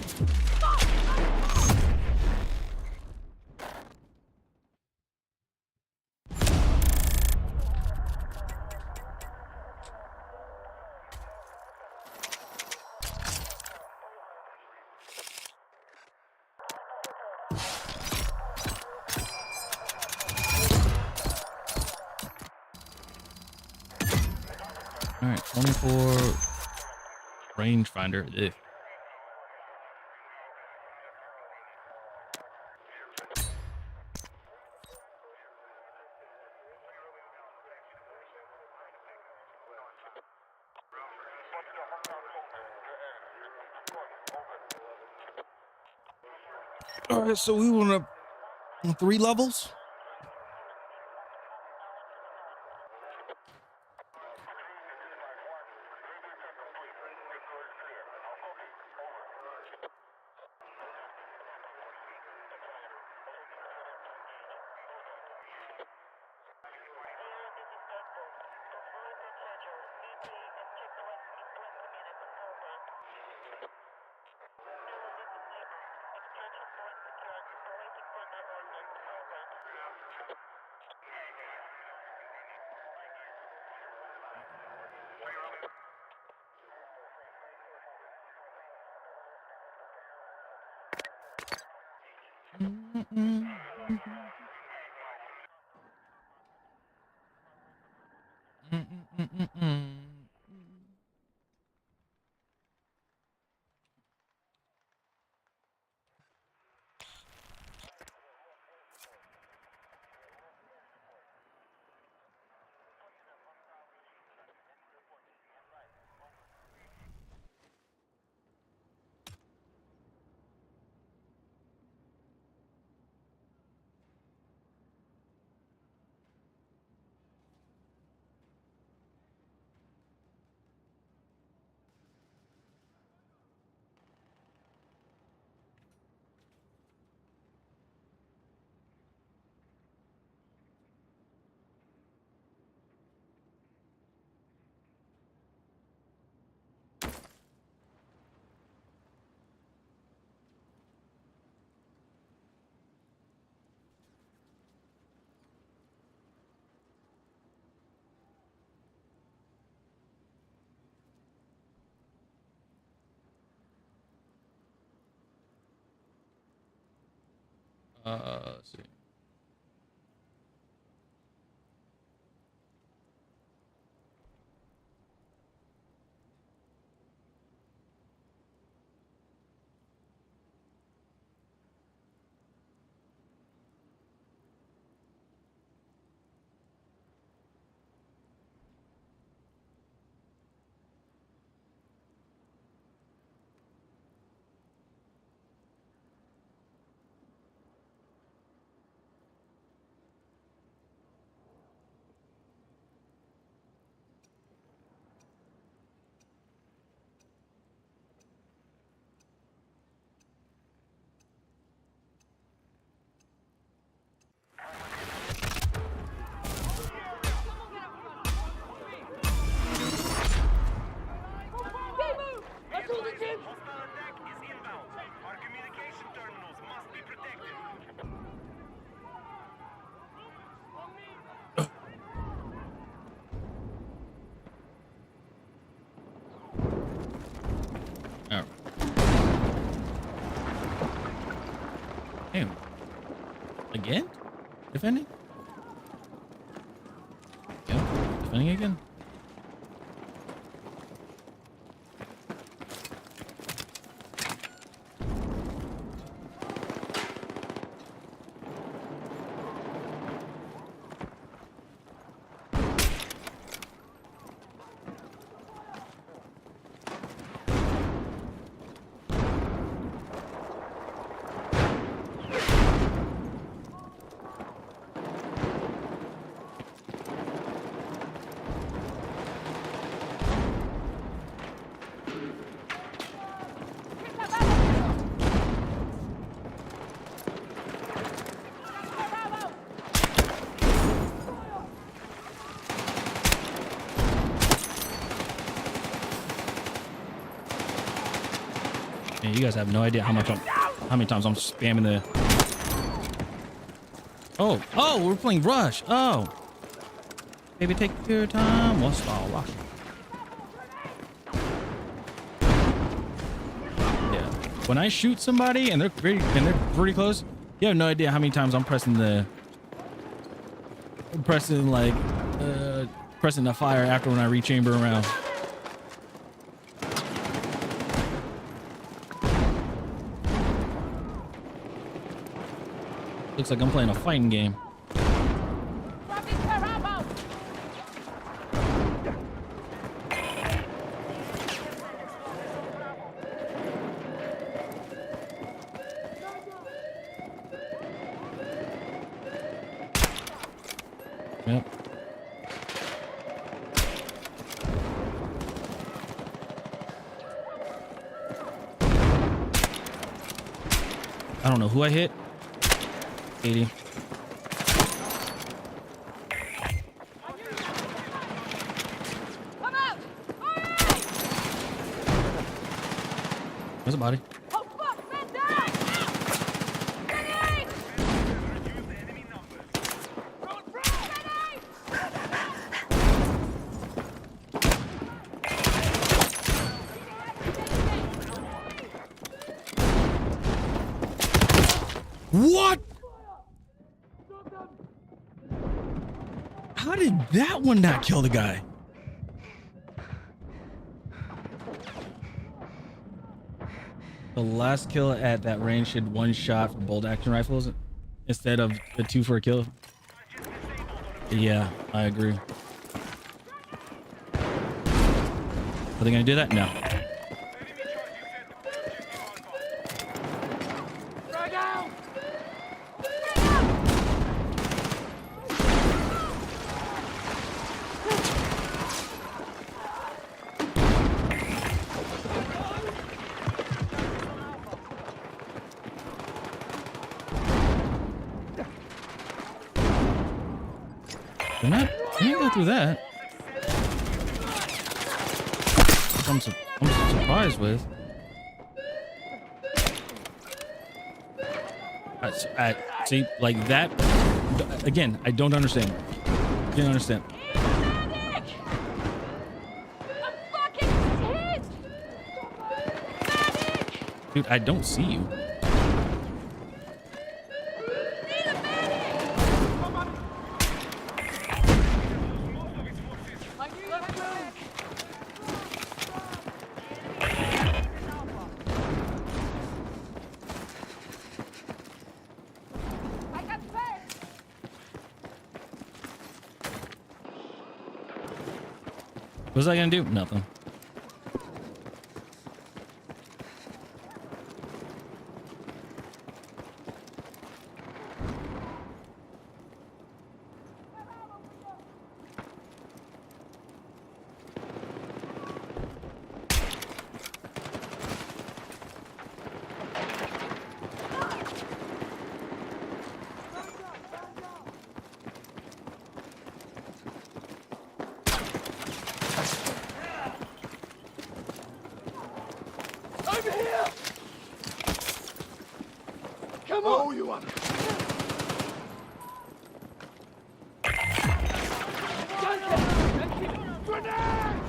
All right, 24 rangefinder. Ugh. All right, so we want to 3 levels. Let's see. Hostile attack is inbound. Our communication terminals must be protected. Oh. Damn. Again? Defending? Yeah, defending again? Man, you guys have no idea how many times I'm spamming the. Oh, we're playing Rush. Oh, baby, take your time. What's all Rush? Yeah, when I shoot somebody and they're pretty close, you have no idea how many times I'm pressing the fire after when I rechamber around. Looks like I'm playing a fighting game. Yep. I don't know who I hit. 80. Come out! There's a body. Oh fuck! Man down! Grenade! What? How did that one not kill the guy? The last kill at that range had one shot for bolt action rifles instead of the 2 for a kill. Yeah, I agree. Are they gonna do that? No. They're not go through that. I'm surprised with. I see, like that. Again, I don't understand. Didn't understand. Medic! I'm fucking hit! Medic! Dude, I don't see you. Need a medic! I got first! What's that gonna do? Nothing. Over here! Come on! Oh, you are. Grenade! Man down!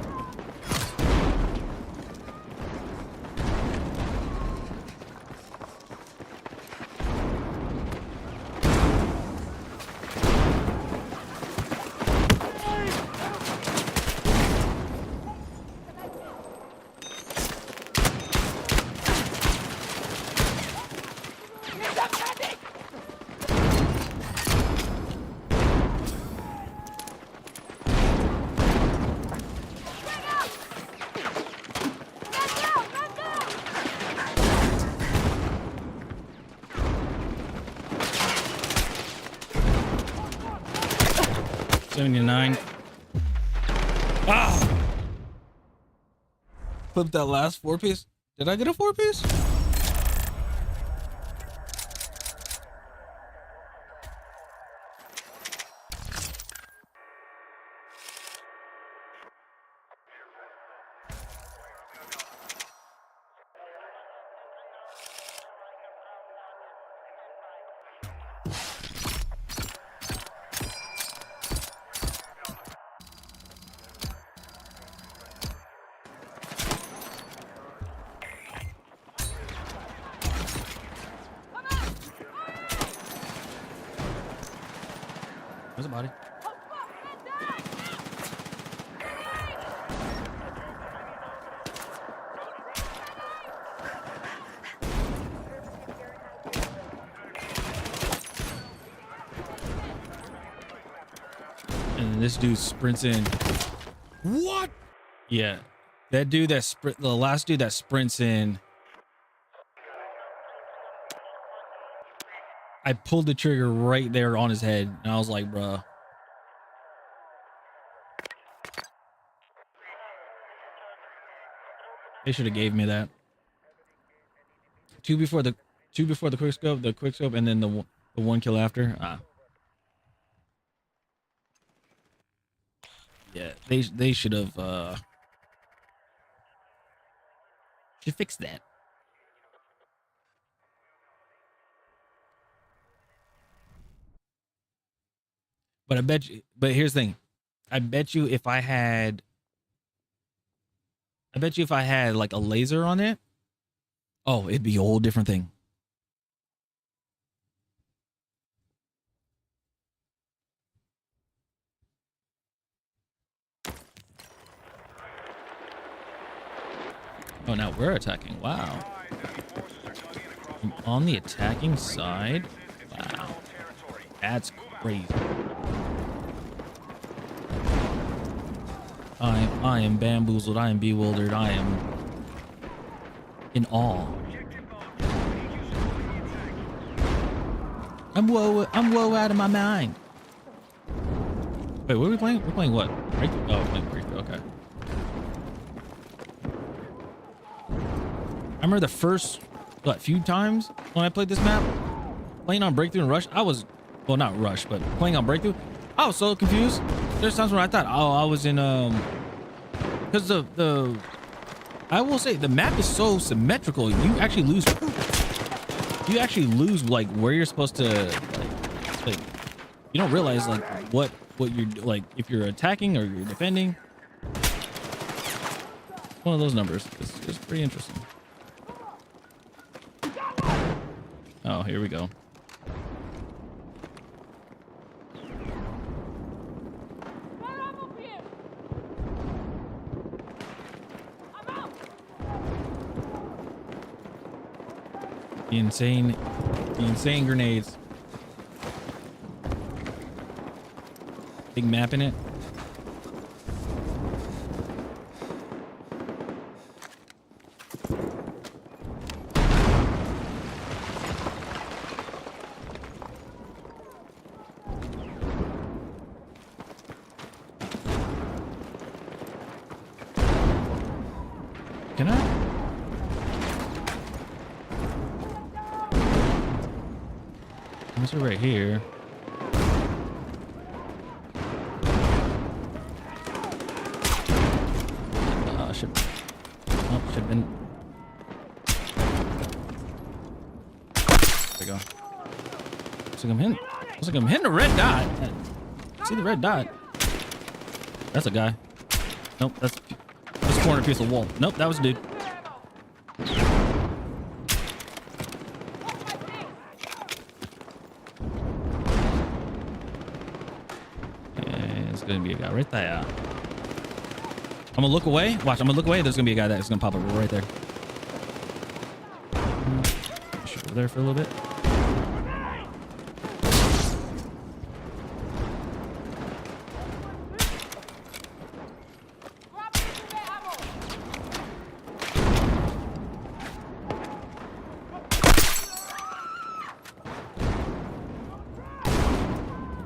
79. Ah! Flip that last 4-piece. Did I get a 4-piece? There's a body. Oh fuck! Man down! And this dude sprints in. What? Yeah. That dude that the last dude that sprints in. I pulled the trigger right there on his head, and I was like, bruh. They should have gave me that. Two before the quick scope, and then the one kill after. Ah. Yeah, they should have should fix that. But I bet you. But here's the thing. I bet you if I had like a laser on it, oh, it'd be a whole different thing. Oh, now we're attacking. Wow. I'm on the attacking side. Wow. That's crazy. I am bamboozled. I am bewildered. I am in awe. I'm woe out of my mind. Wait, what are we playing? We're playing what? Breakthrough? Oh, we're playing Breakthrough. Okay. I remember the first few times when I played this map, playing on Breakthrough and Rush. I was, well, not Rush, but playing on Breakthrough. I was so confused. There's times when I thought, oh, I was in because I will say the map is so symmetrical. You actually lose like where you're supposed to like you don't realize like what you're like if you're attacking or you're defending. One of those numbers. It's pretty interesting. Oh, here we go. The insane grenades. Big map in it. Can I? Unless we're right here. Should. Oh, should have been. There we go. Looks like I'm hitting a red dot. See the red dot? That's a guy. Nope, that's a corner piece of wall. Nope, that was a dude. It's gonna be a guy right there. I'm gonna look away. Watch, I'm gonna look away. There's gonna be a guy that's gonna pop up right there. Shoot over there for a little bit.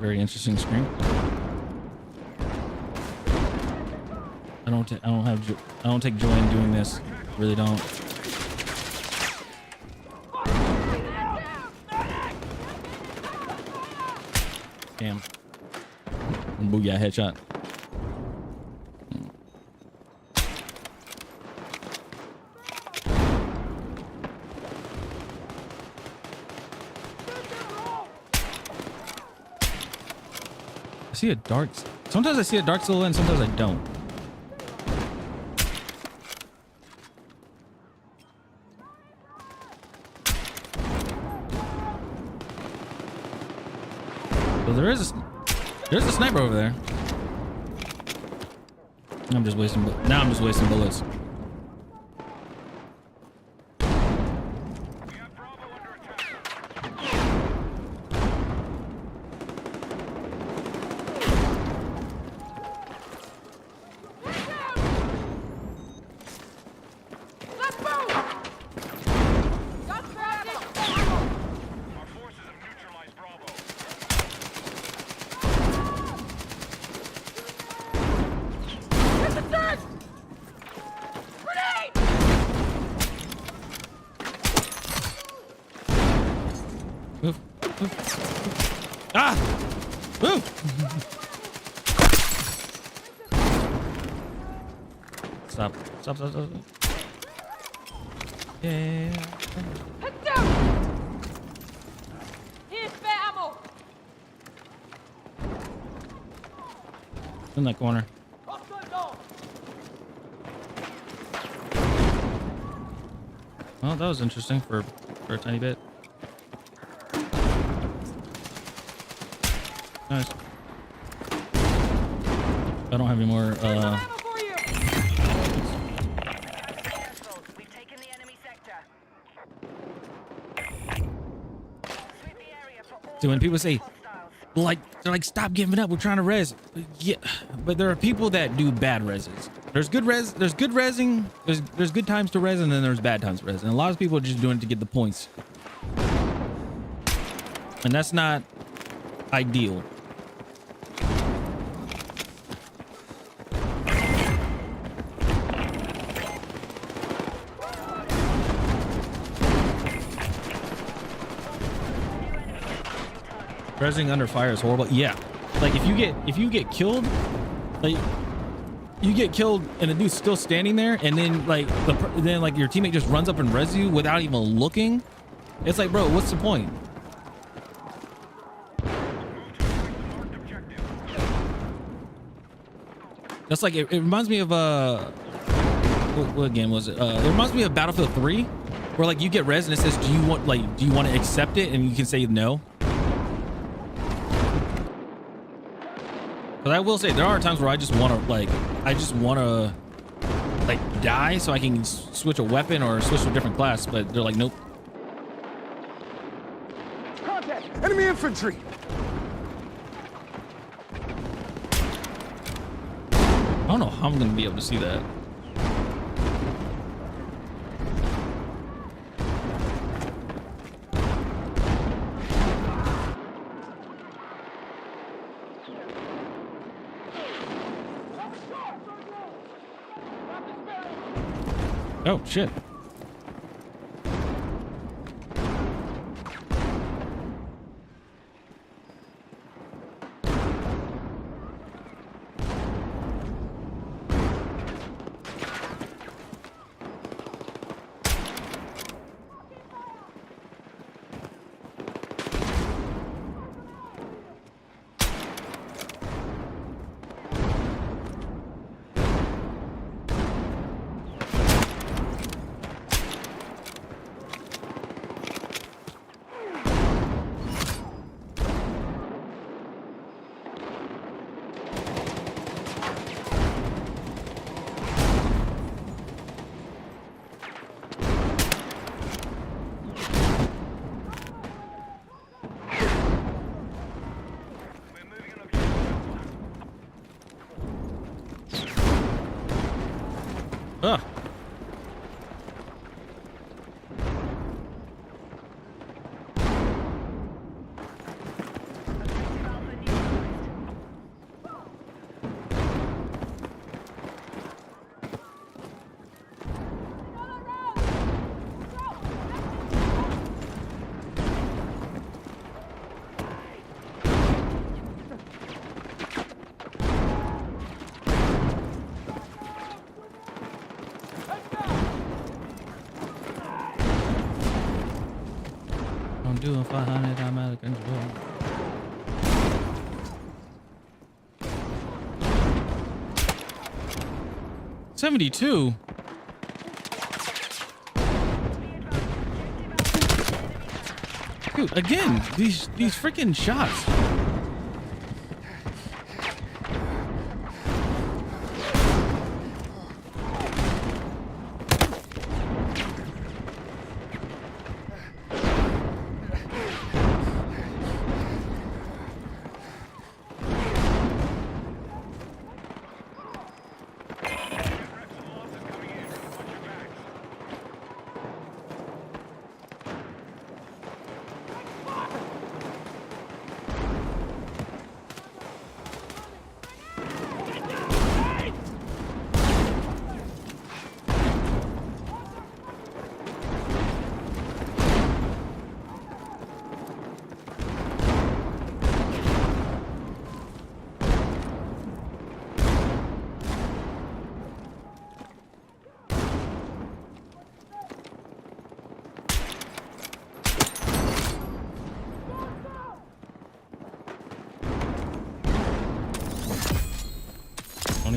Very interesting screen. I don't take joy in doing this. Really don't. Damn. Booyah headshot. I see a dark. Sometimes I see a dark silhouette and sometimes I don't. So there's a sniper over there. I'm just wasting bullets. Ah! Woo! Stop. Stop, stop, stop. Yeah. Head down! Here's spare ammo! In that corner. Well, that was interesting for a tiny bit. Nice. I don't have any more. Ammo for you! Successful. We've taken the enemy sector. Sweep the area for all So when people say, hostiles. they're like, stop giving up. We're trying to res. Yeah, but there are people that do bad reses. There's good res. There's good resing. There's good times to res, and then there's bad times to res. And a lot of people are just doing it to get the points, and that's not ideal. Resing under fire is horrible. Yeah, like if you get killed, like you get killed and the dude's still standing there, and then like your teammate just runs up and res you without even looking. It's like, bro, what's the point? That's like it reminds me of what game was it? It reminds me of Battlefield 3, where like you get res and it says, do you want to accept it, and you can say no. But I will say there are times where I just want to die so I can switch a weapon or switch to a different class, but they're like, nope. Contact! Enemy infantry! I don't know how I'm gonna be able to see that. Oh shit. Ugh. I'm doing 500, I'm out of control. $72. Dude, again, these freaking shots.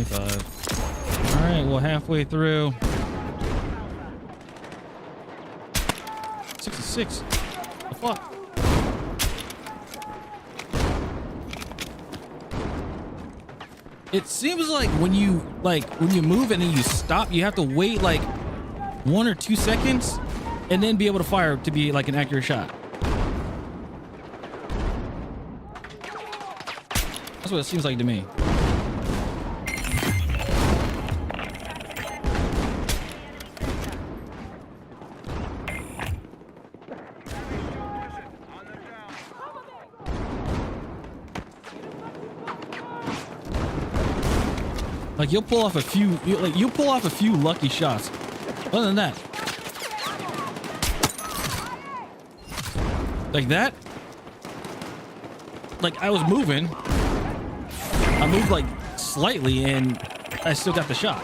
25. All right, well, halfway through. 66. The fuck? It seems like when you move and then you stop, you have to wait like 1 or 2 seconds and then be able to fire to be like an accurate shot. That's what it seems like to me. Like you'll pull off a few, you'll pull off a few lucky shots. Other than that, like that, like I was moving, I moved like slightly, and I still got the shot.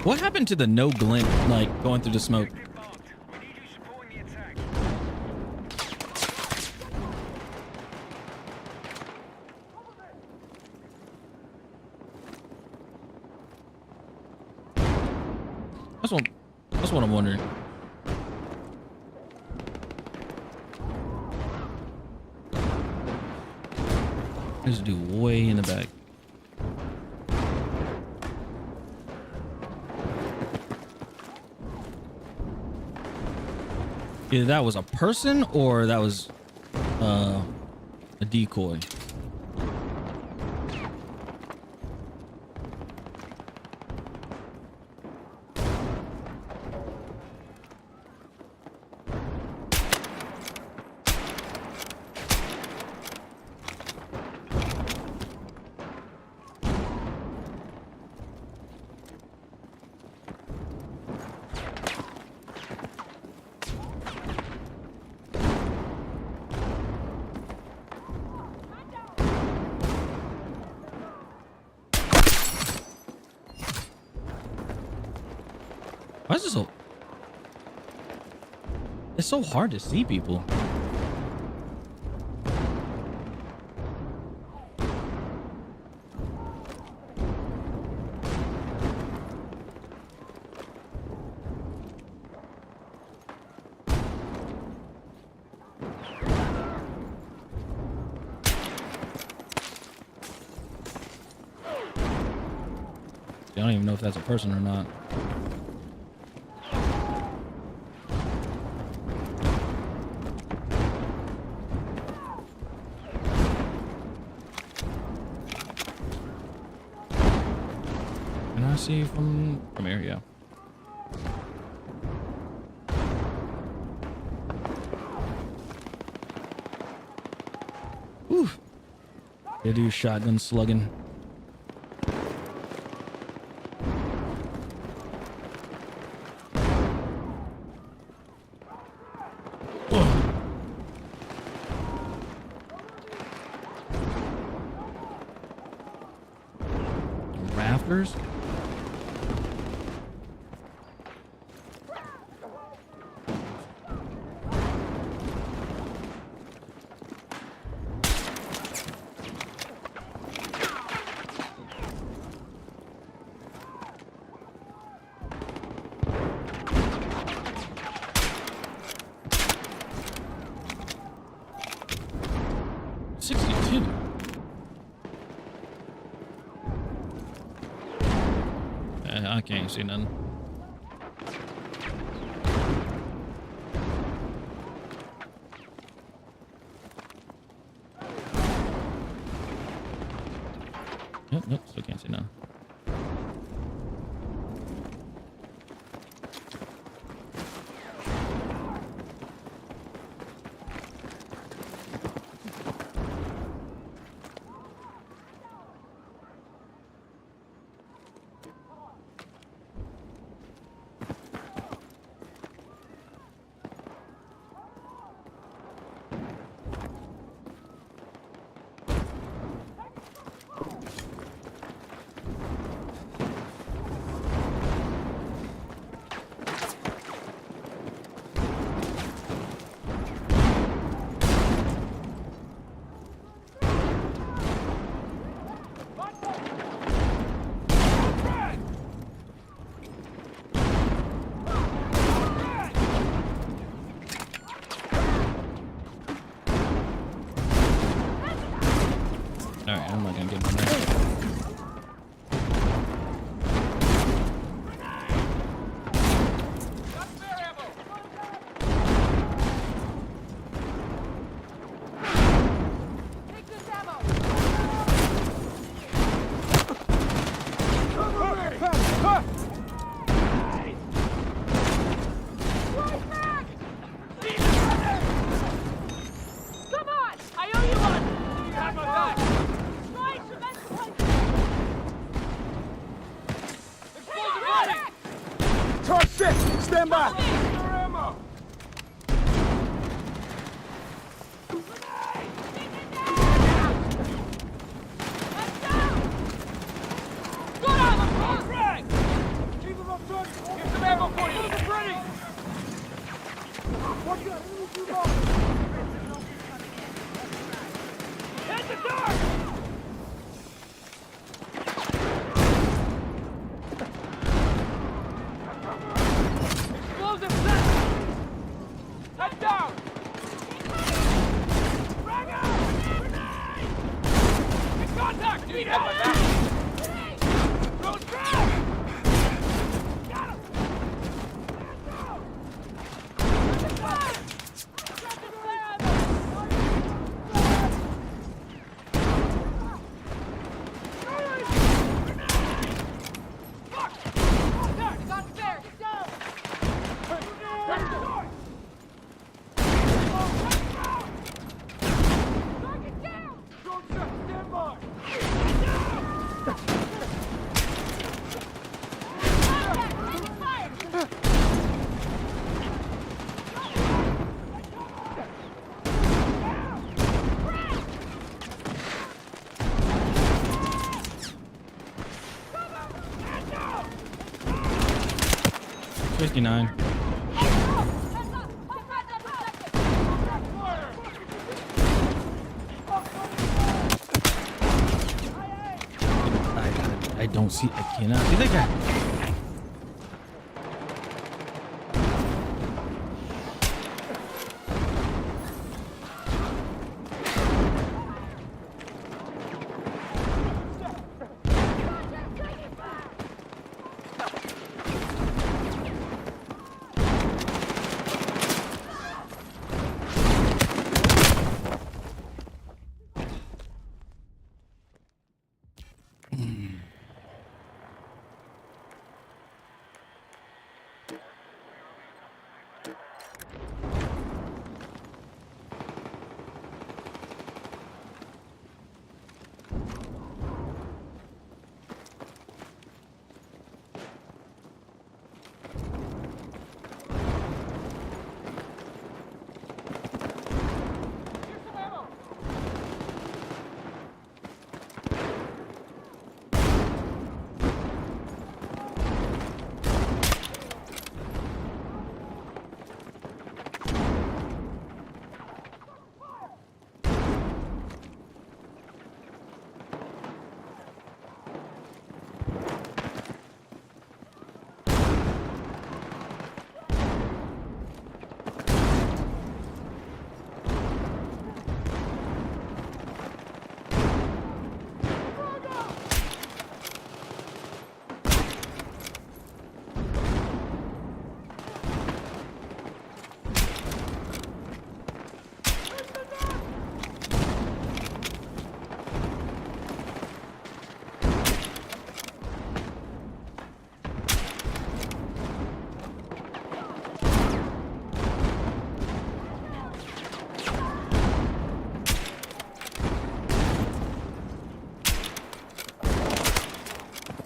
What happened to the no glint, like going through the smoke? That's what I'm wondering. There's a dude way in the back. Either that was a person or that was a decoy. Why is this so... It's so hard to see people. I don't even know if that's a person or not. See from here, yeah. Whew. They do shotgun slugging. Rafters. I can't see nothing. Nope, still can't see nothing. All right, I'm not gonna get one there. Take this ammo. Right back! Come on! I owe you one! You have my back! Try cement place! Explosive ready! Charge set! Stand by! $59. I don't see. I cannot see that guy.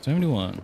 $71.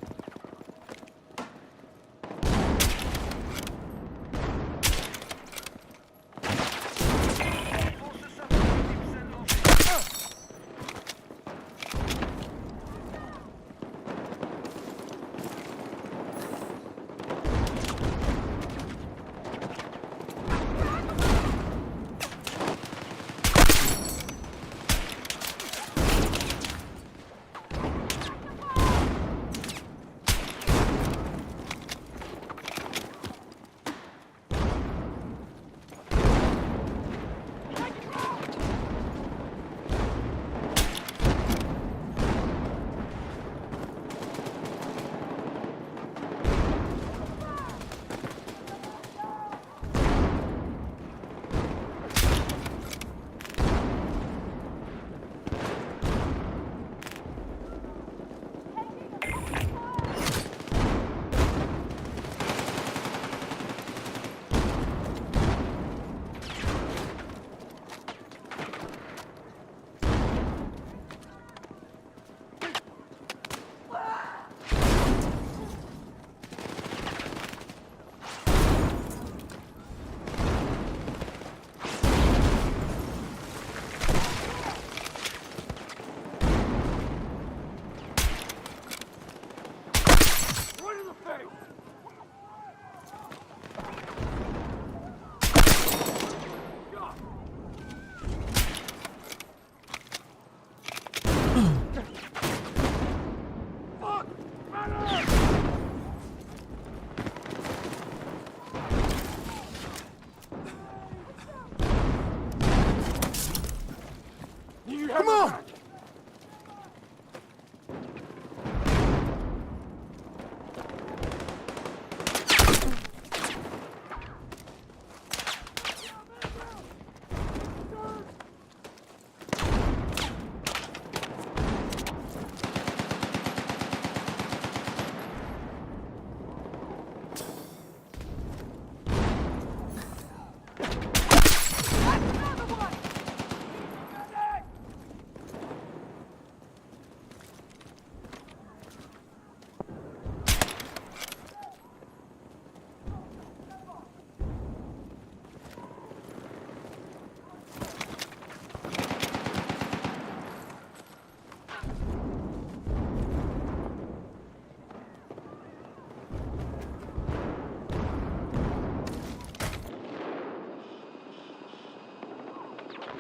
Come on!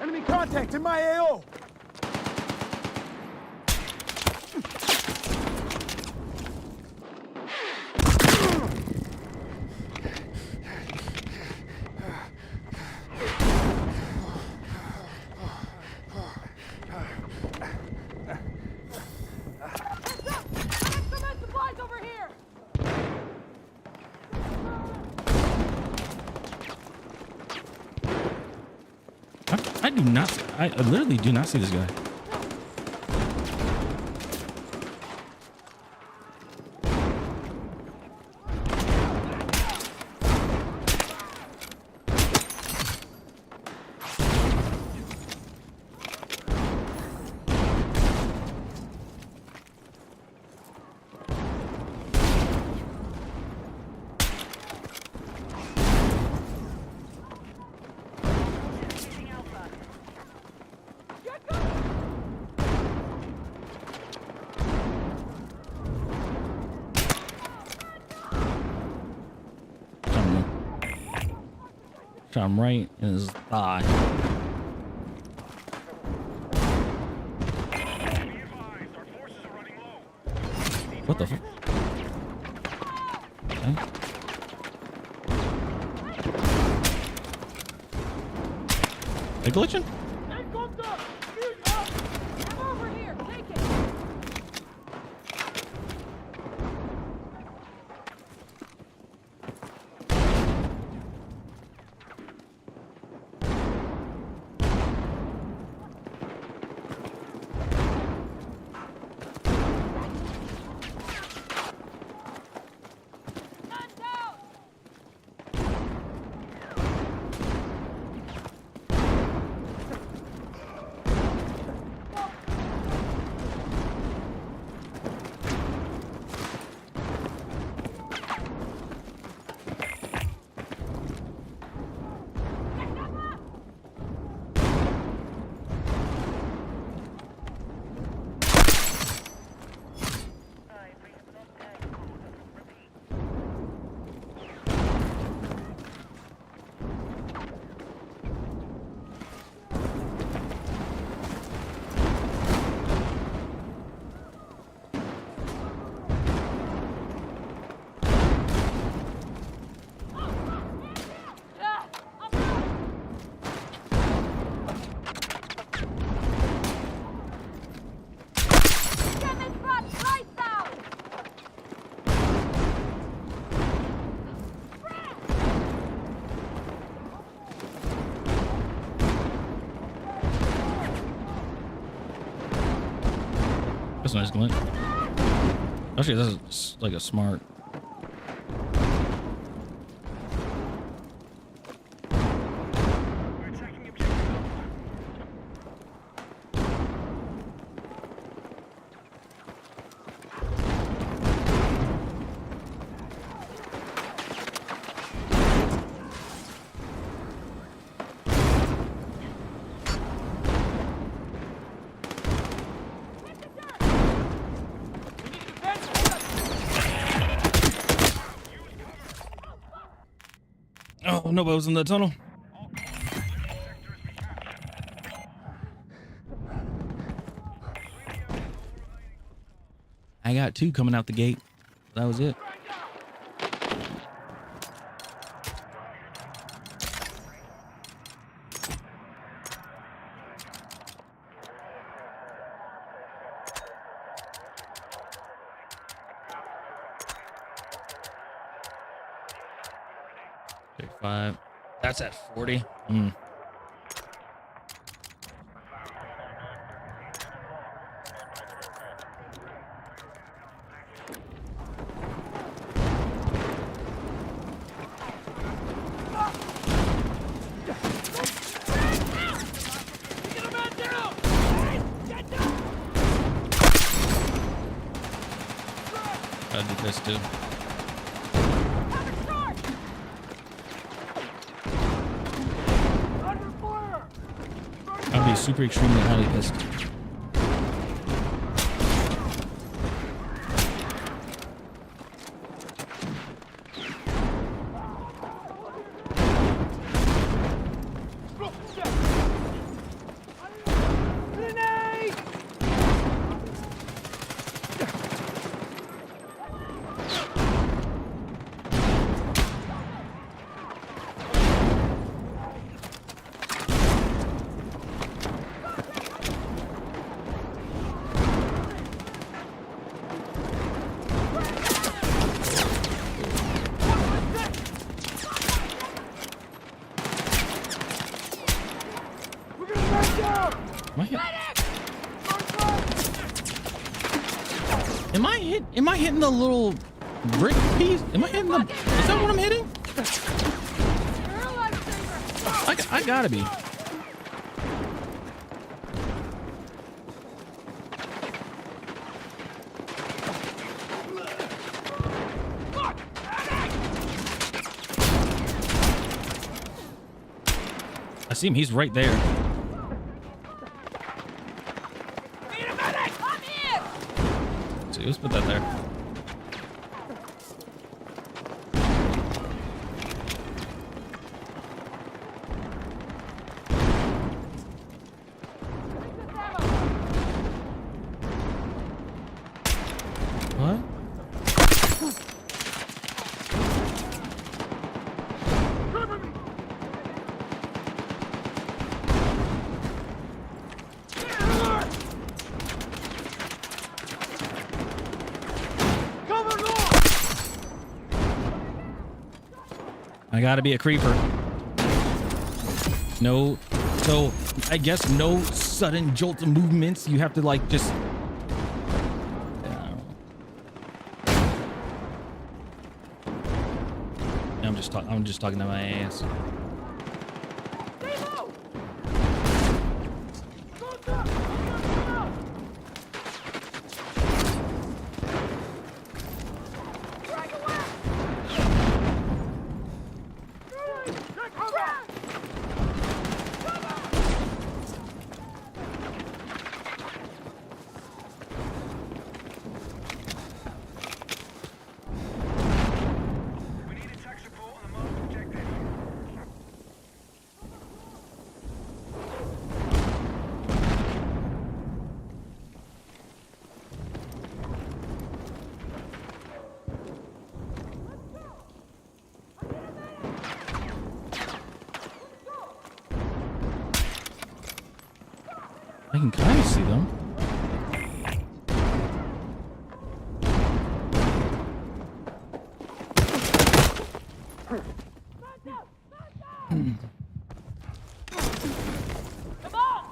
Enemy contact in my AO! Extra supplies over here! I do not. I literally do not see this guy. Losing Alpha. Shot him right in his thigh. What the fuck? Okay. They glitching? Come over here, take it! Guns out! Ah, I'm out! Get this front, lights out! That's a nice glint. Actually, that's like a smart. Oh, nobody was in the tunnel. I got two coming out the gate. That was it. 5. That's at 40. Mm. Get a man down! Get down! Gotta do this too. Have a charge! Under fire! I'd be super extremely highly pissed. Grenade! We're gonna back down! Am I hitting the little brick piece? Am I hitting the? Is that what I'm hitting? You're a lifesaver! I gotta be. I see him. He's right there. Need a medic! I'm here! See, let's put that there. What? I gotta be a creeper. No, so I guess no sudden jolt of movements. You have to like just. I don't know. I'm just talking to my ass. I can kind of see them. Come on!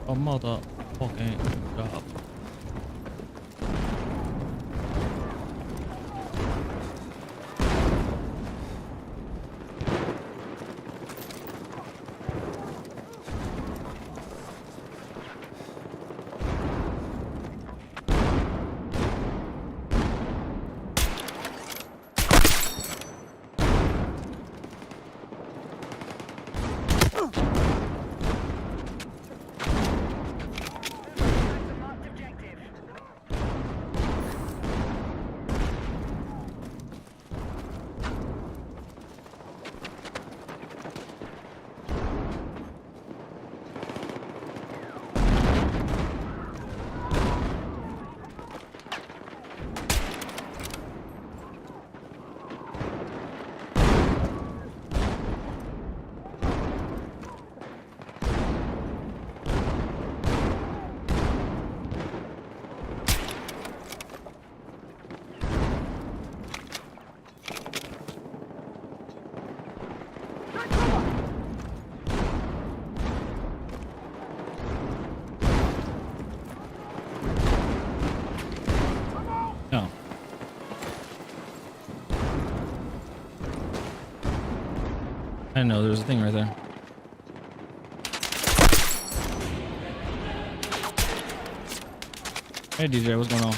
A motherfucking job. Oh. I didn't know there was a thing right there. Hey DJ, what's going on?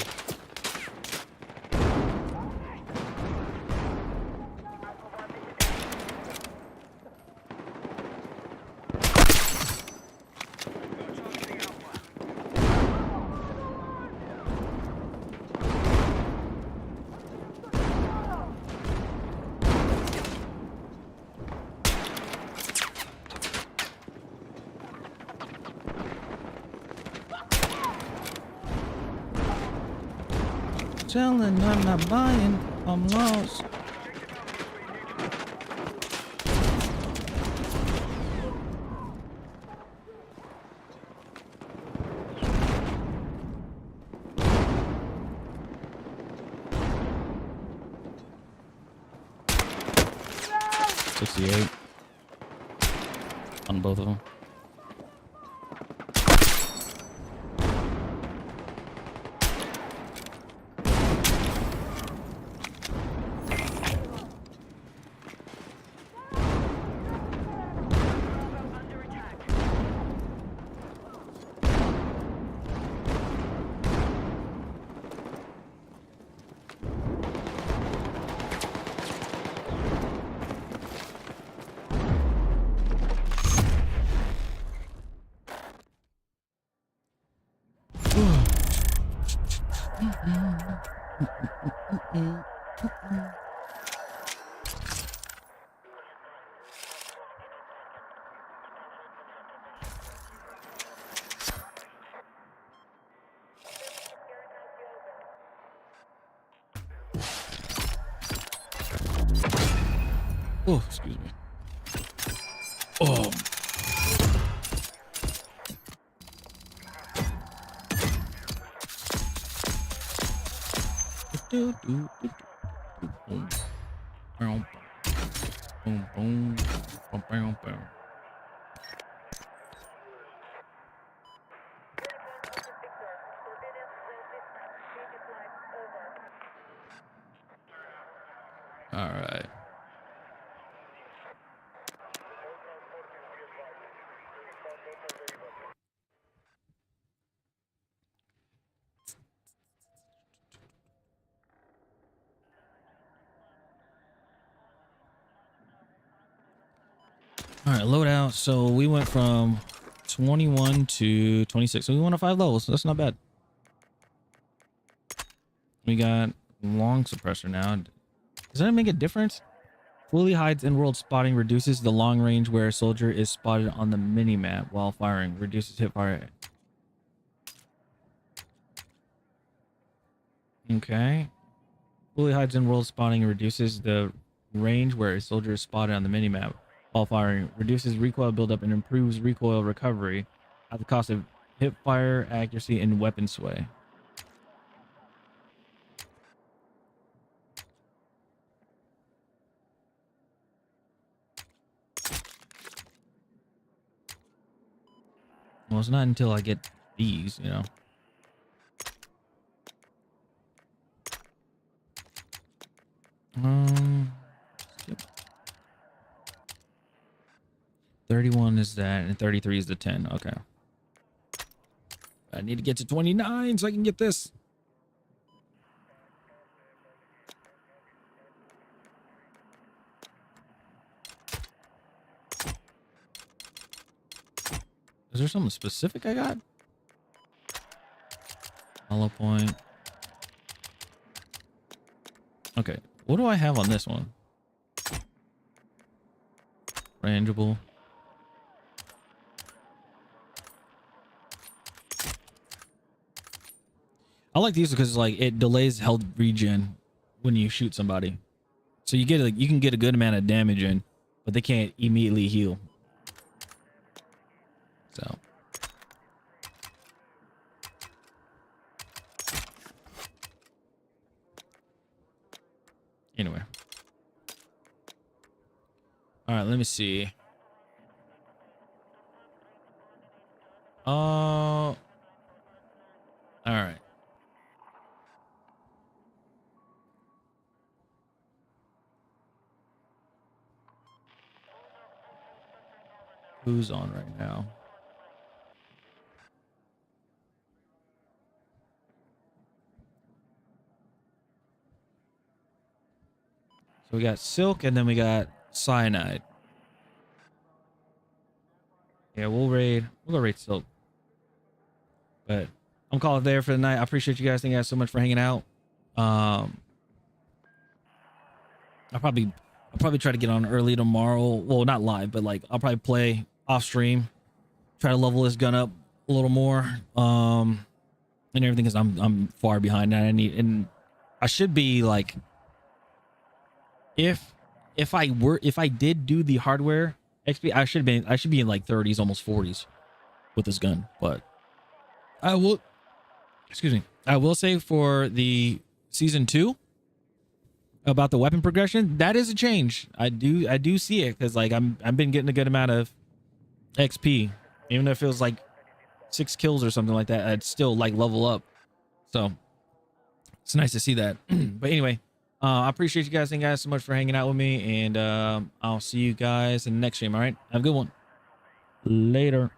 Telling I'm not buying, I'm lost. $68 on both of them. Oh, excuse me. Oh. All right. All right, loadout. So we went from 21 to 26. So we went to 5 levels. So that's not bad. We got long suppressor now. Does that make a difference? Fully hides in world spotting, reduces the long range where a soldier is spotted on the mini map while firing. Reduces hip fire. Okay. Fully hides in world spotting and reduces the range where a soldier is spotted on the mini map while firing. Reduces recoil buildup and improves recoil recovery at the cost of hip fire accuracy and weapon sway. Well, it's not until I get these, you know. Skip. 31 is that, and 33 is the 10. Okay. I need to get to 29 so I can get this. Is there something specific I got? Hollow point. Okay. What do I have on this one? Rangeable. I like these because like it delays health regen when you shoot somebody. So you get you can get a good amount of damage in, but they can't immediately heal. So anyway. All right, let me see. All right. Who's on right now? So we got Silk, and then we got Cyanide. Yeah, we'll go raid Silk. But I'm calling it there for the night. I appreciate you guys. Thank you guys so much for hanging out. I'll probably try to get on early tomorrow. Well, not live, but like I'll probably play off stream. Try to level this gun up a little more. And everything, because I'm far behind that. I should be like, if I did do the hardware XP, I should be in like 30s, almost 40s with this gun. But I will say for the season 2 about the weapon progression, that is a change. I do see it, because like I've been getting a good amount of XP, even if it was like 6 kills or something like that. I'd still like level up, so it's nice to see that. But anyway, I appreciate you guys. Thank you guys so much for hanging out with me, and I'll see you guys in the next stream. All right, have a good one. Later.